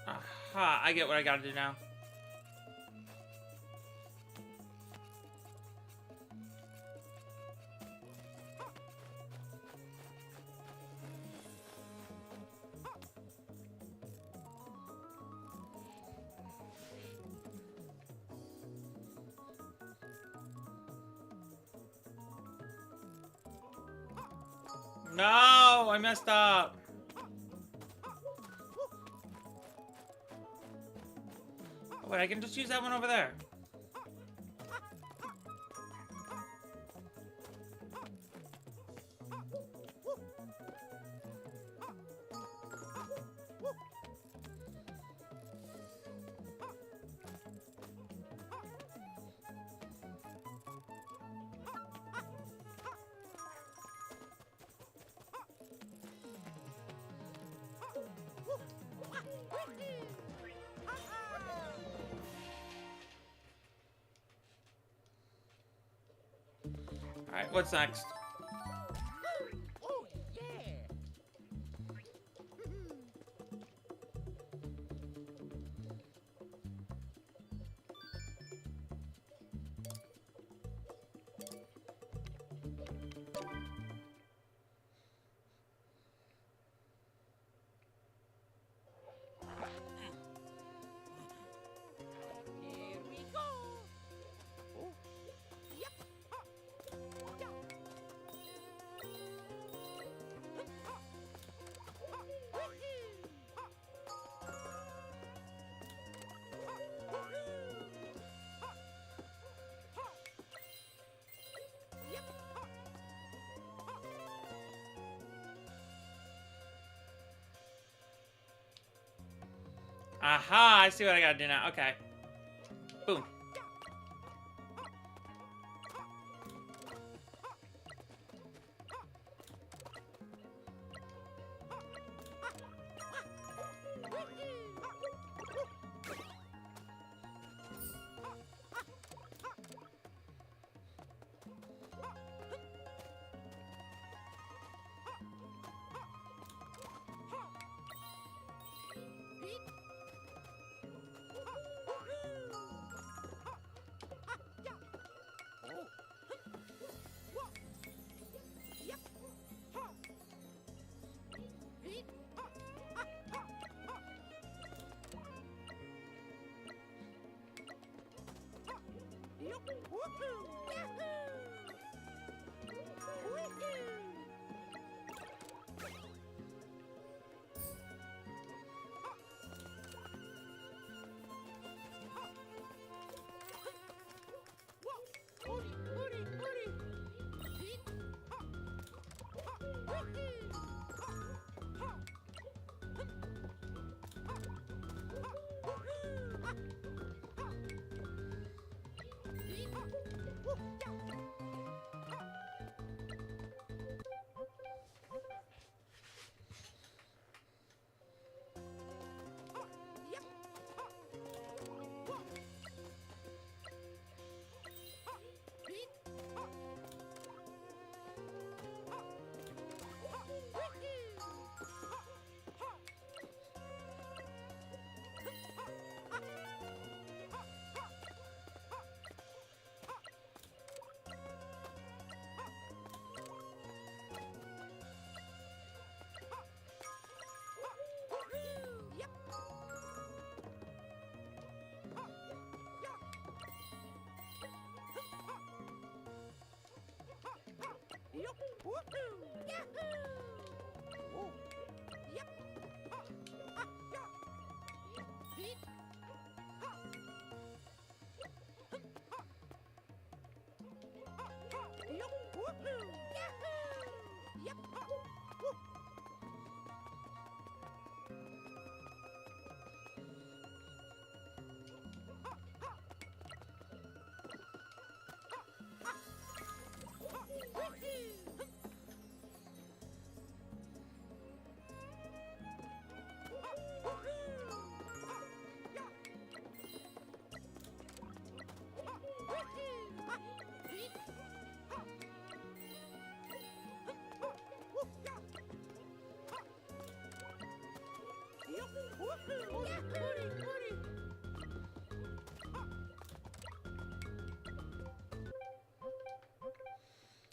Aha, I get what I gotta do now. No, I messed up. Oh, wait, I can just use that one over there. Alright, what's next? Oh, yeah. Aha, I see what I gotta do now. Okay. Boom.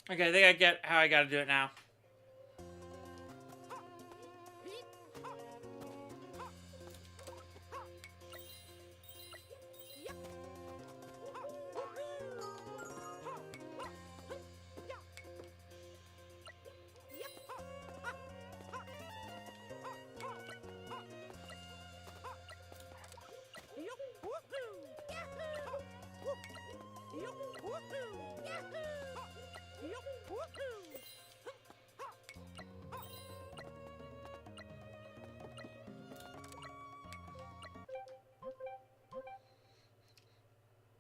Okay, I think I get how I gotta do it now.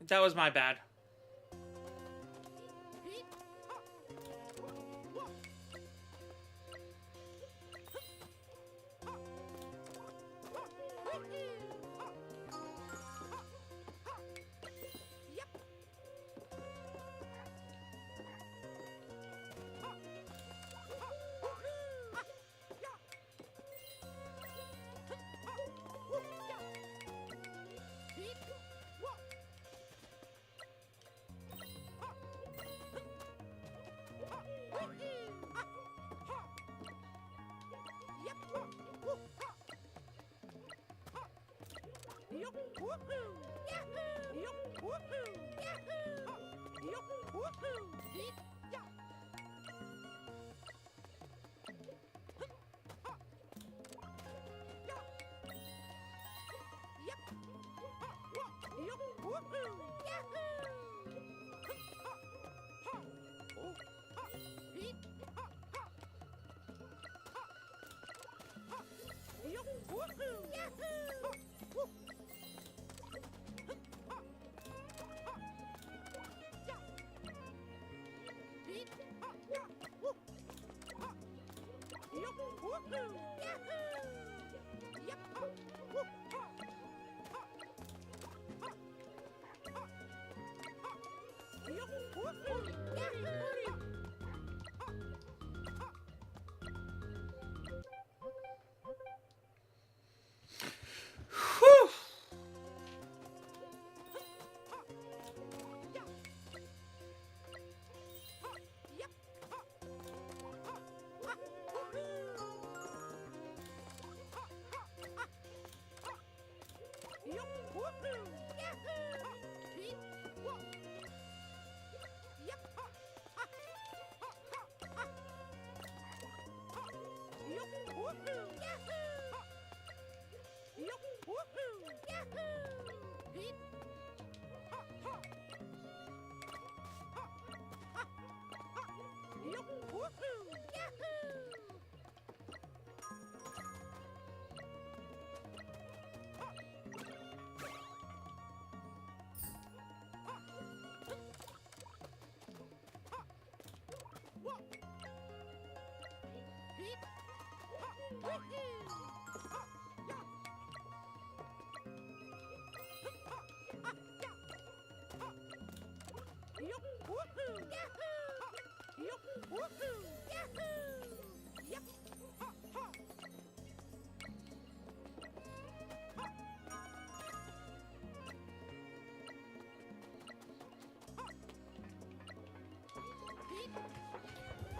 That was my bad.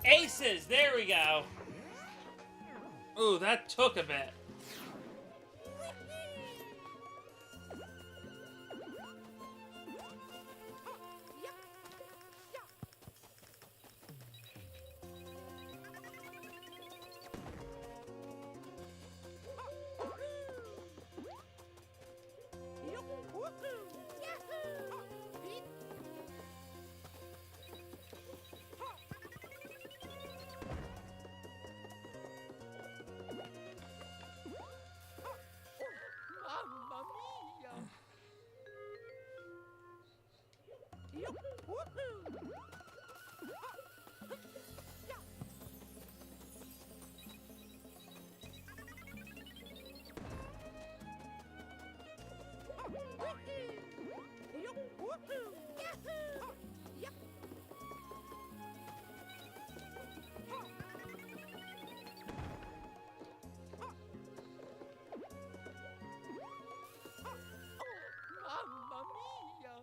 Aces! There we go. Ooh, that took a bit. Mamma mia! Mamma mia!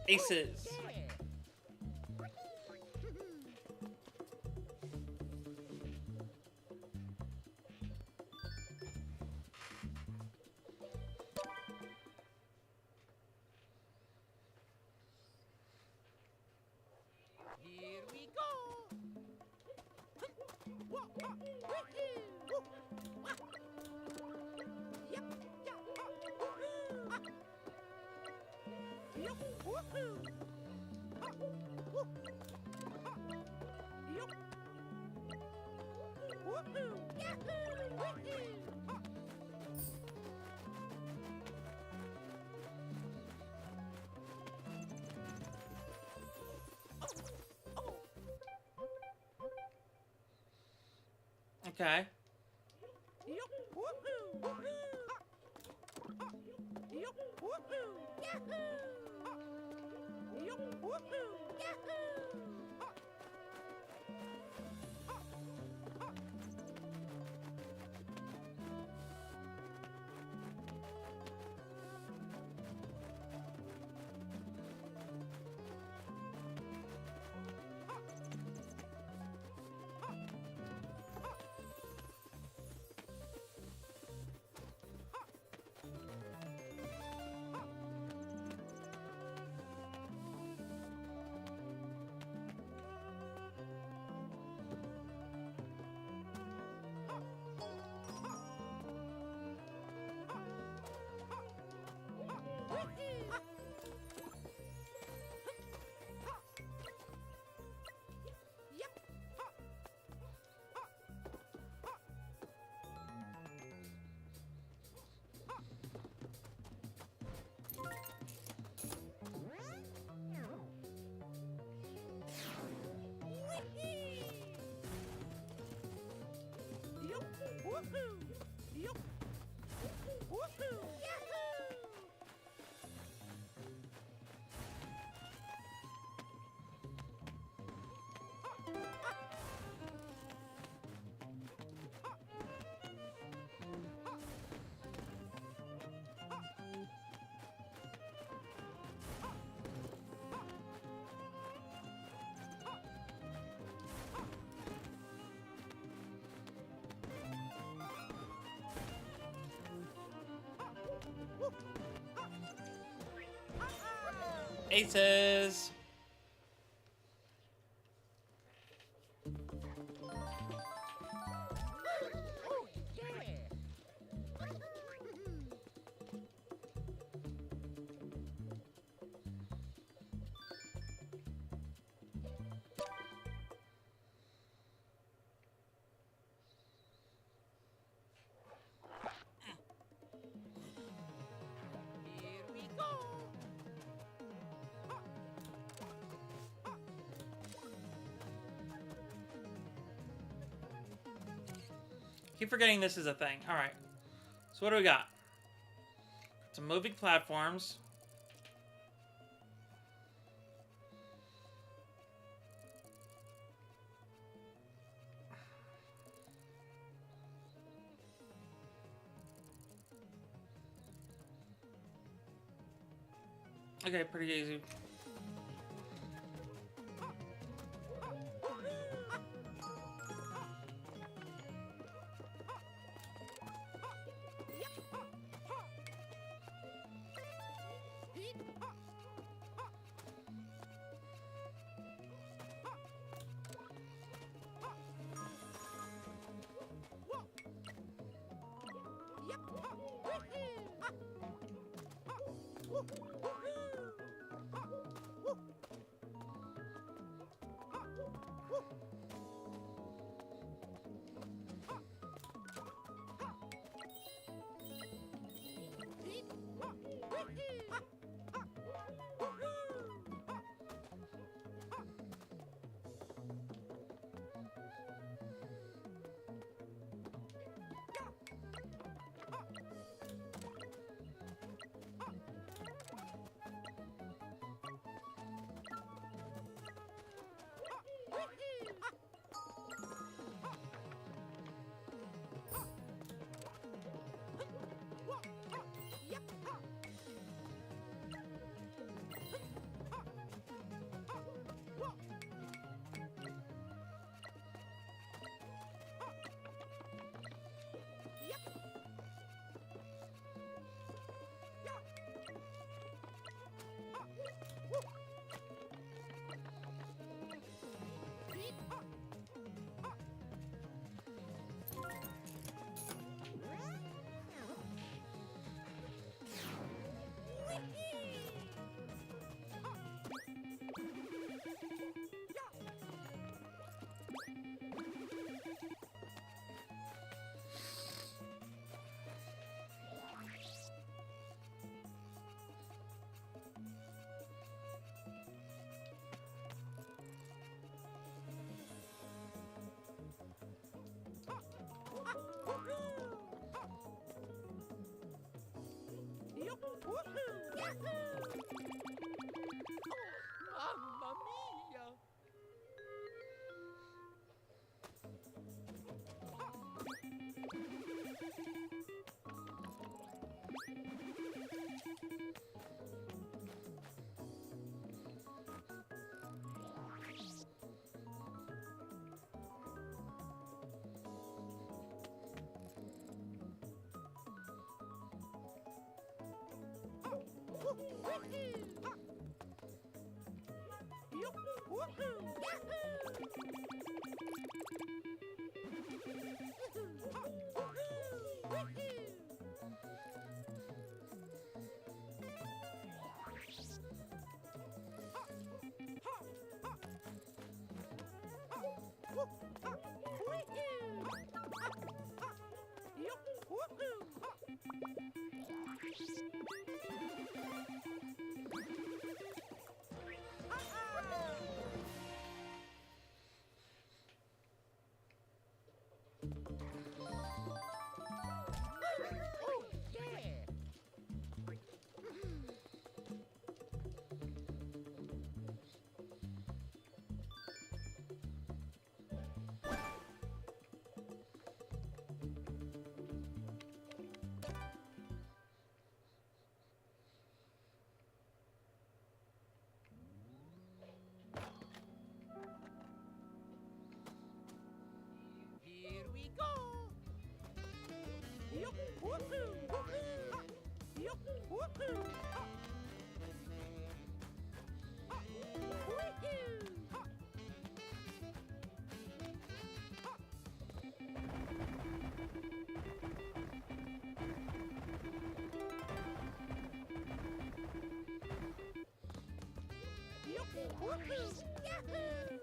Aces. Here we go! Okay. Aces. Oh, yeah. Here we go. Keep forgetting this is a thing. All right. So what do we got? Some moving platforms. Okay, pretty easy. Mamma mia! go! Yup, woohoo! Woohoo! Yup, woohoo! Woohoo! Yup, woohoo! Yahoo!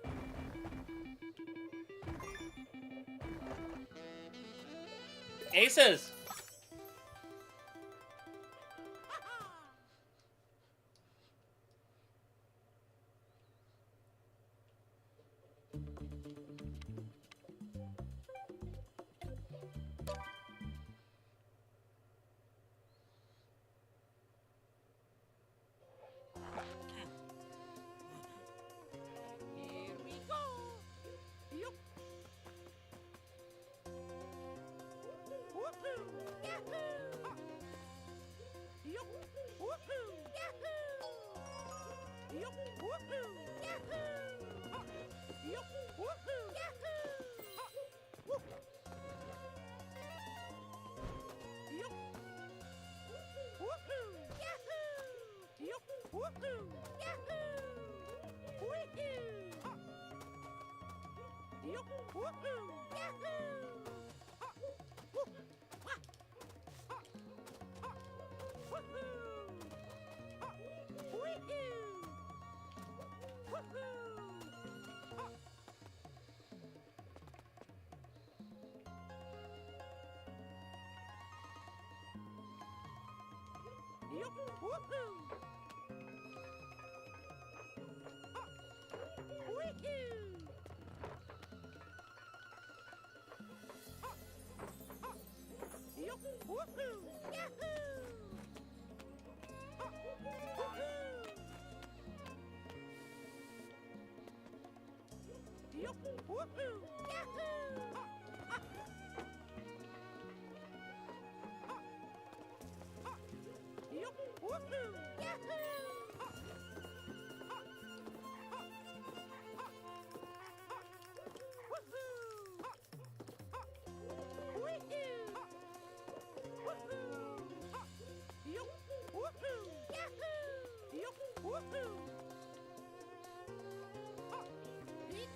Aces! Here we go! Yup! Woohoo! Yahoo! Yup! Woohoo! Yahoo! Yup! Woohoo! Yahoo! Yup! Woohoo! Yahoo! Woo! Yup! Woohoo! Yahoo! Yup! Woohoo! Yahoo! Woohoo! Yup! Woohoo! Yahoo! Woo! Yup, woohoo! Woohoo! Yup, woohoo! Yahoo! Woohoo! Yup, woohoo! Yahoo! Yup, woohoo! Yahoo!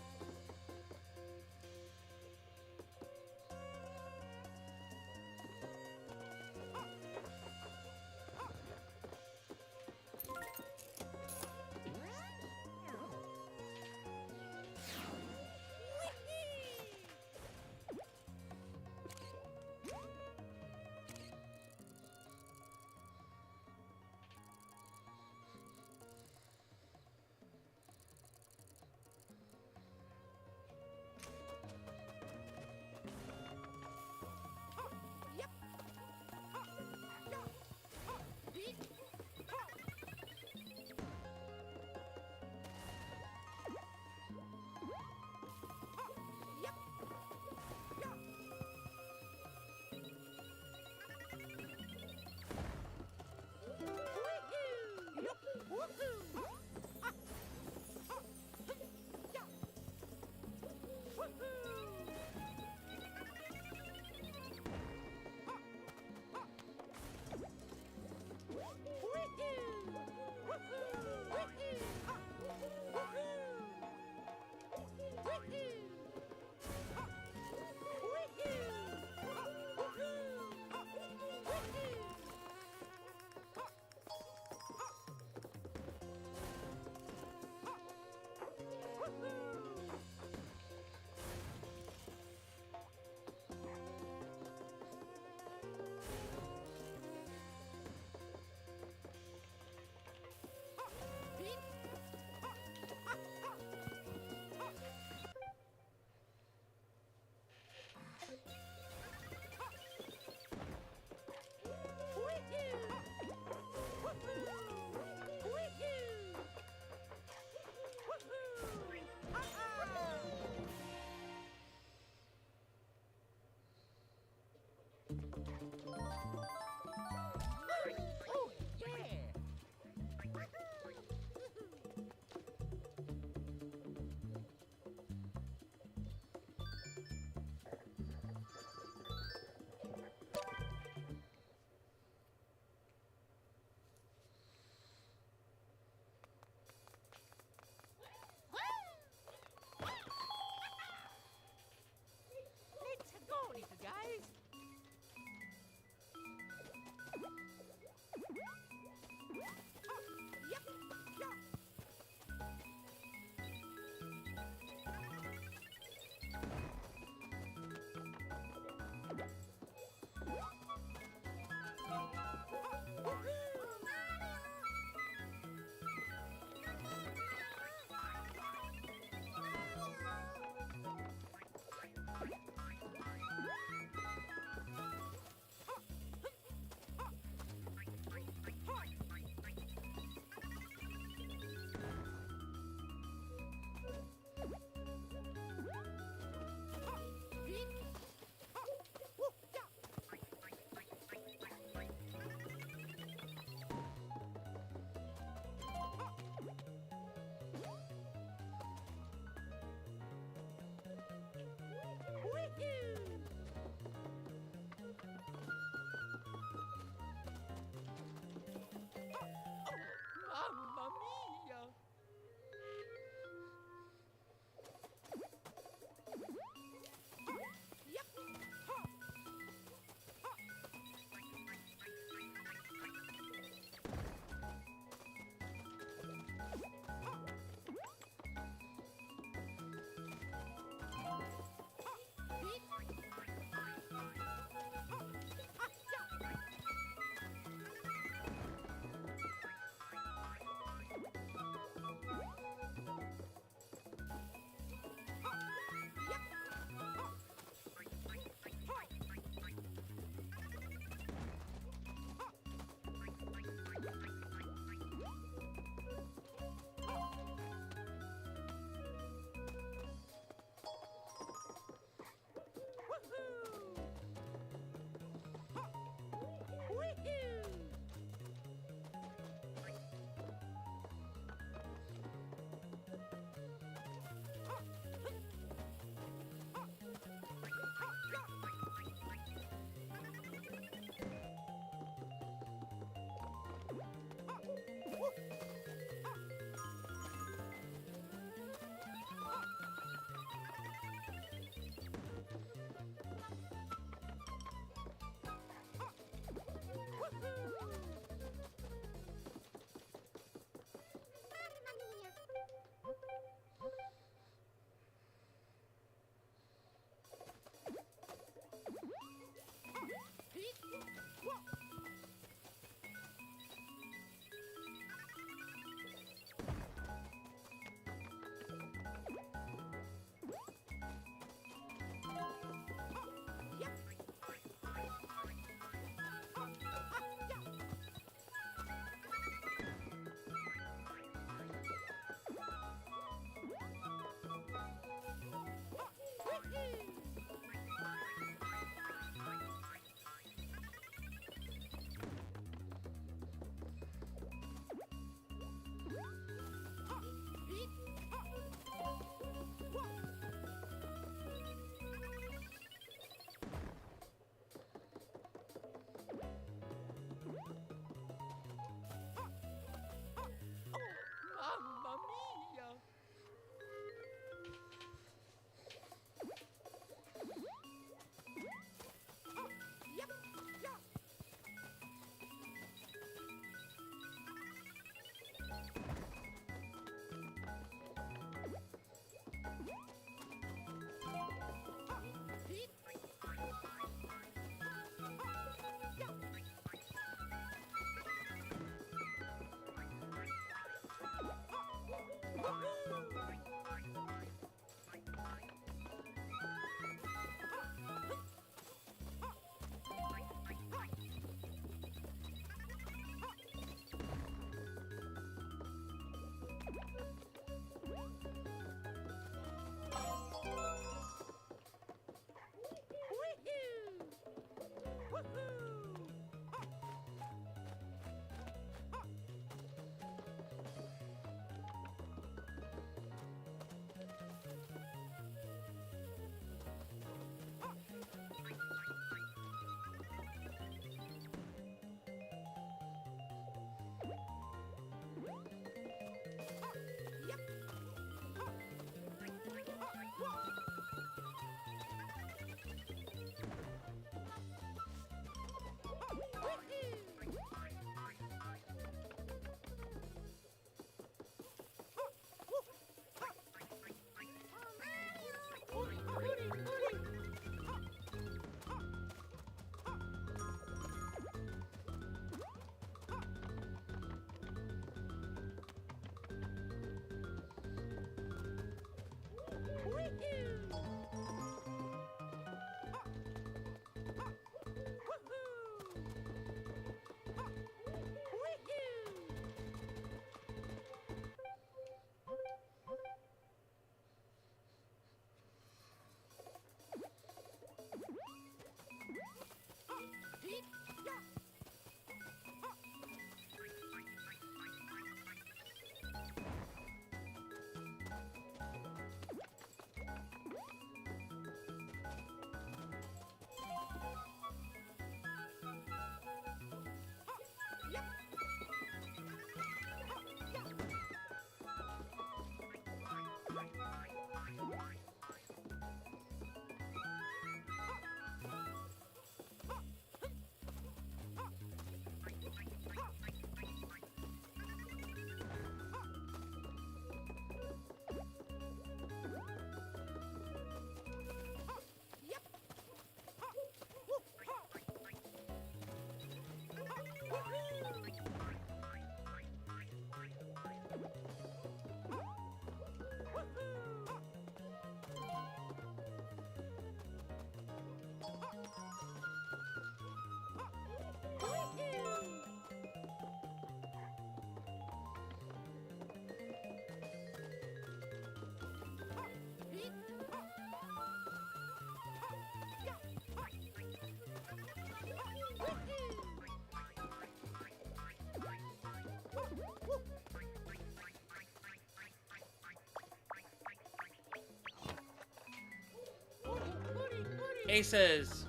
Aces.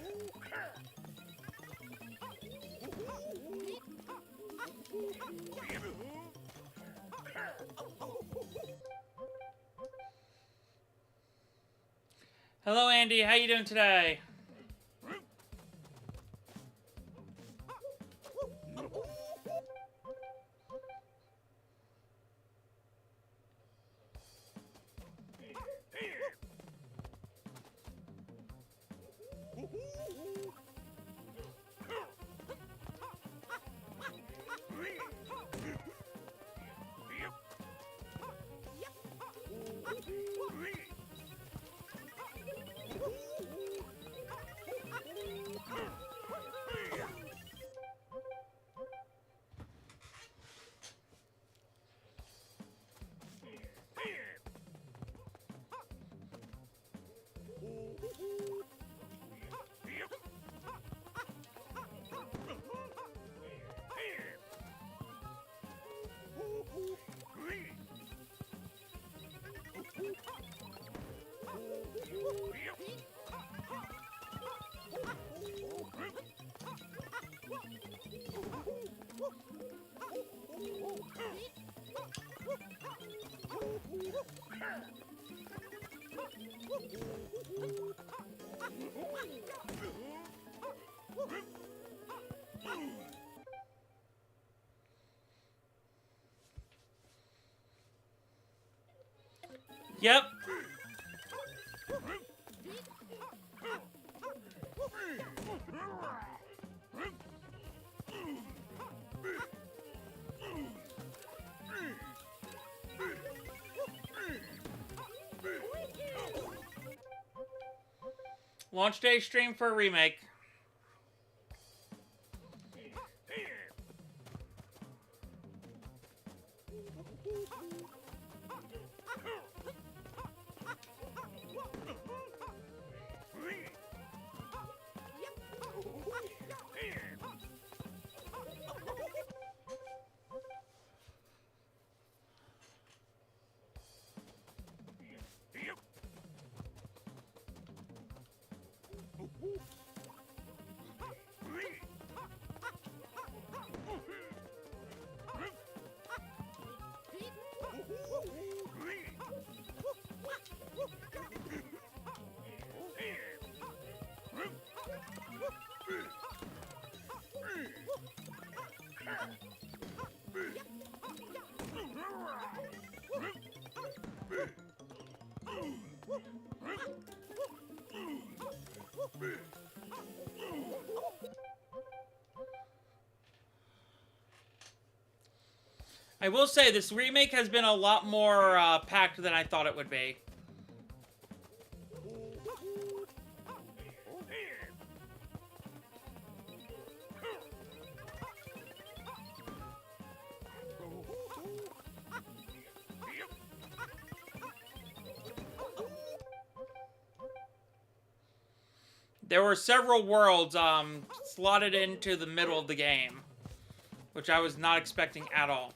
Yep. Gotcha. Oh, yeah. Hello, Andy. How you doing today? Yep. Launch day stream for a remake. I will say, this remake has been a lot more packed than I thought it would be. There were several worlds slotted into the middle of the game, which I was not expecting at all.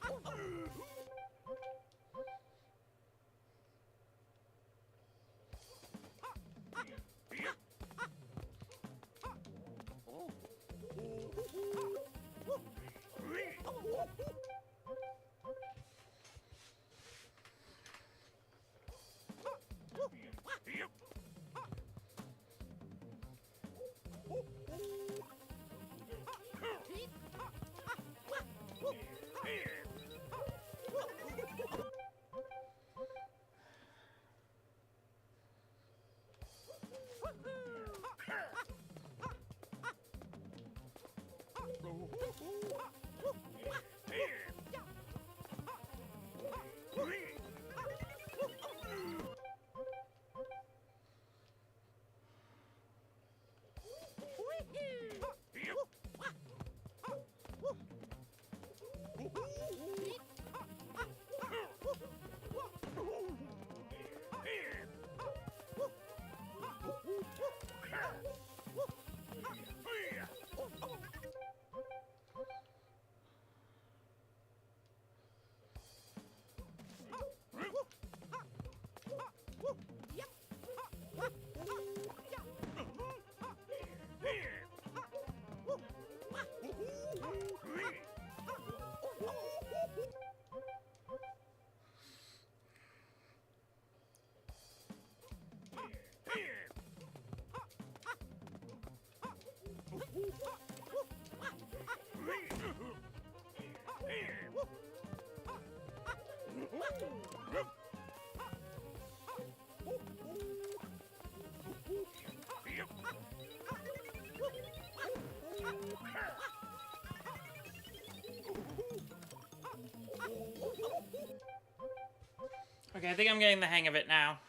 Okay, I think I'm getting the hang of it now.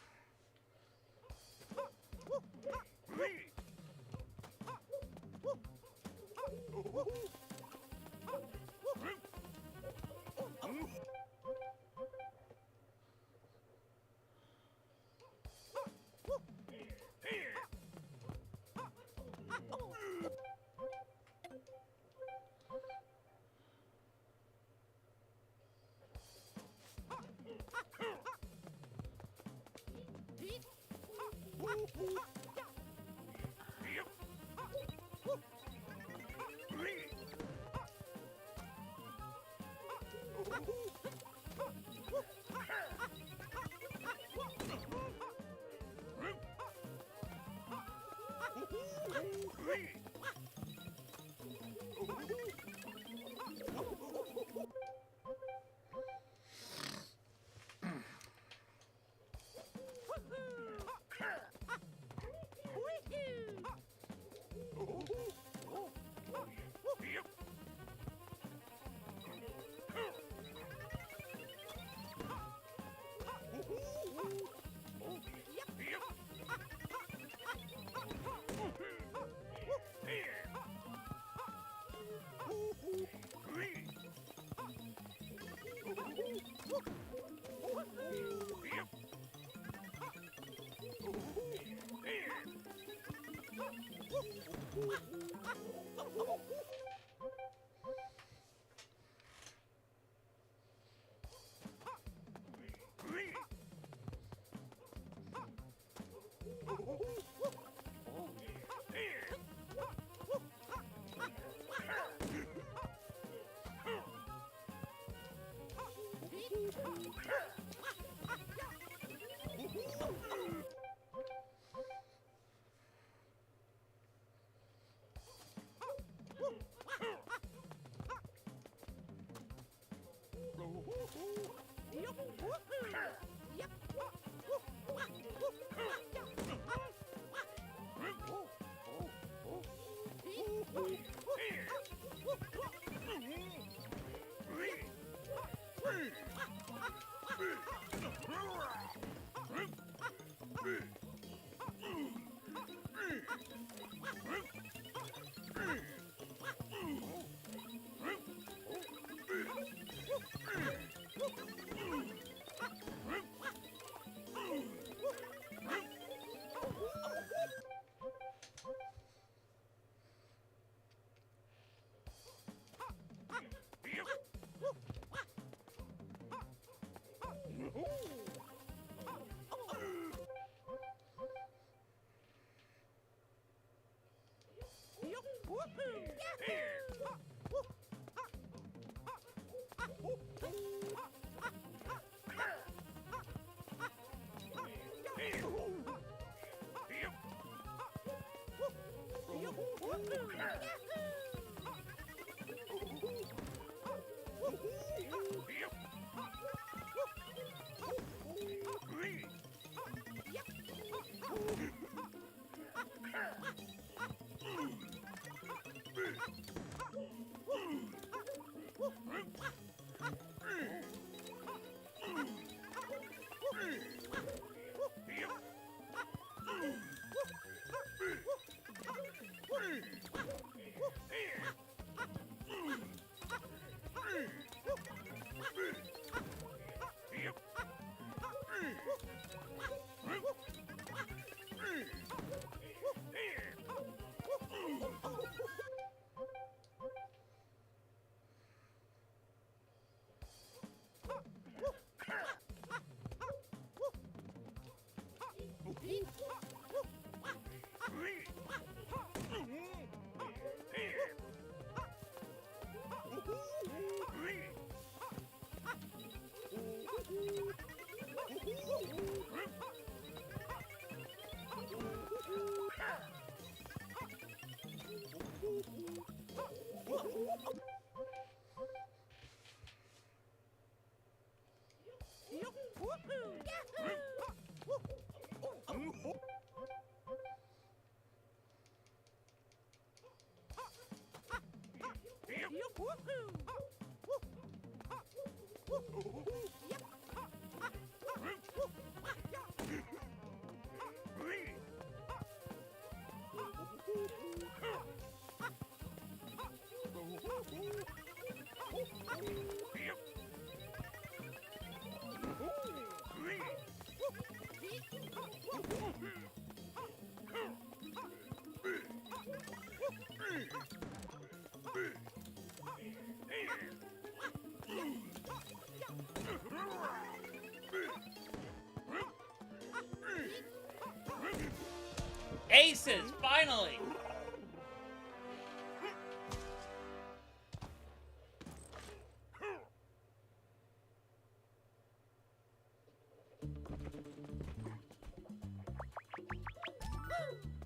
Aces, finally!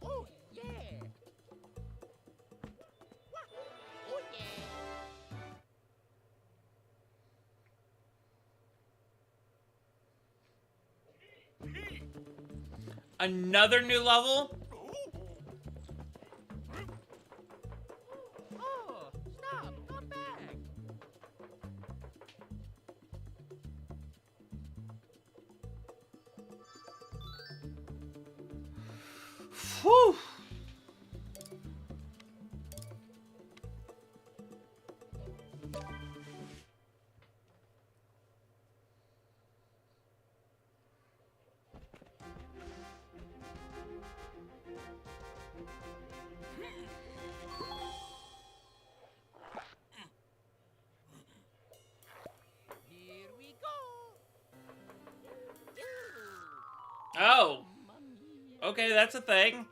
Oh, yeah. Oh, yeah. Another new level? Oh, stop. Come back. Whew! Here we go. Oh, Mamma mia. okay, that's a thing.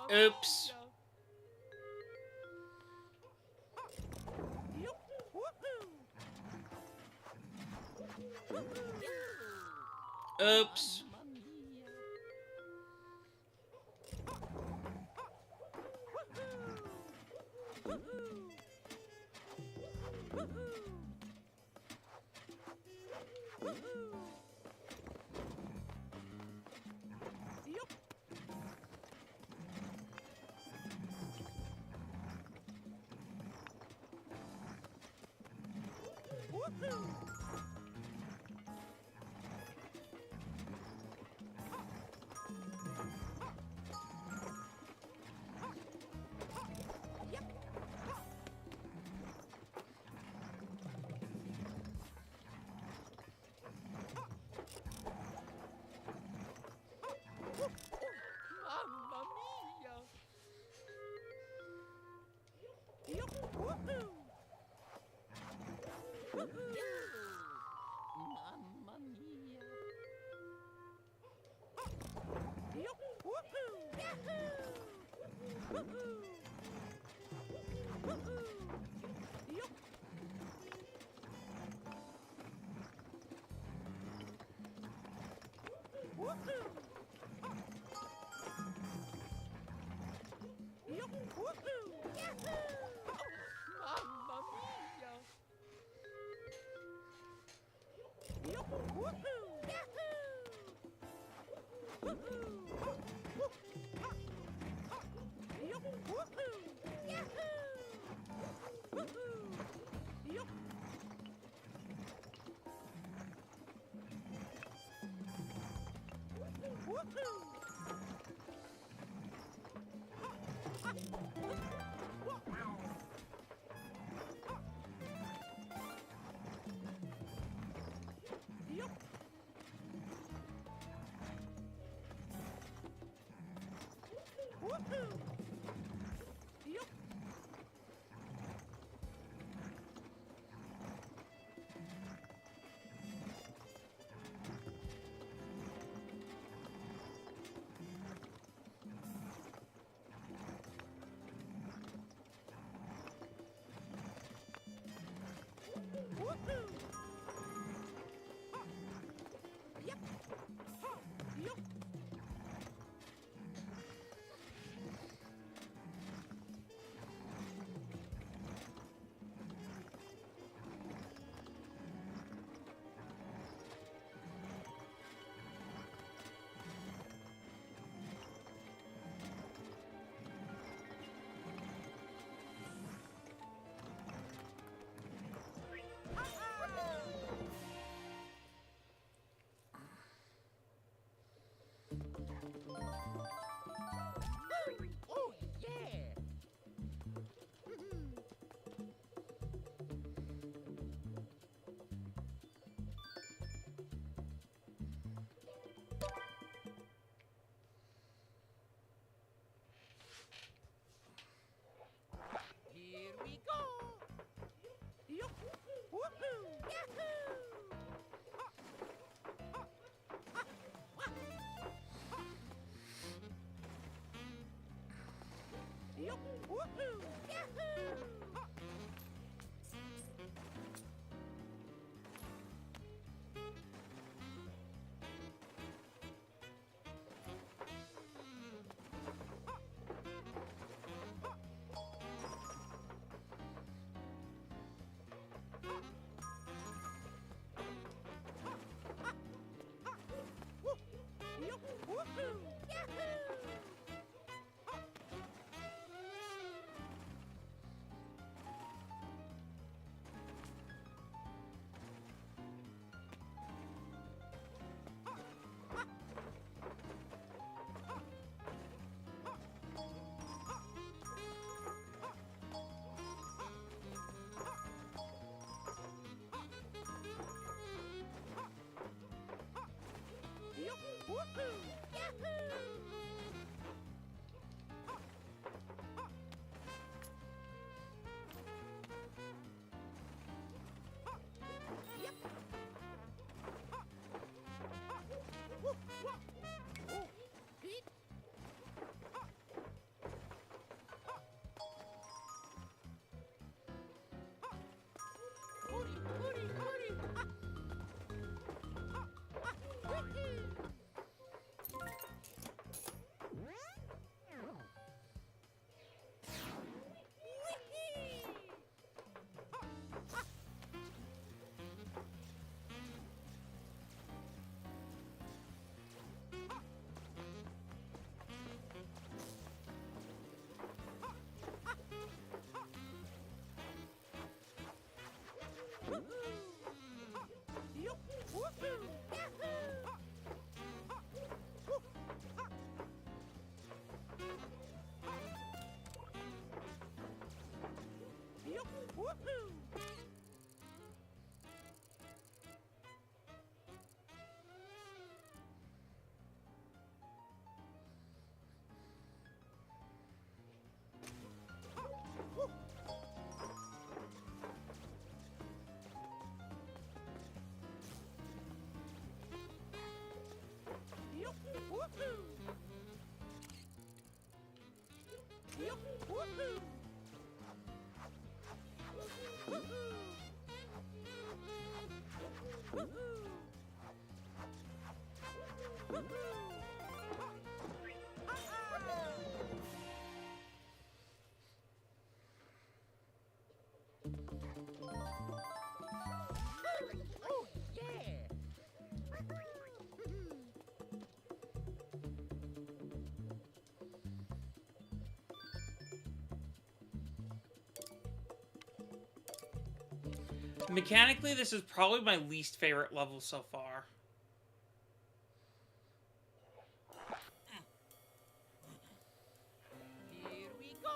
Oops. Oops. Mamma mia! Mamma mia! Mamma mia! Oh yeah! Here we go! Woohoo! Yahoo! Woohoo! Yahoo! Woohoo! Yahoo! Yahoo! Woohoo! Woohoo! Oh, yeah! Mechanically, this is probably my least favorite level so far. Here we go!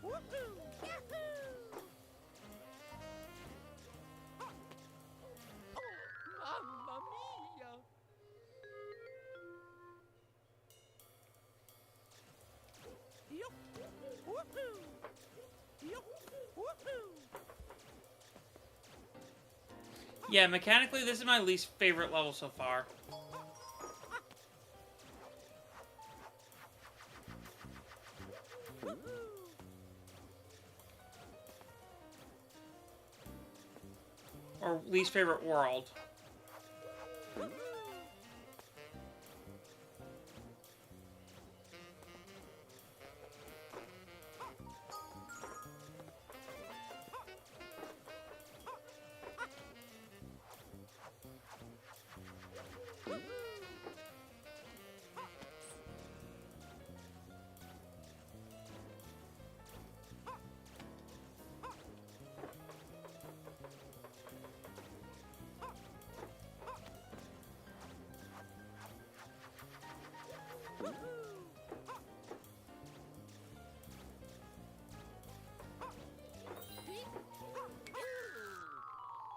Woohoo! Yahoo! Oh, mamma mia! Yup! Woohoo! Yup! Woohoo! Yeah, mechanically, this is my least favorite level so far. Or least favorite world.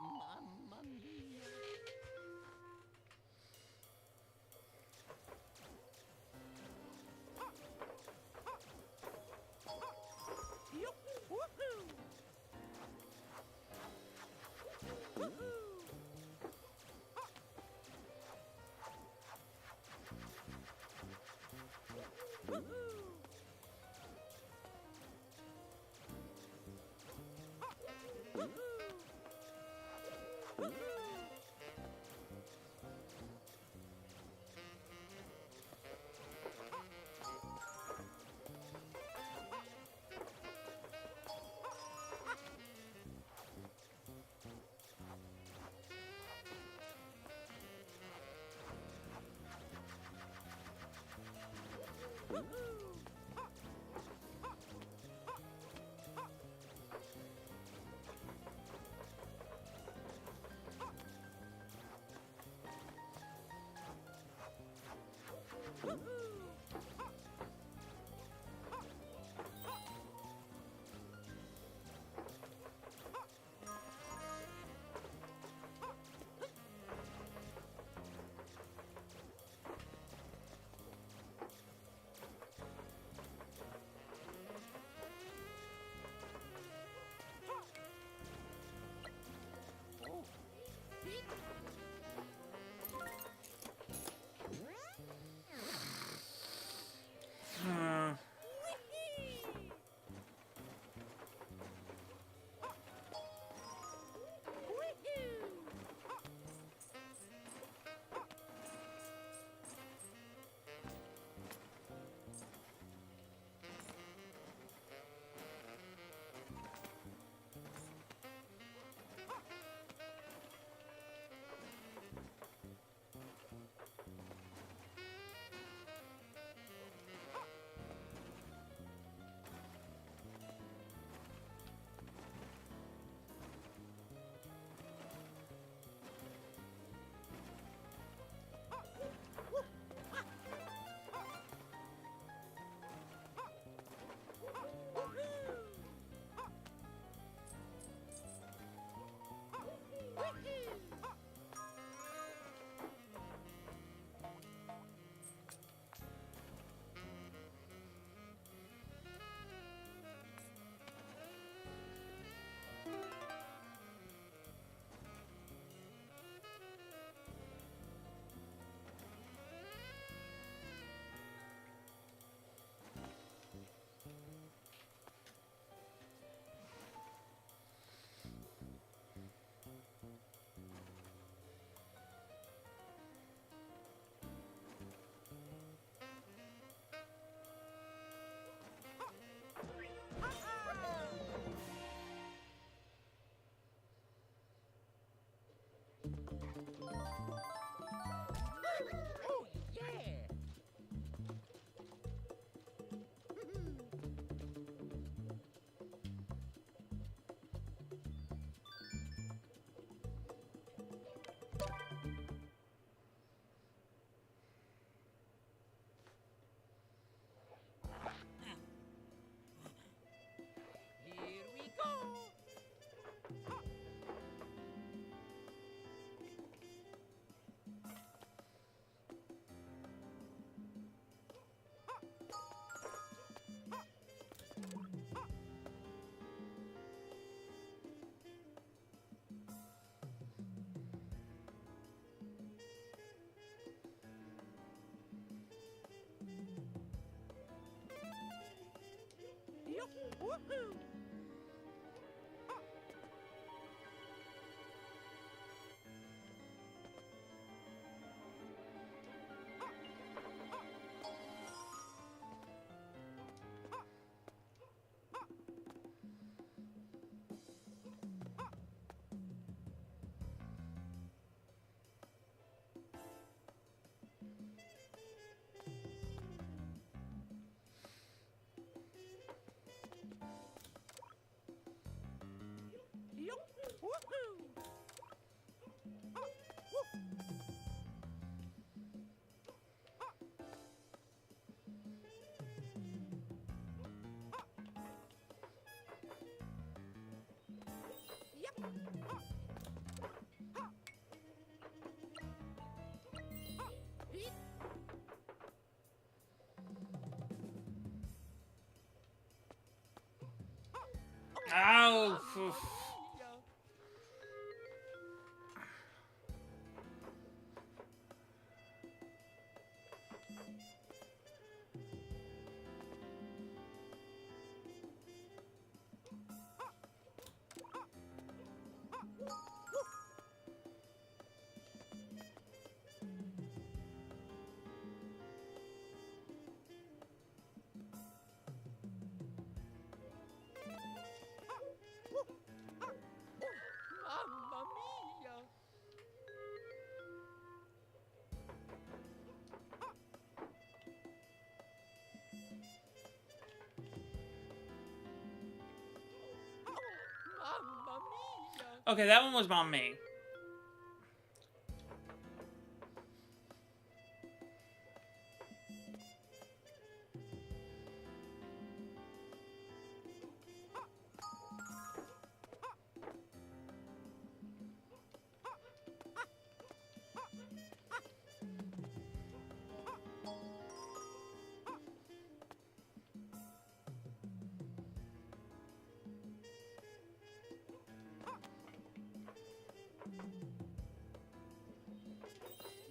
Mamma mia! Yup! Woohoo! Woohoo! Woohoo! Ow! Oof. Mamma mia! Mamma mia! Okay, that one was on me.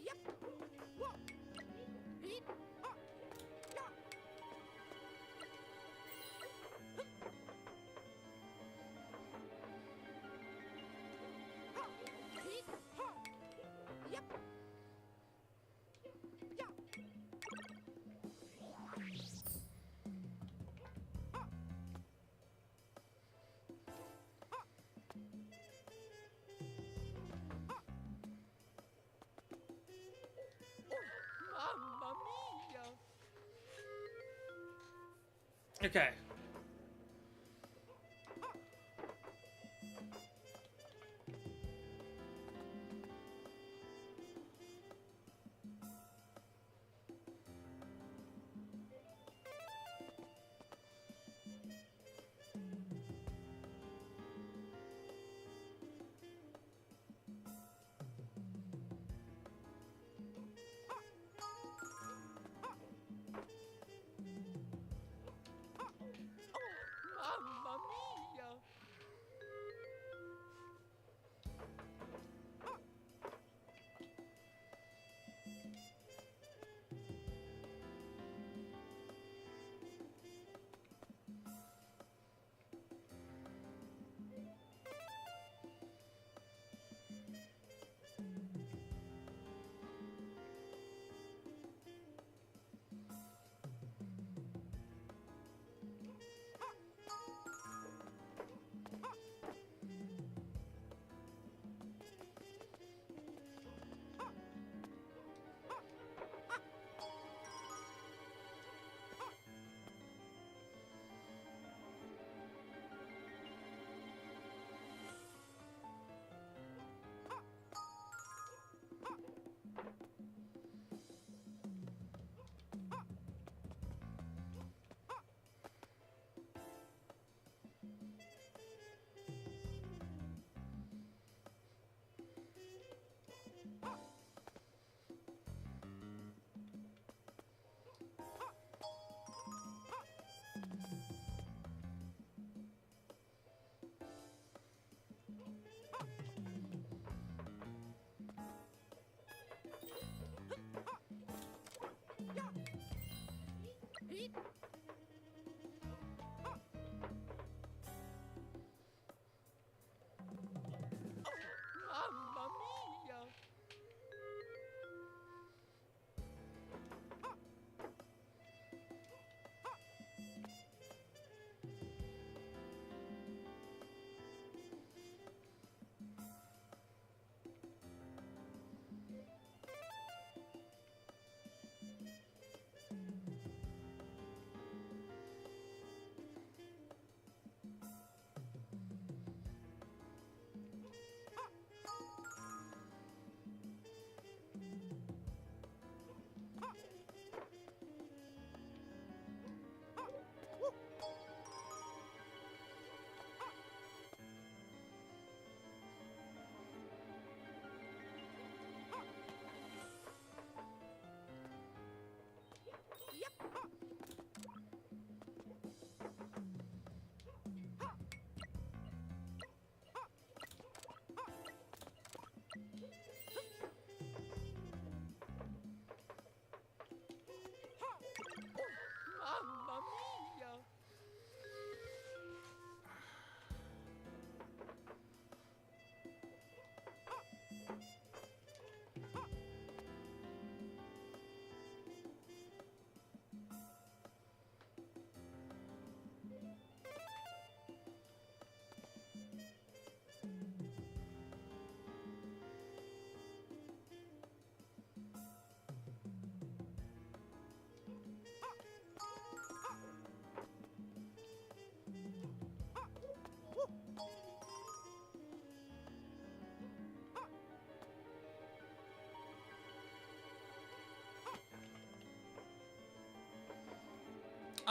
Yep. Whoa. Eat. Yeah. Eat. Yep. Yeah. Mamma mia! Okay.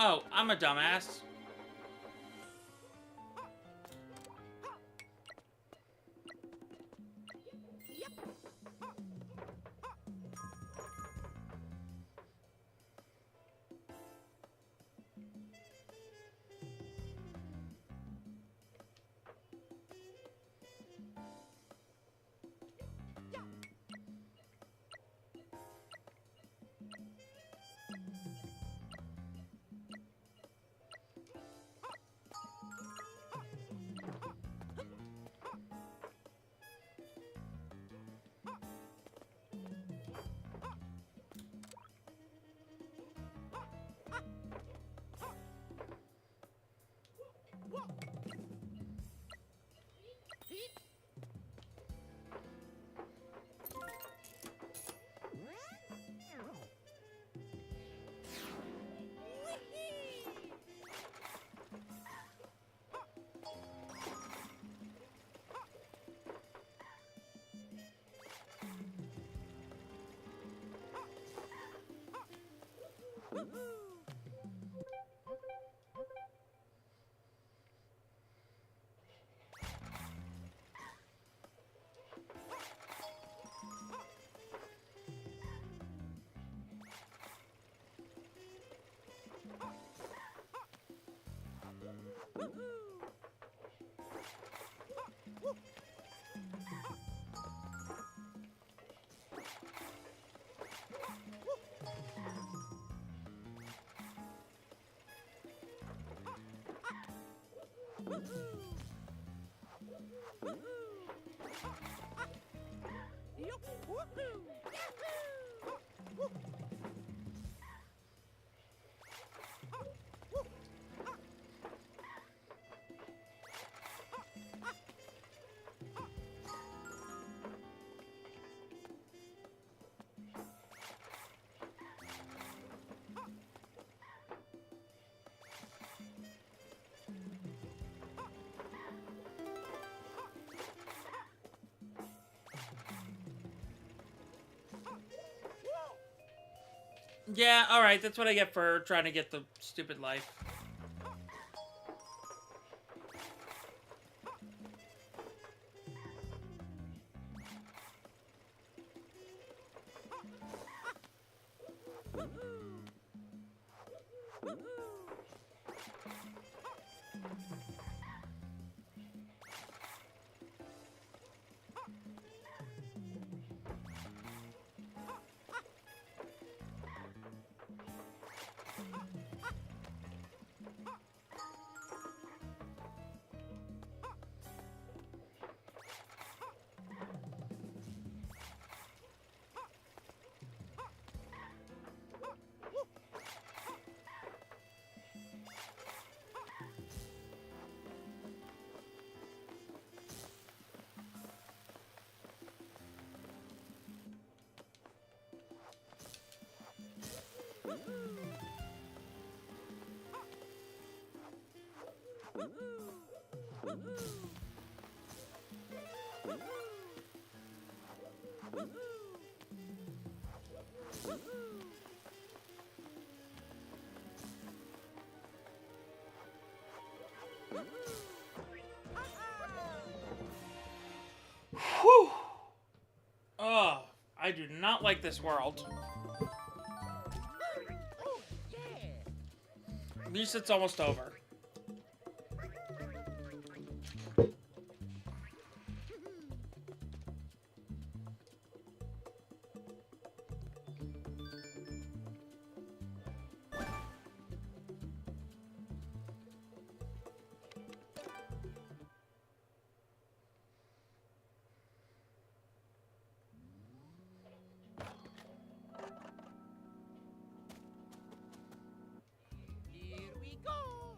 Oh, I'm a dumbass. Yeah, alright, that's what I get for trying to get the stupid life. Whew. Oh, I do not like this world. Oh, yeah. At least it's almost over. Here we go.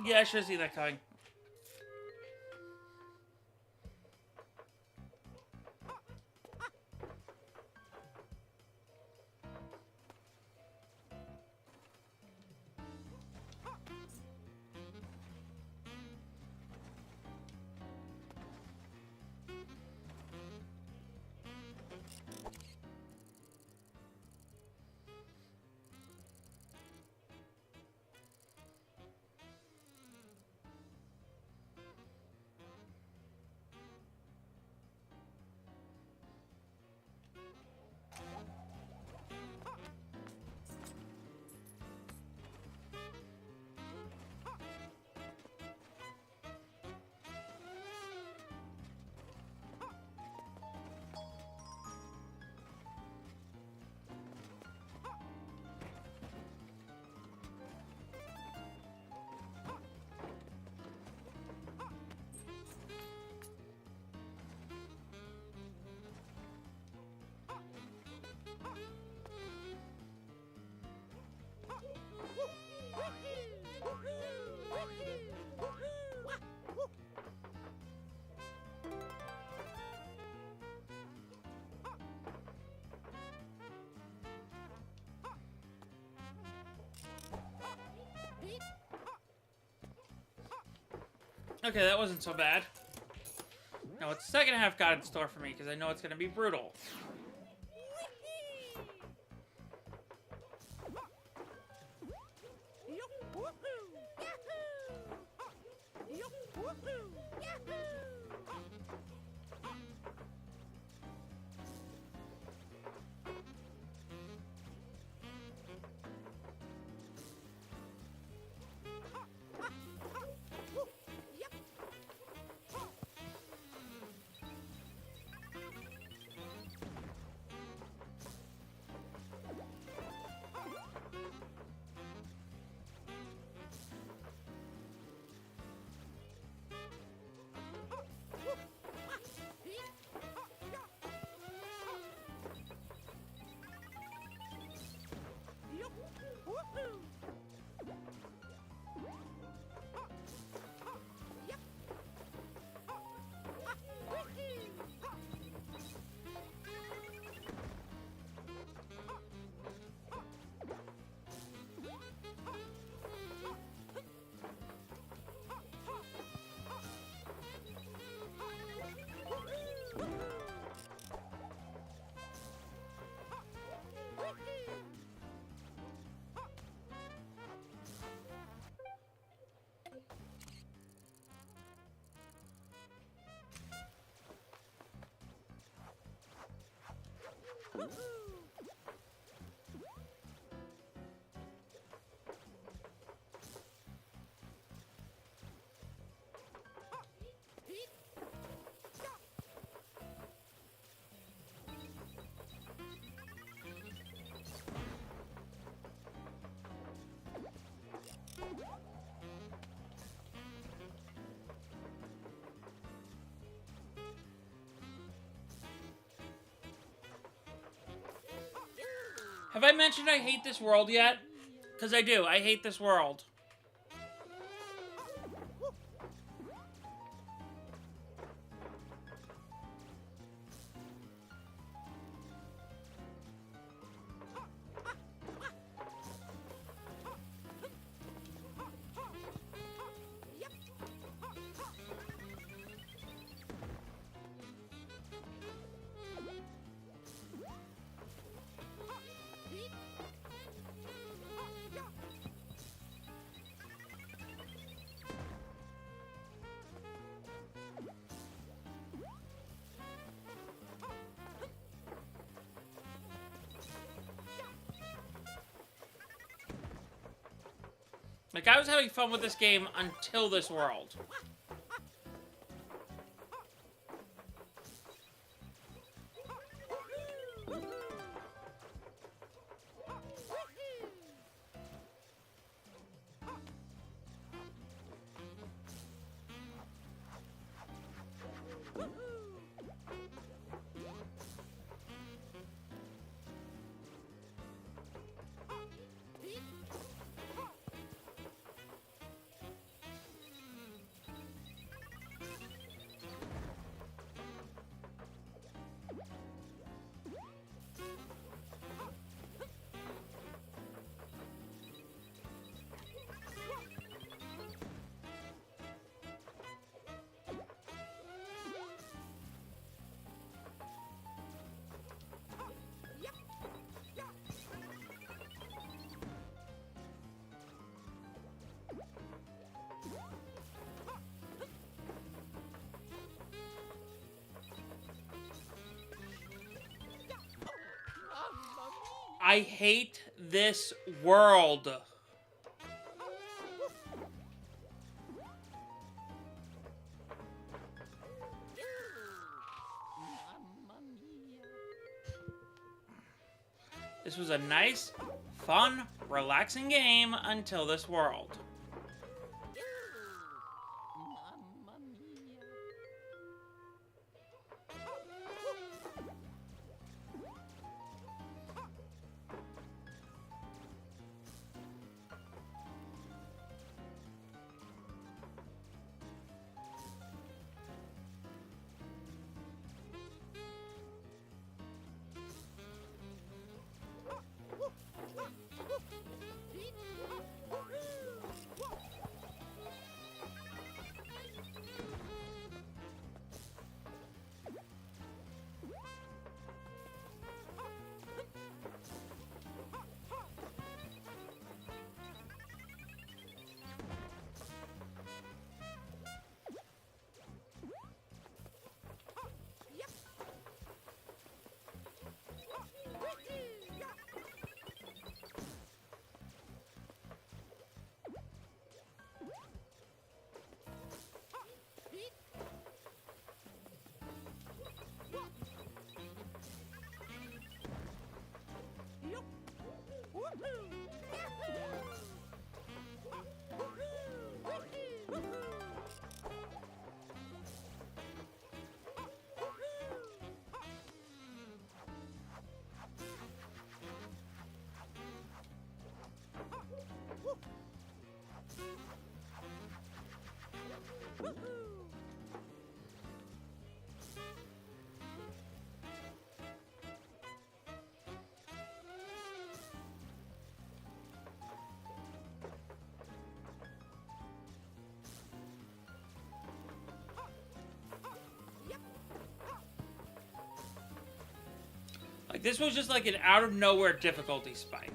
Yeah, I should have seen that coming. Okay, that wasn't so bad. Now, what's the second half got in store for me? Because I know it's going to be brutal. Have I mentioned I hate this world yet? Because I do. I hate this world. Like, I was having fun with this game until this world. I hate this world. Mamma mia. This was a nice, fun, relaxing game until this world. Mamma mia. Like, this was just like an out of nowhere difficulty spike.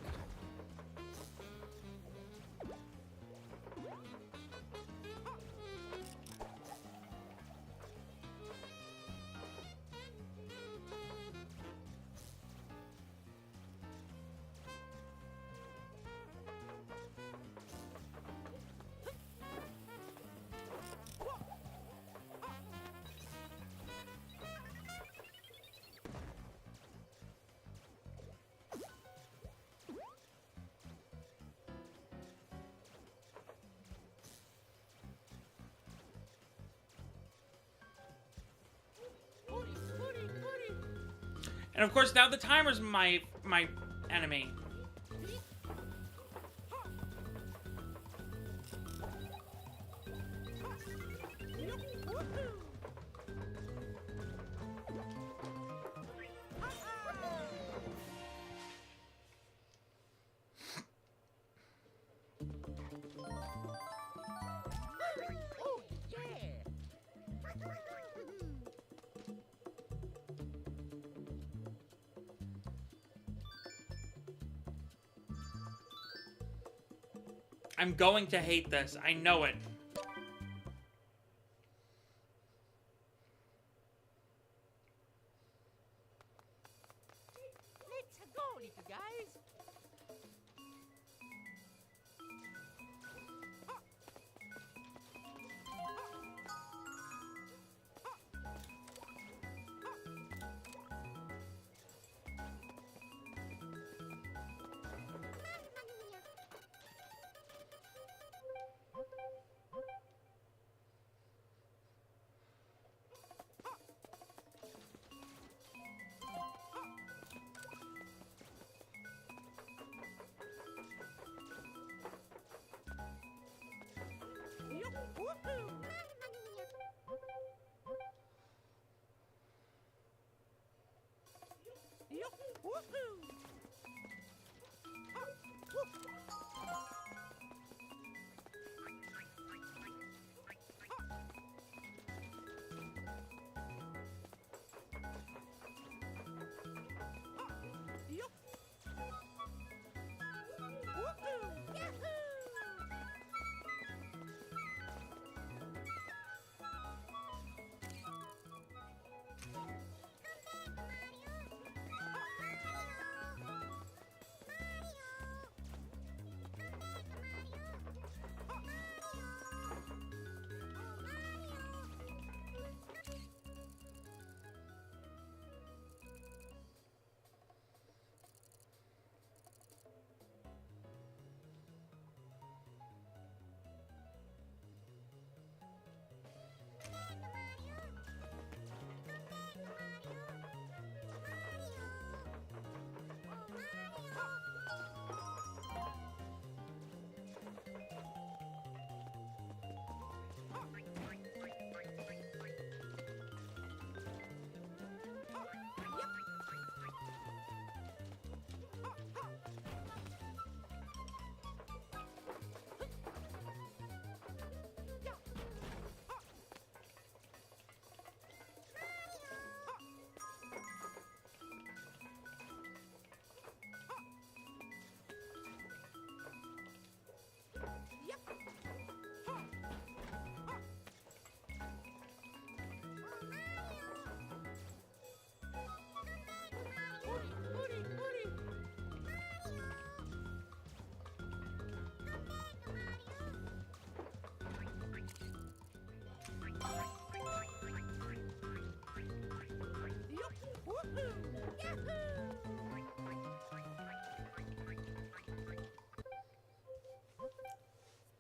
And of course, now the timer's my enemy. Oh, yeah. I'm going to hate this. I know it. Let's go, little guys.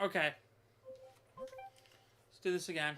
Okay. Let's do this again.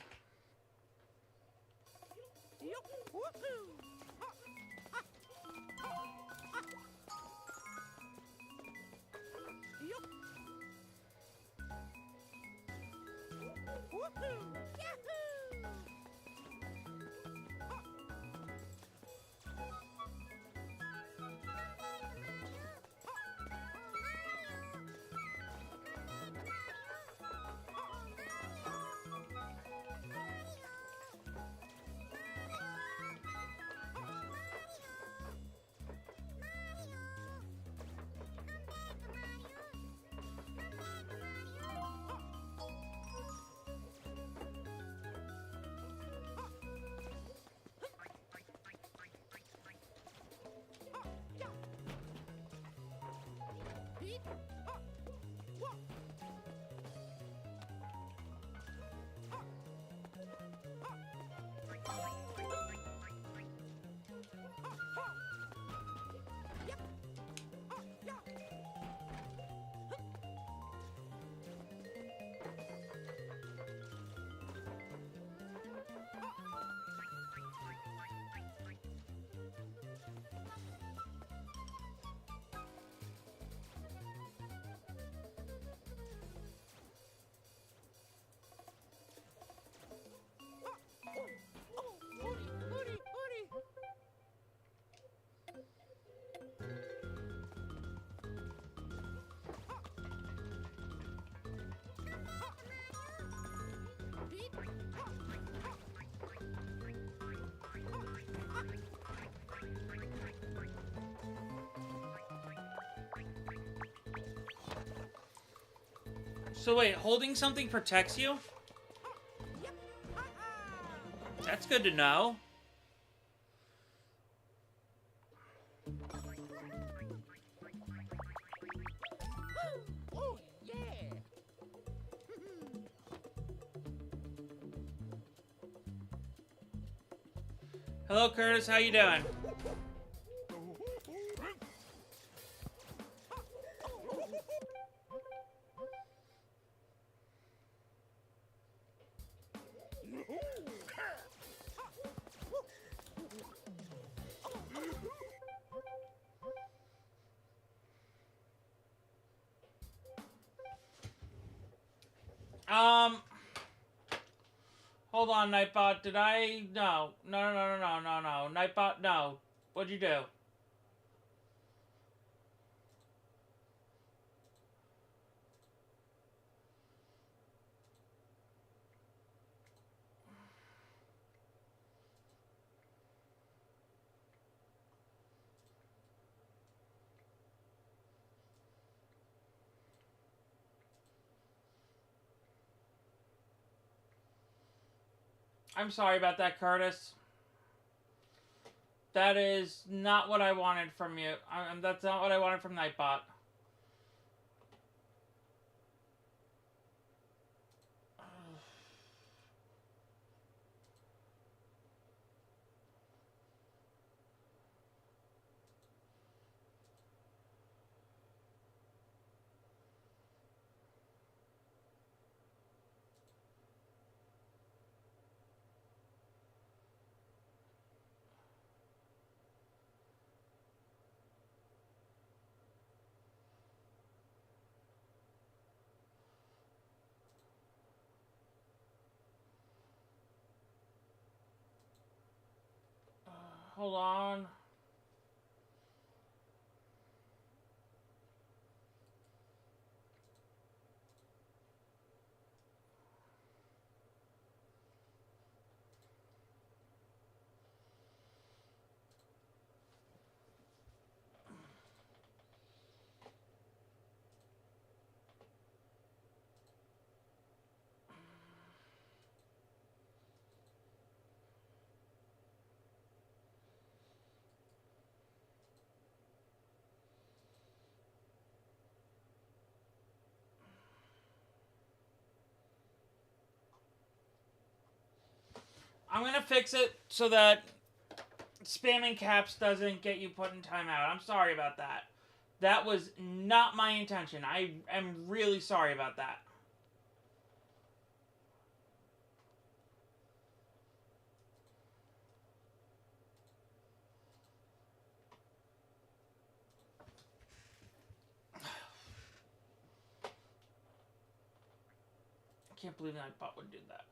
So wait, holding something protects you? That's good to know. Oh, yeah. Hello, Curtis. How you doing? Hold on, Nightbot. Did I? No. No. Nightbot, no. What'd you do? I'm sorry about that, Curtis. That is not what I wanted from you. That's not what I wanted from Nightbot. Hold on. I'm gonna fix it so that spamming caps doesn't get you put in timeout. I'm sorry about that. That was not my intention. I am really sorry about that. Can't believe my bot would do that.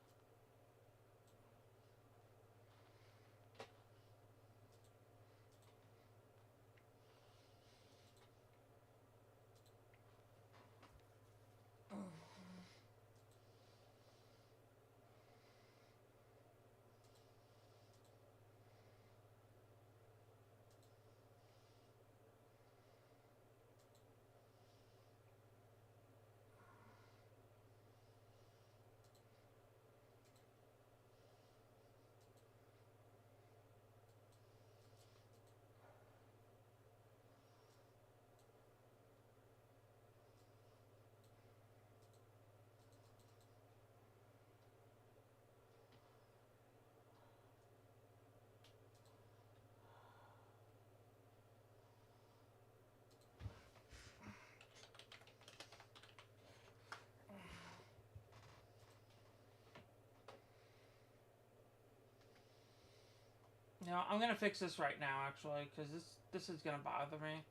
No, I'm gonna fix this right now, actually, because this is gonna bother me.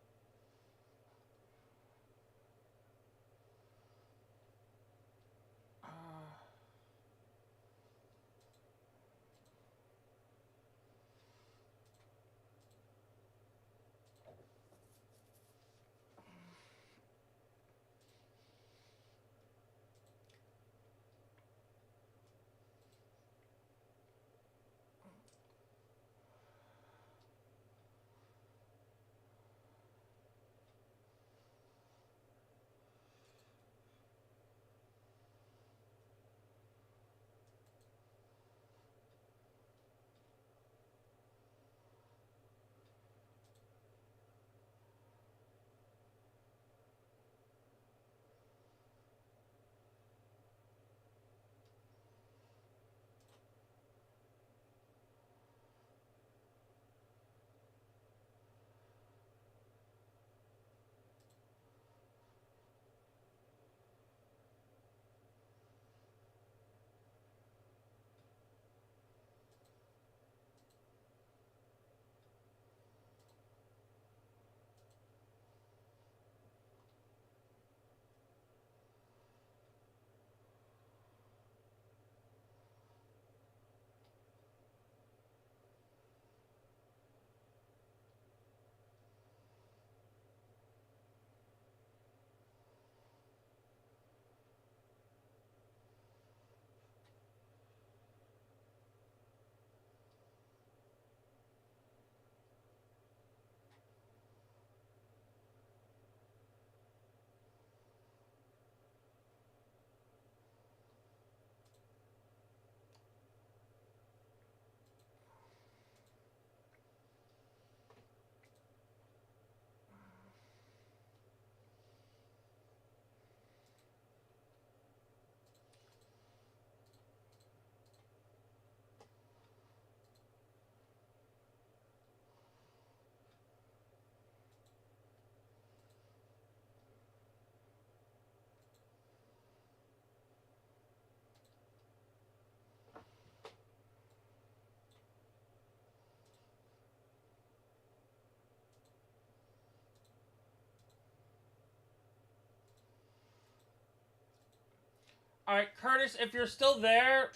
Alright, Curtis, if you're still there,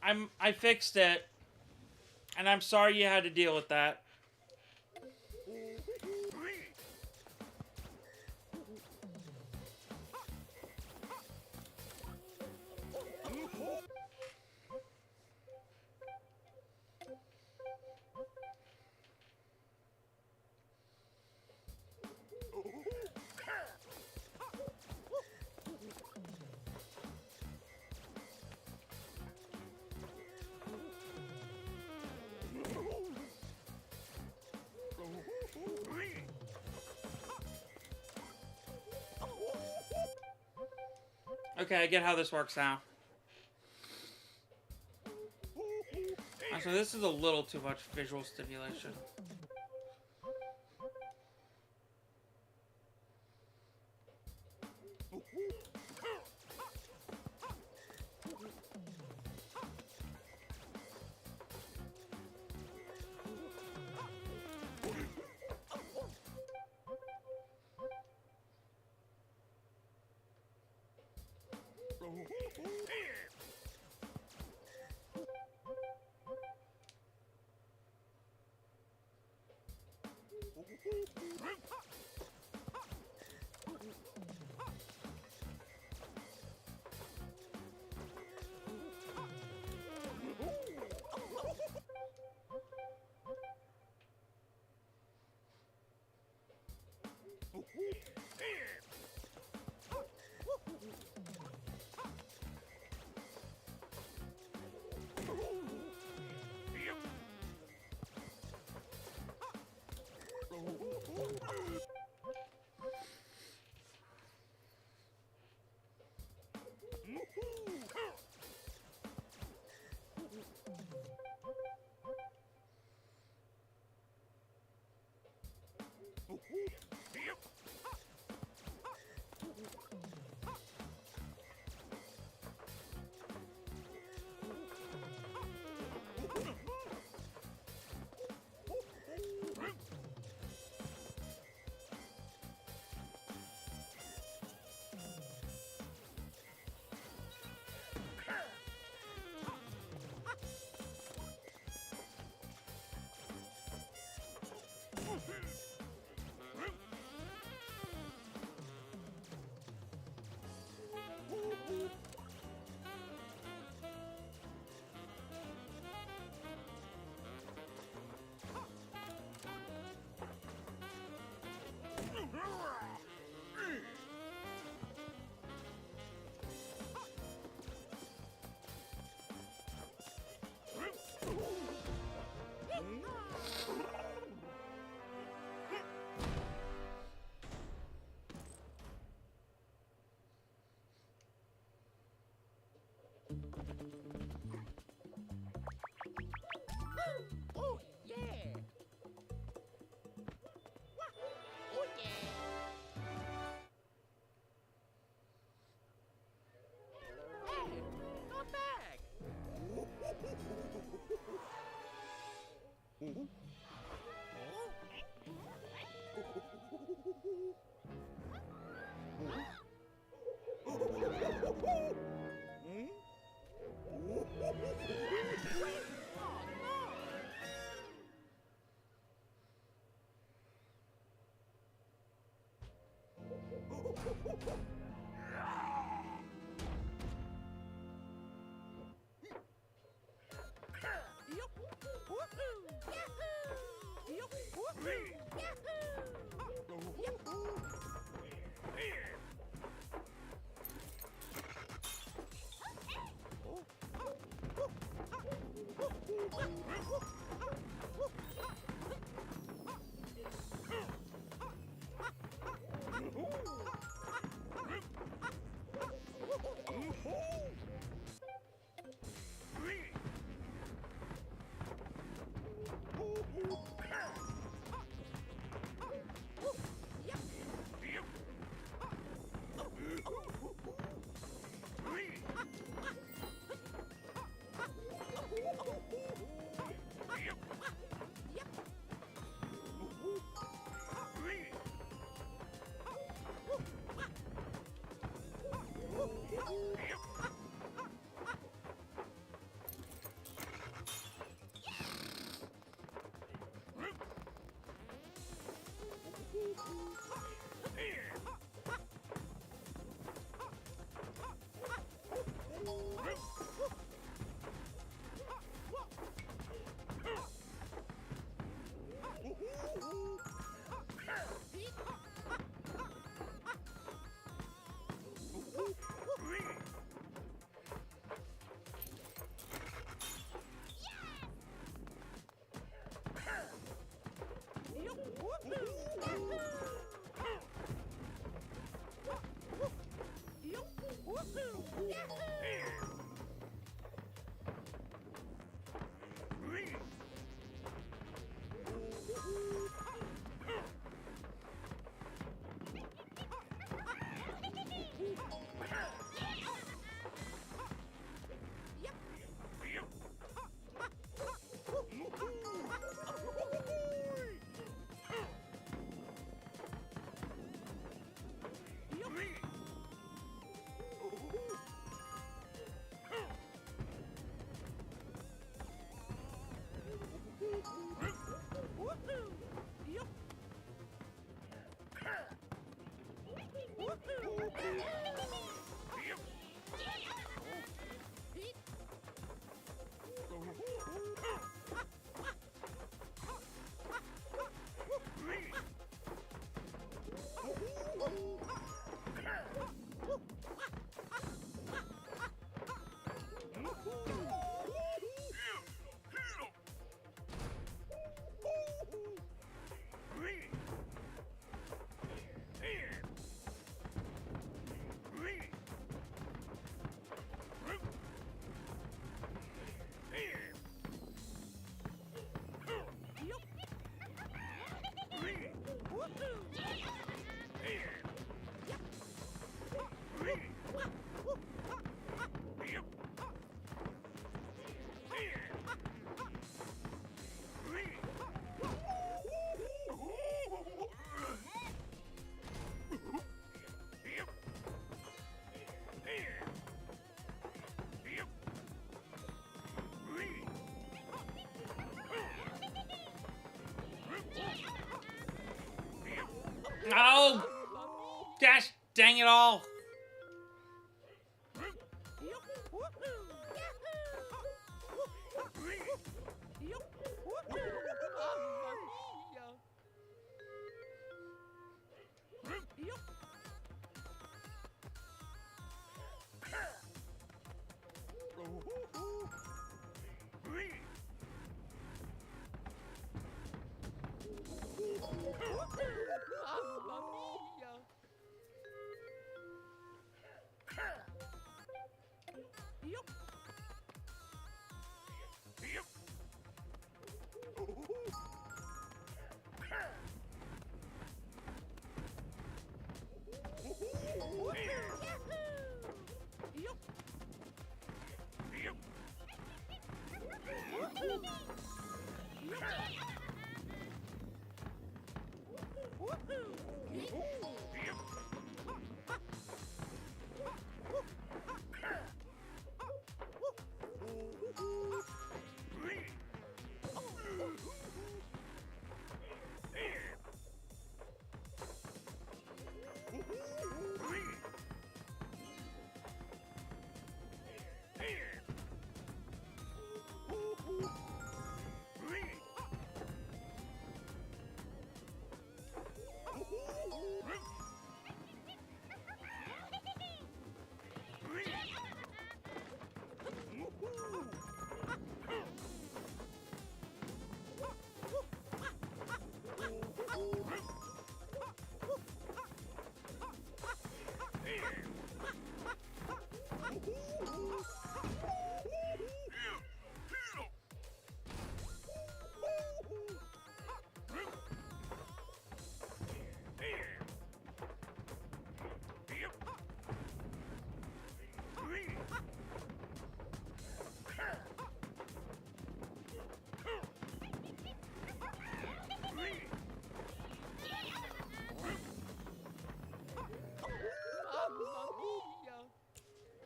I fixed it. And I'm sorry you had to deal with that. Okay, I get how this works now. So this is a little too much visual stimulation. Oh, yeah. Oh, yeah. Hey, come back. dang it all.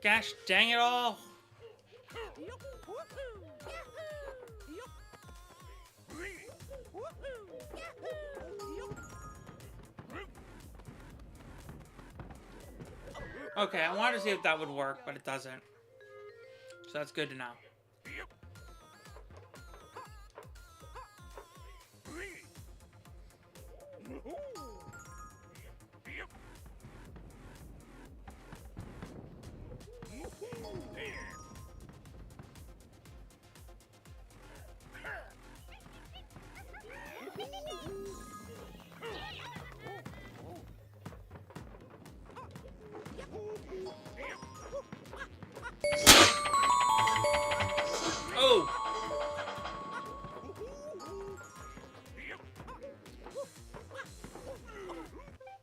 Gosh dang it all. Okay, I wanted to see if that would work, but it doesn't. So that's good to know. Oh!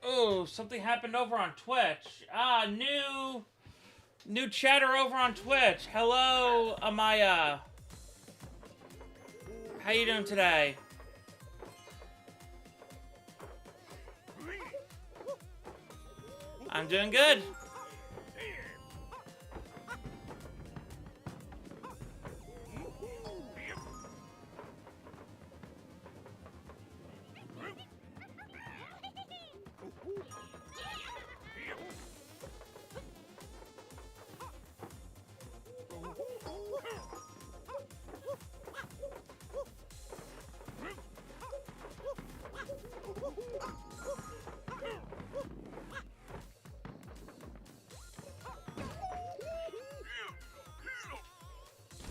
Oh, something happened over on Twitch. Ah, new chatter over on Twitch. Hello, Amaya. How you doing today? I'm doing good.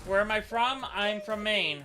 Where am I from? I'm from Maine.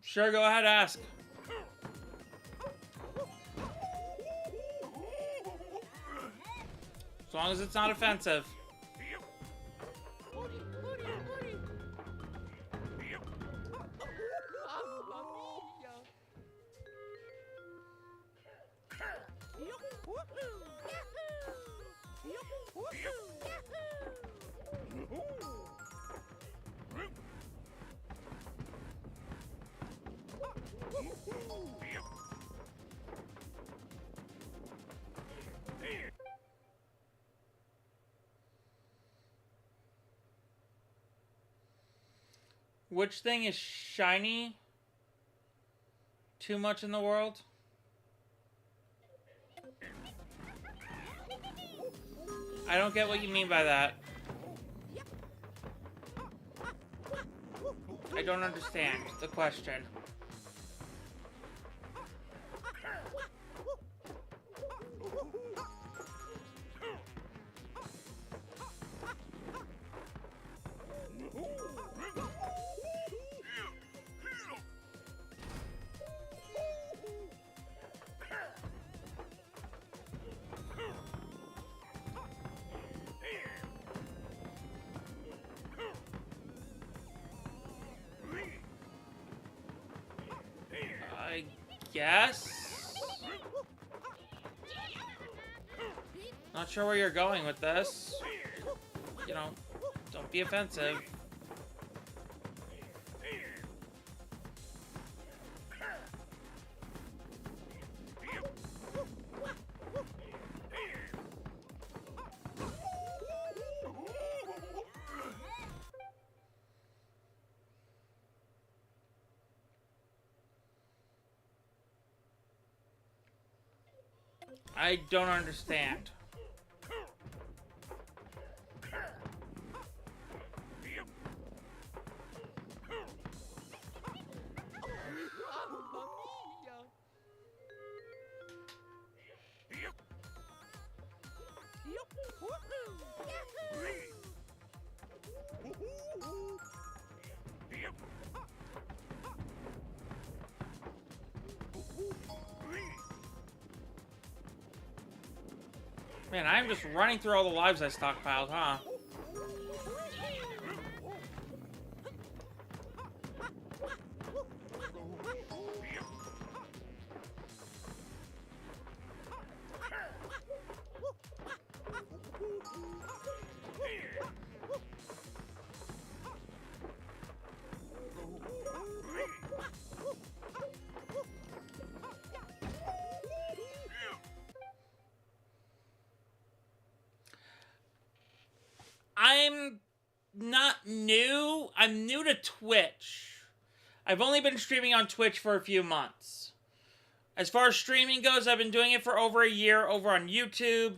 Sure, go ahead, ask. As long as it's not offensive. Which thing is shiny too much in the world? I don't get what you mean by that. I don't understand the question. I guess? Not sure where you're going with this. You know, don't be offensive. I don't understand. Man, I'm just running through all the lives I stockpiled, huh? I'm not new. I'm new to Twitch. I've only been streaming on Twitch for a few months. As far as streaming goes, I've been doing it for over a year over on YouTube.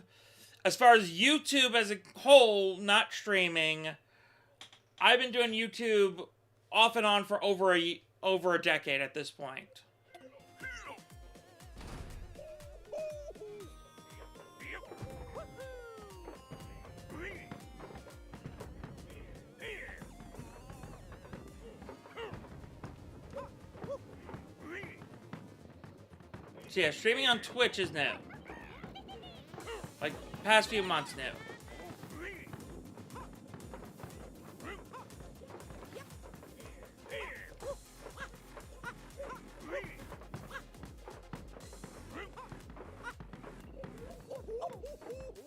As far as YouTube as a whole, not streaming, I've been doing YouTube off and on for over a decade at this point. So yeah, streaming on Twitch is new. Like, past few months new.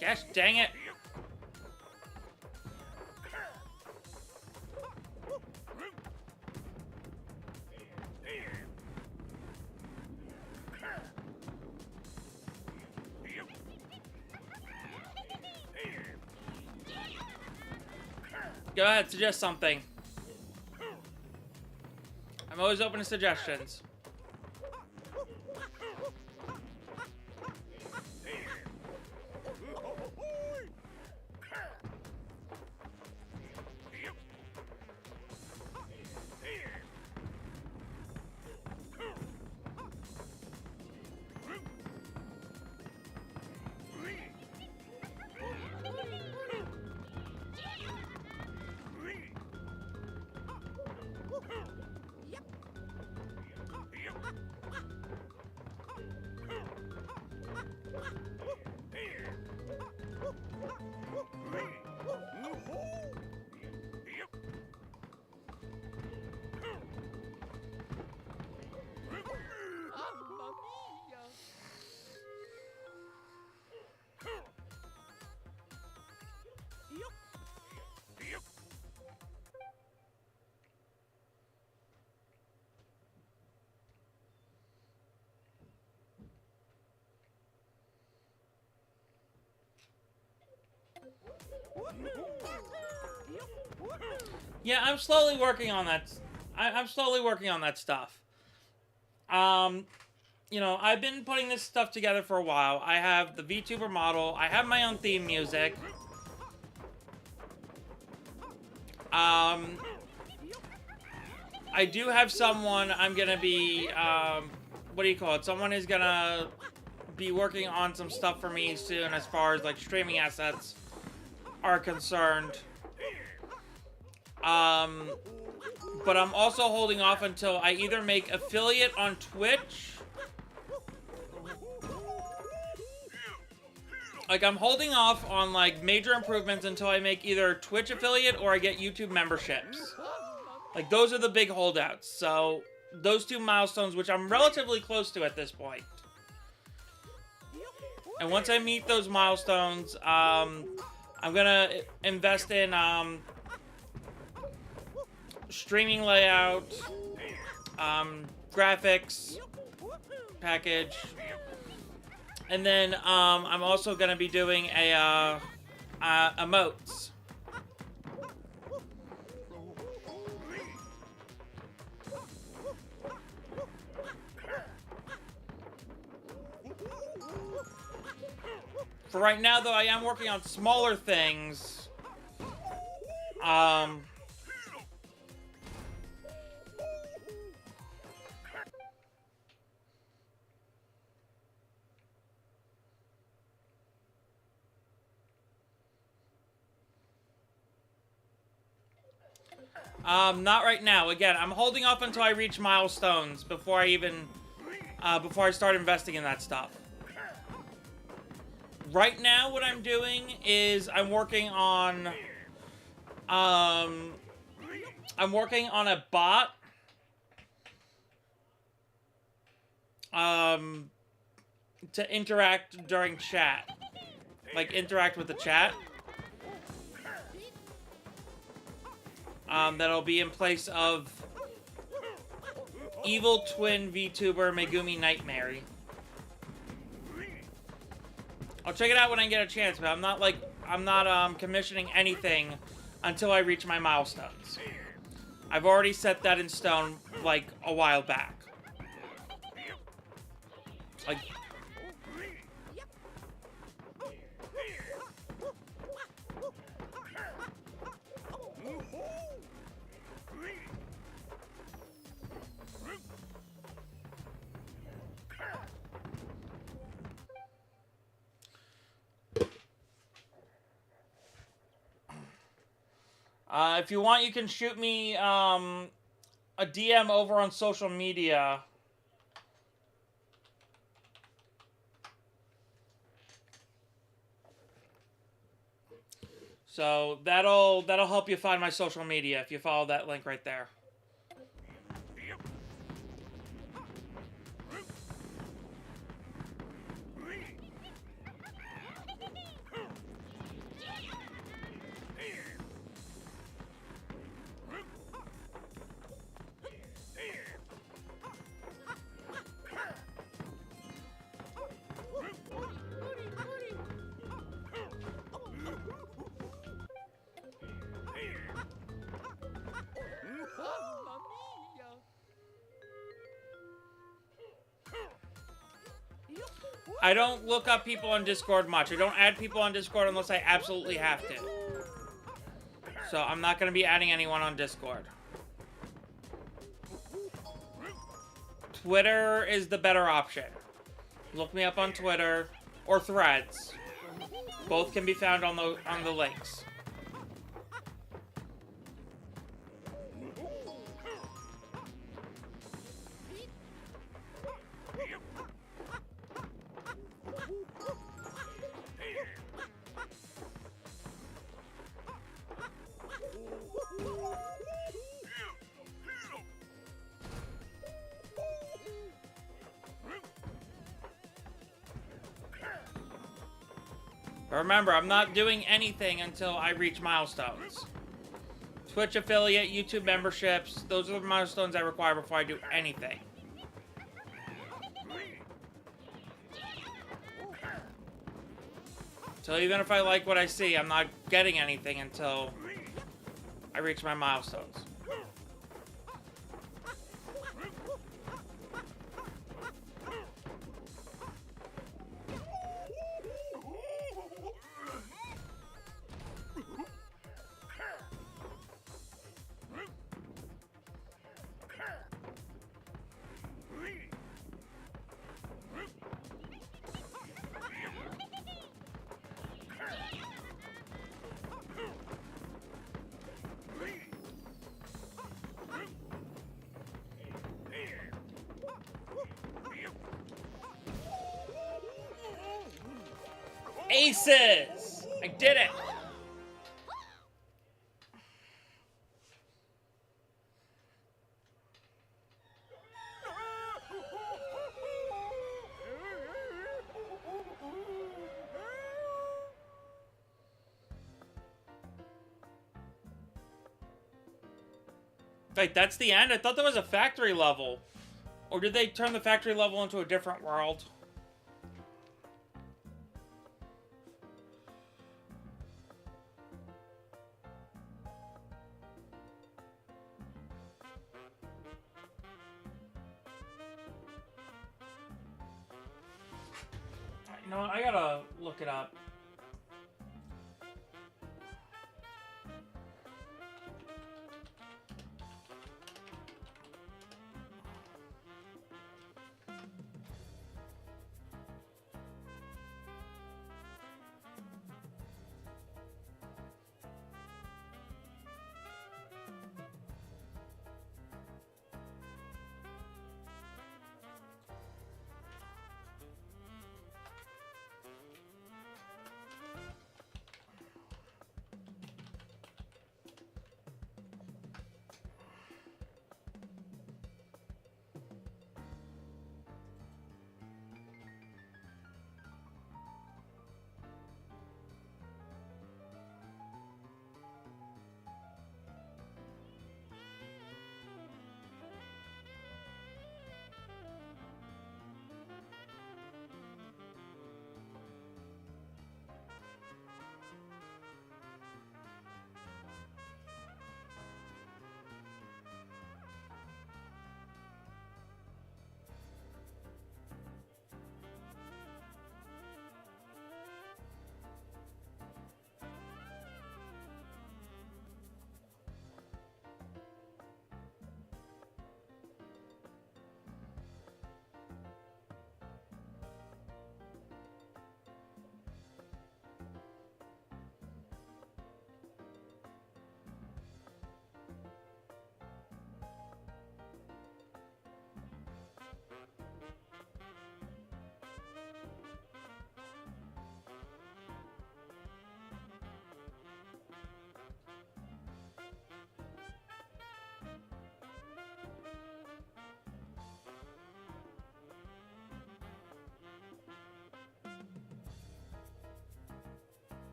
Gosh dang it. Go ahead, suggest something. I'm always open to suggestions. Yeah, I'm slowly working on that. I'm slowly working on that stuff. You know, I've been putting this stuff together for a while. I have the VTuber model. I have my own theme music. I do have someone I'm gonna be, what do you call it? Someone is gonna be working on some stuff for me soon as far as, like, streaming assets are concerned. But I'm also holding off until I either make affiliate on Twitch. Like, I'm holding off on, like, major improvements until I make either Twitch affiliate or I get YouTube memberships. Like, those are the big holdouts. So, those two milestones, which I'm relatively close to at this point. And once I meet those milestones, I'm gonna invest in, streaming layout, graphics package, and then I'm also gonna be doing a emotes. For right now, though, I am working on smaller things. Not right now. Again, I'm holding off until I reach milestones before I even, before I start investing in that stuff. Right now, what I'm doing is I'm working on a bot. To interact during chat. Like, interact with the chat. That'll be in place of evil twin VTuber MegumiMary. I'll check it out when I get a chance, but I'm not commissioning anything until I reach my milestones. I've already set that in stone, like, a while back. Like, if you want, you can shoot me a DM over on social media. So that'll help you find my social media if you follow that link right there. I don't look up people on Discord much. I don't add people on Discord unless I absolutely have to. So I'm not going to be adding anyone on Discord. Twitter is the better option. Look me up on Twitter or Threads. Both can be found on the links. Remember, I'm not doing anything until I reach milestones. Twitch affiliate, YouTube memberships, those are the milestones I require before I do anything. So even if I like what I see, I'm not getting anything until I reach my milestones. Aces! I did it! Wait, that's the end? I thought there was a factory level. Or did they turn the factory level into a different world? You know what? I gotta look it up.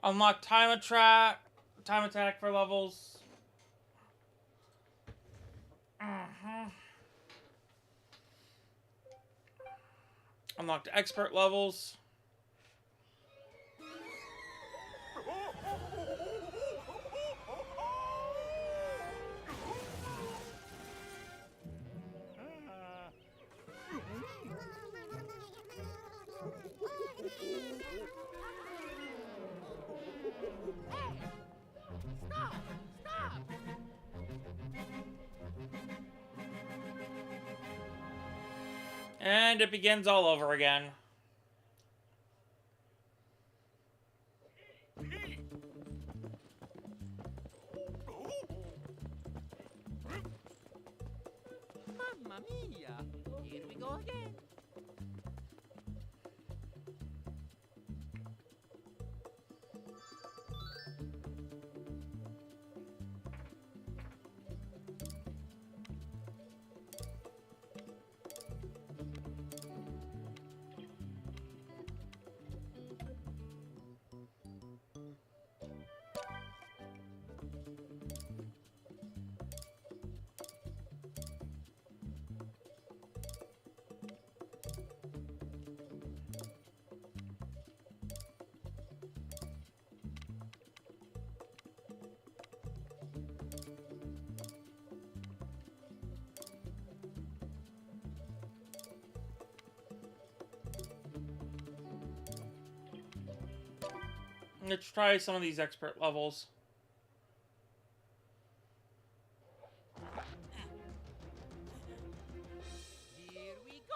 Unlock time attack for levels. Unlocked expert levels. Stop! Stop! And it begins all over again. Mamma mia! Here we go again. Let's try some of these expert levels. Here we go.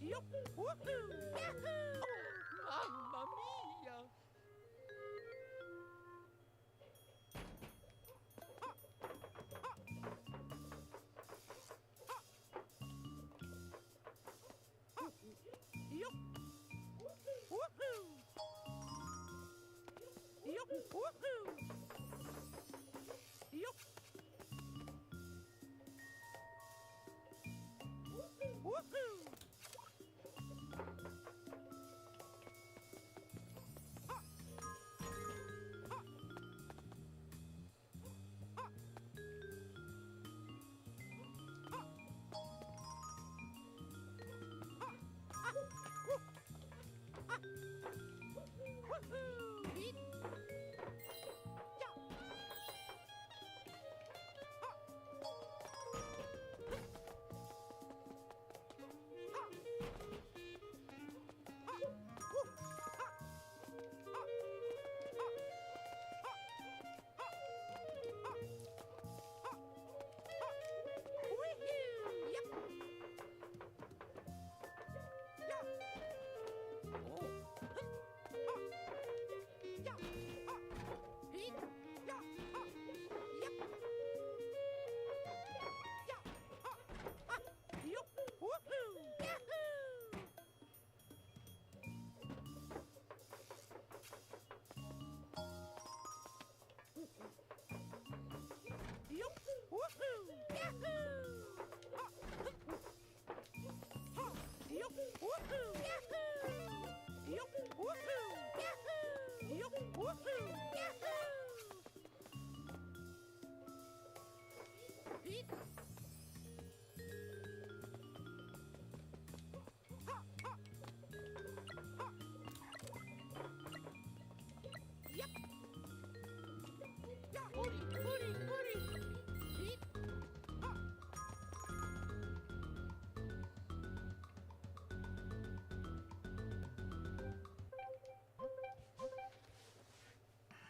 Yup. Woohoo! Yahoo! Mamma mia! Yup. Woohoo! Yup. Woohoo! Yup. Woohoo!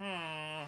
Hmm.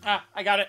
Ah, I got it.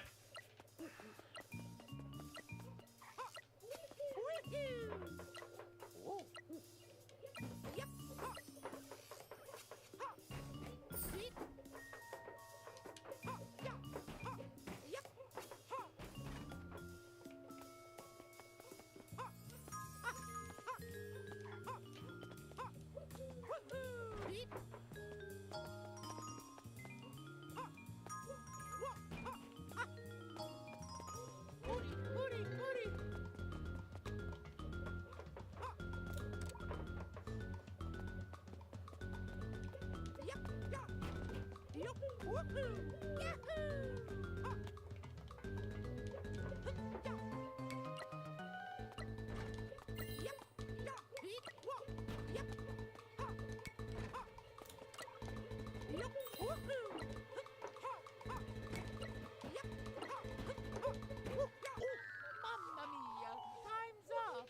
Mamma mia! Time's up!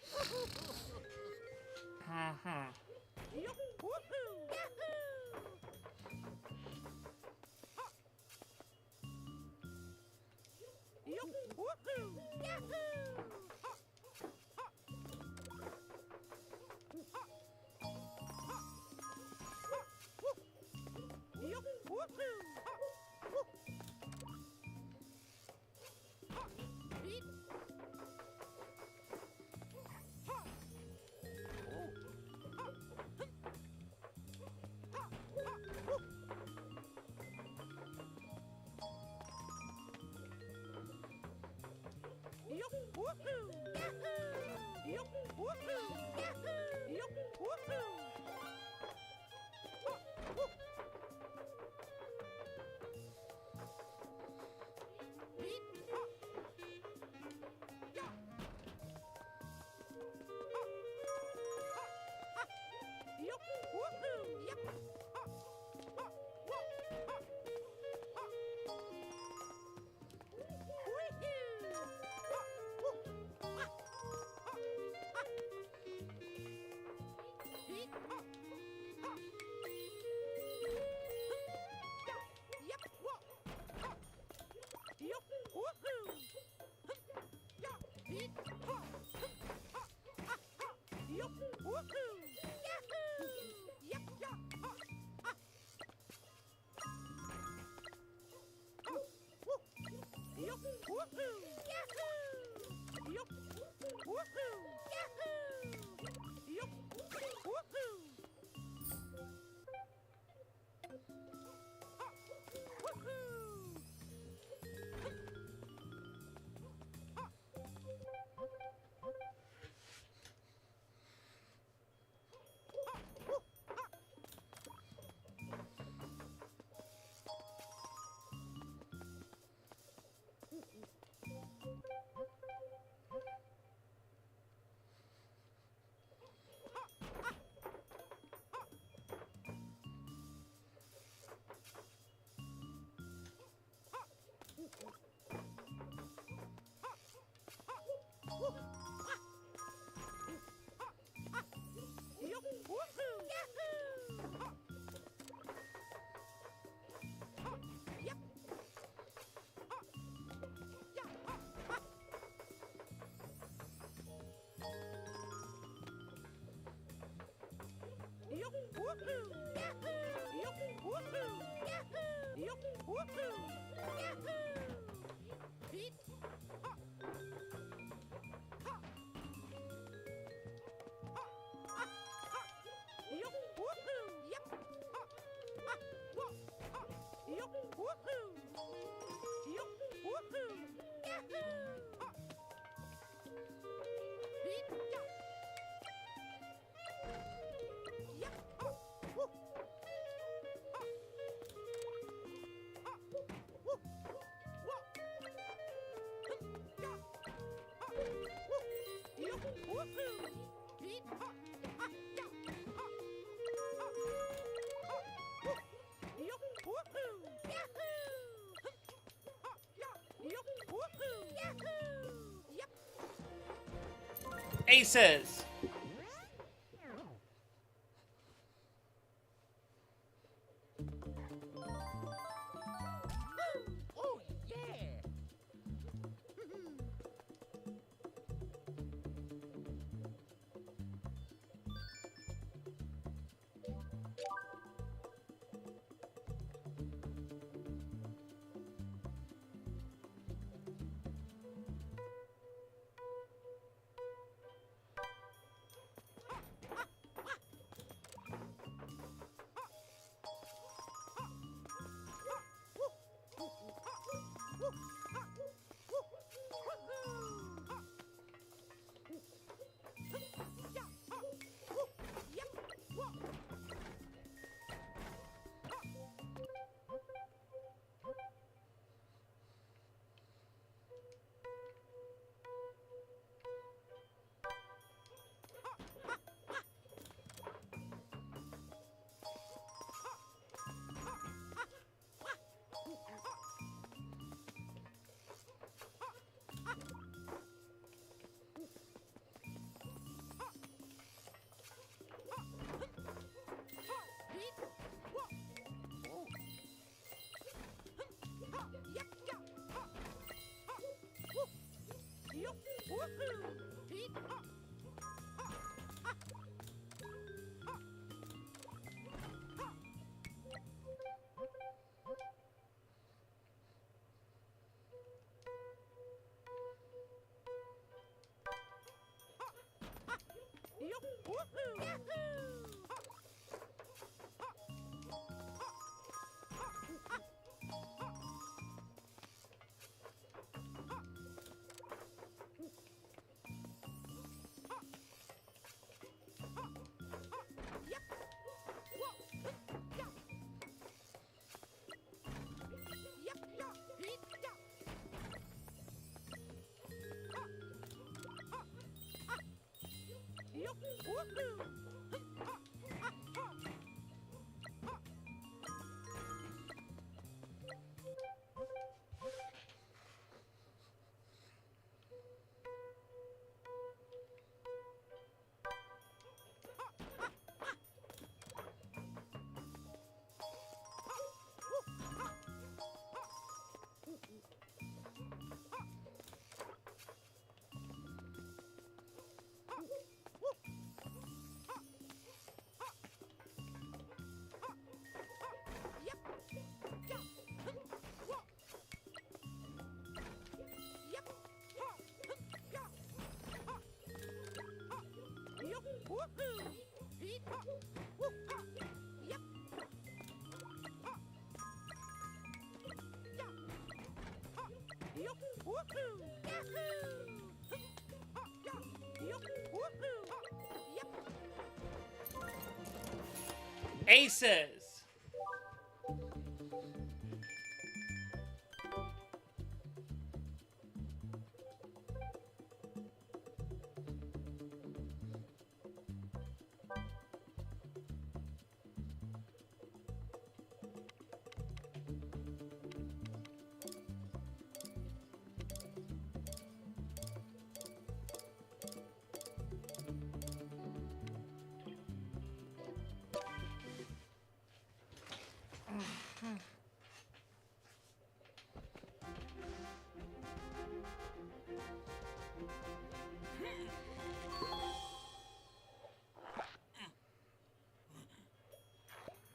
Uh-huh. Aces. Oh, yeah! Aces!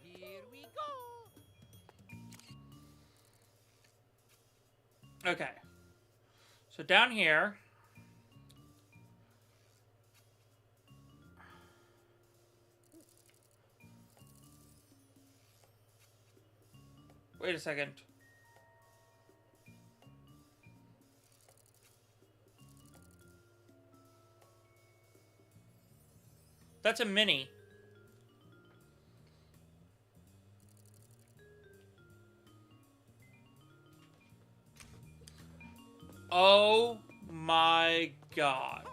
Here we go. Okay. So down here... Wait a second. That's a mini. Oh my god.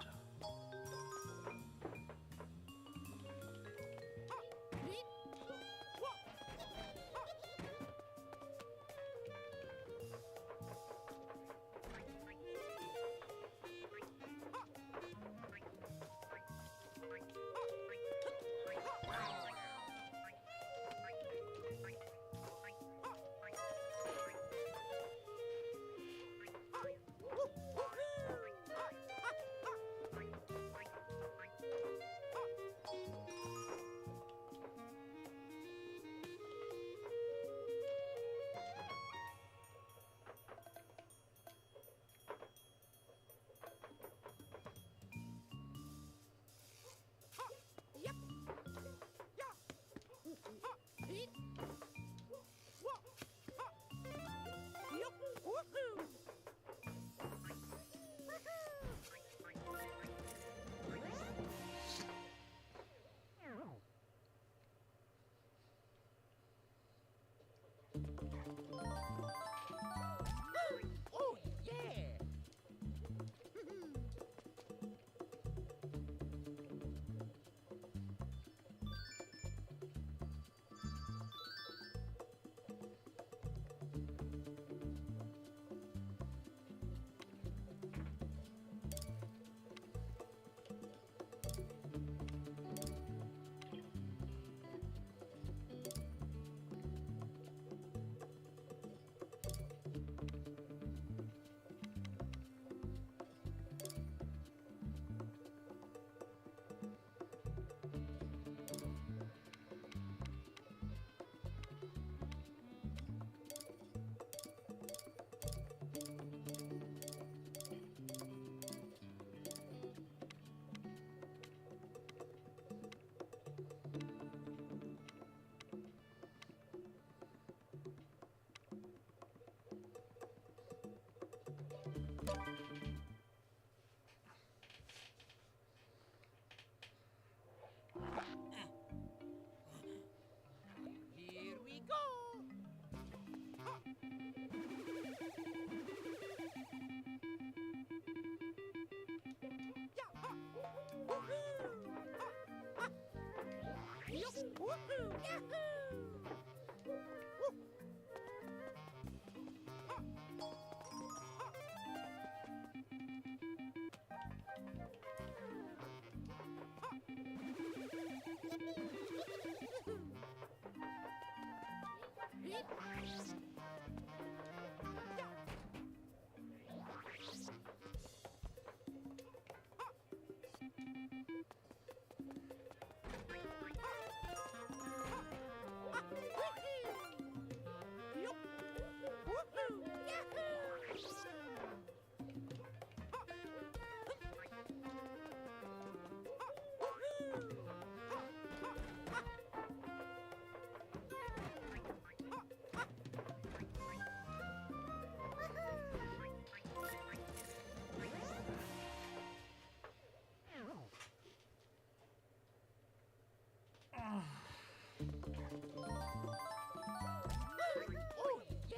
Oh, yeah!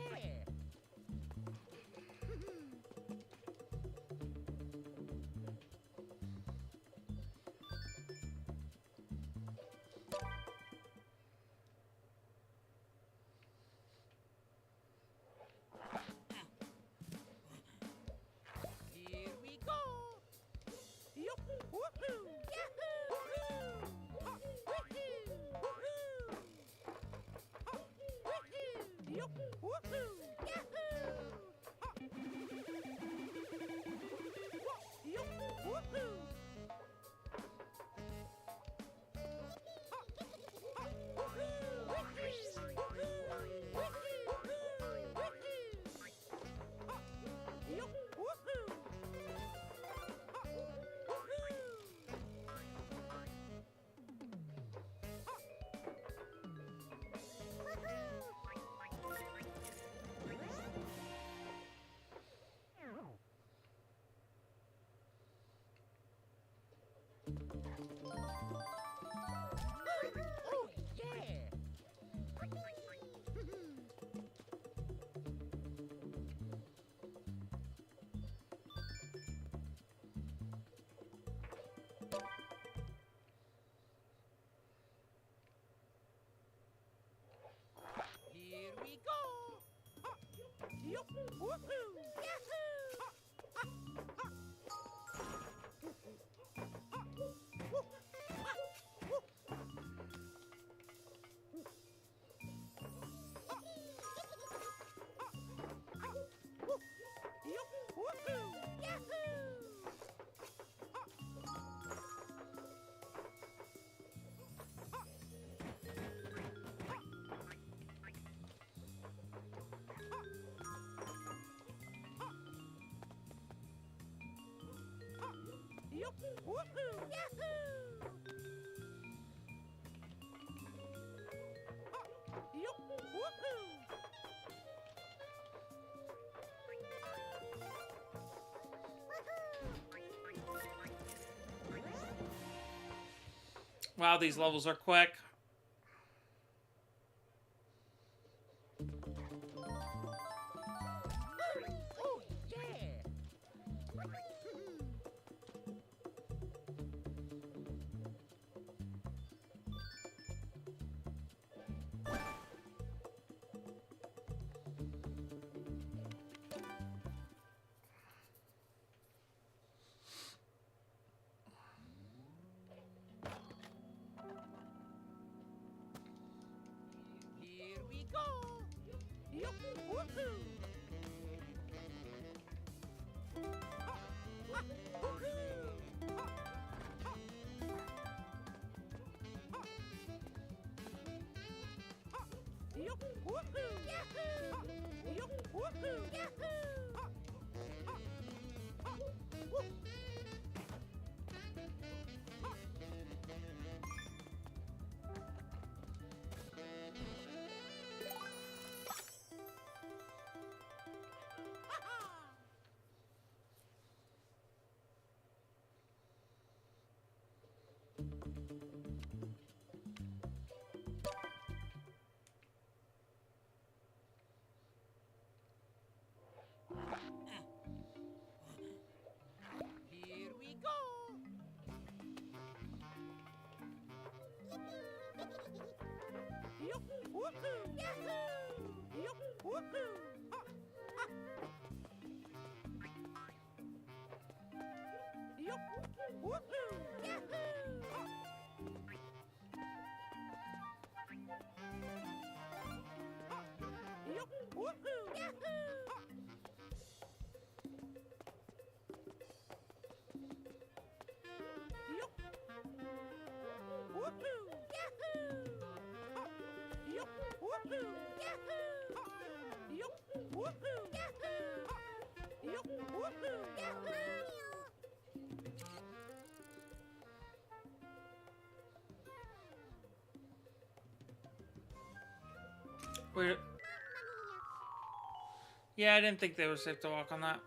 Here we go! Yup! Woohoo! Yahoo! Woohoo! Woohoo! Yup! Woohoo! Yahoo! Yup! Woohoo! Yup! Woohoo! Oh, yeah! Here we go! Yup! Woohoo! Yahoo! Yup! Woohoo! Yahoo! Yup! Woohoo! Yahoo! Yup! Woohoo! Wow, these levels are quick. Oh, yeah! Here we go! Yup! Woohoo! Yup! Woohoo! Yahoo! Yup! Woohoo! Yahoo! Wait. Yeah, I didn't think they were safe to walk on that.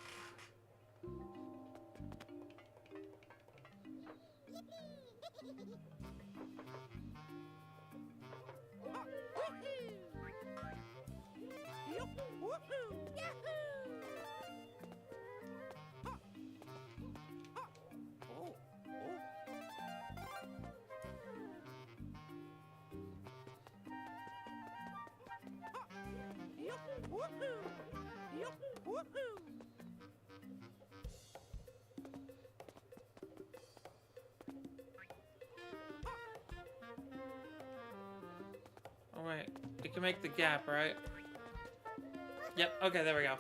Oh wait, you can make the gap, right? Yep, okay, there we go.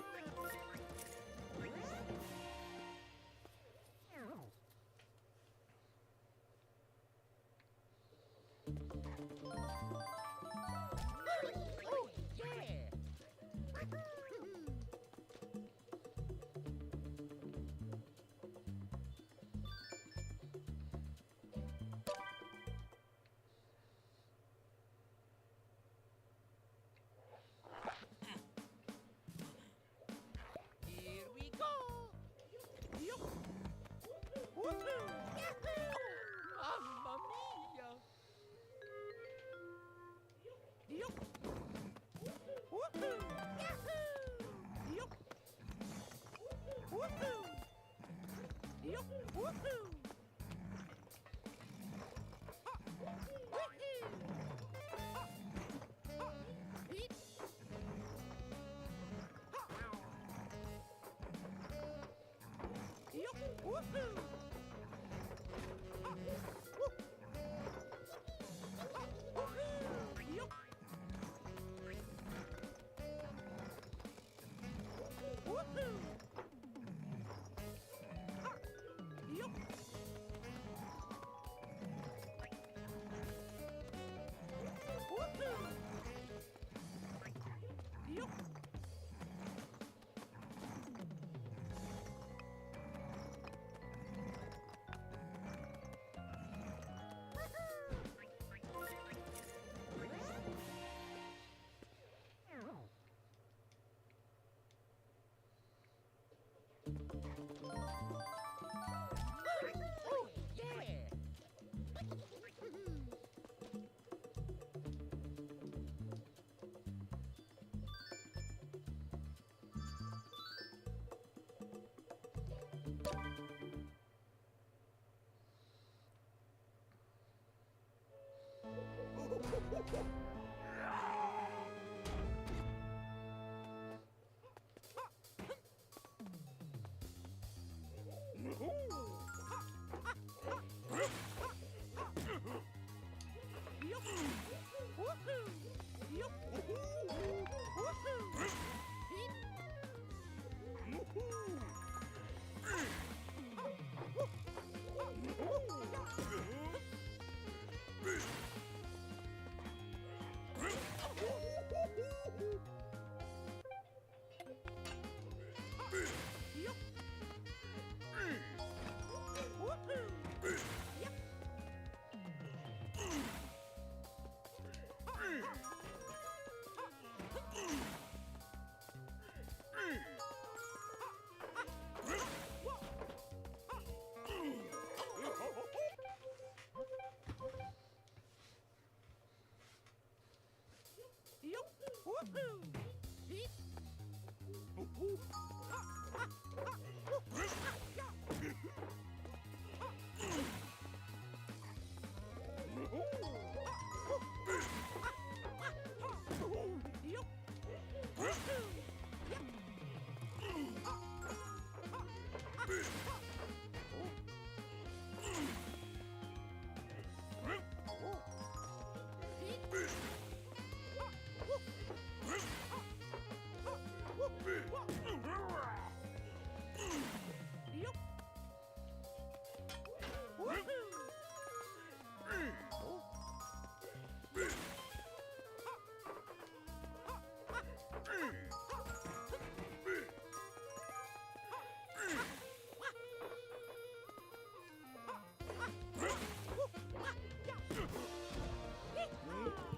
Here we go. Woohoo! Mamma mia! Woohoo! Woohoo! Woohoo! Oh, yeah!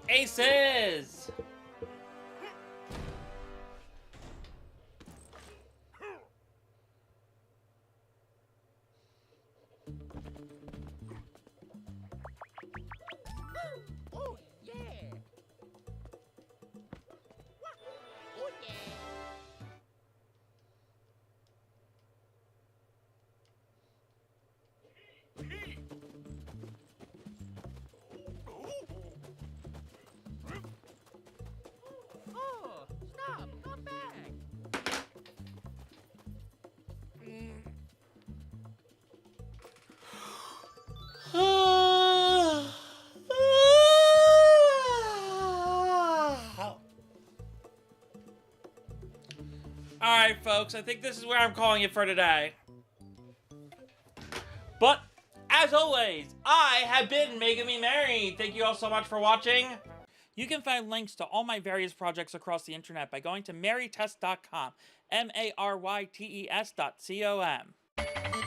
Aces! folks. I think this is where I'm calling it for today. But, as always, I have been MegumiMary. Thank you all so much for watching. You can find links to all my various projects across the internet by going to marytest.com, MaryTes.com.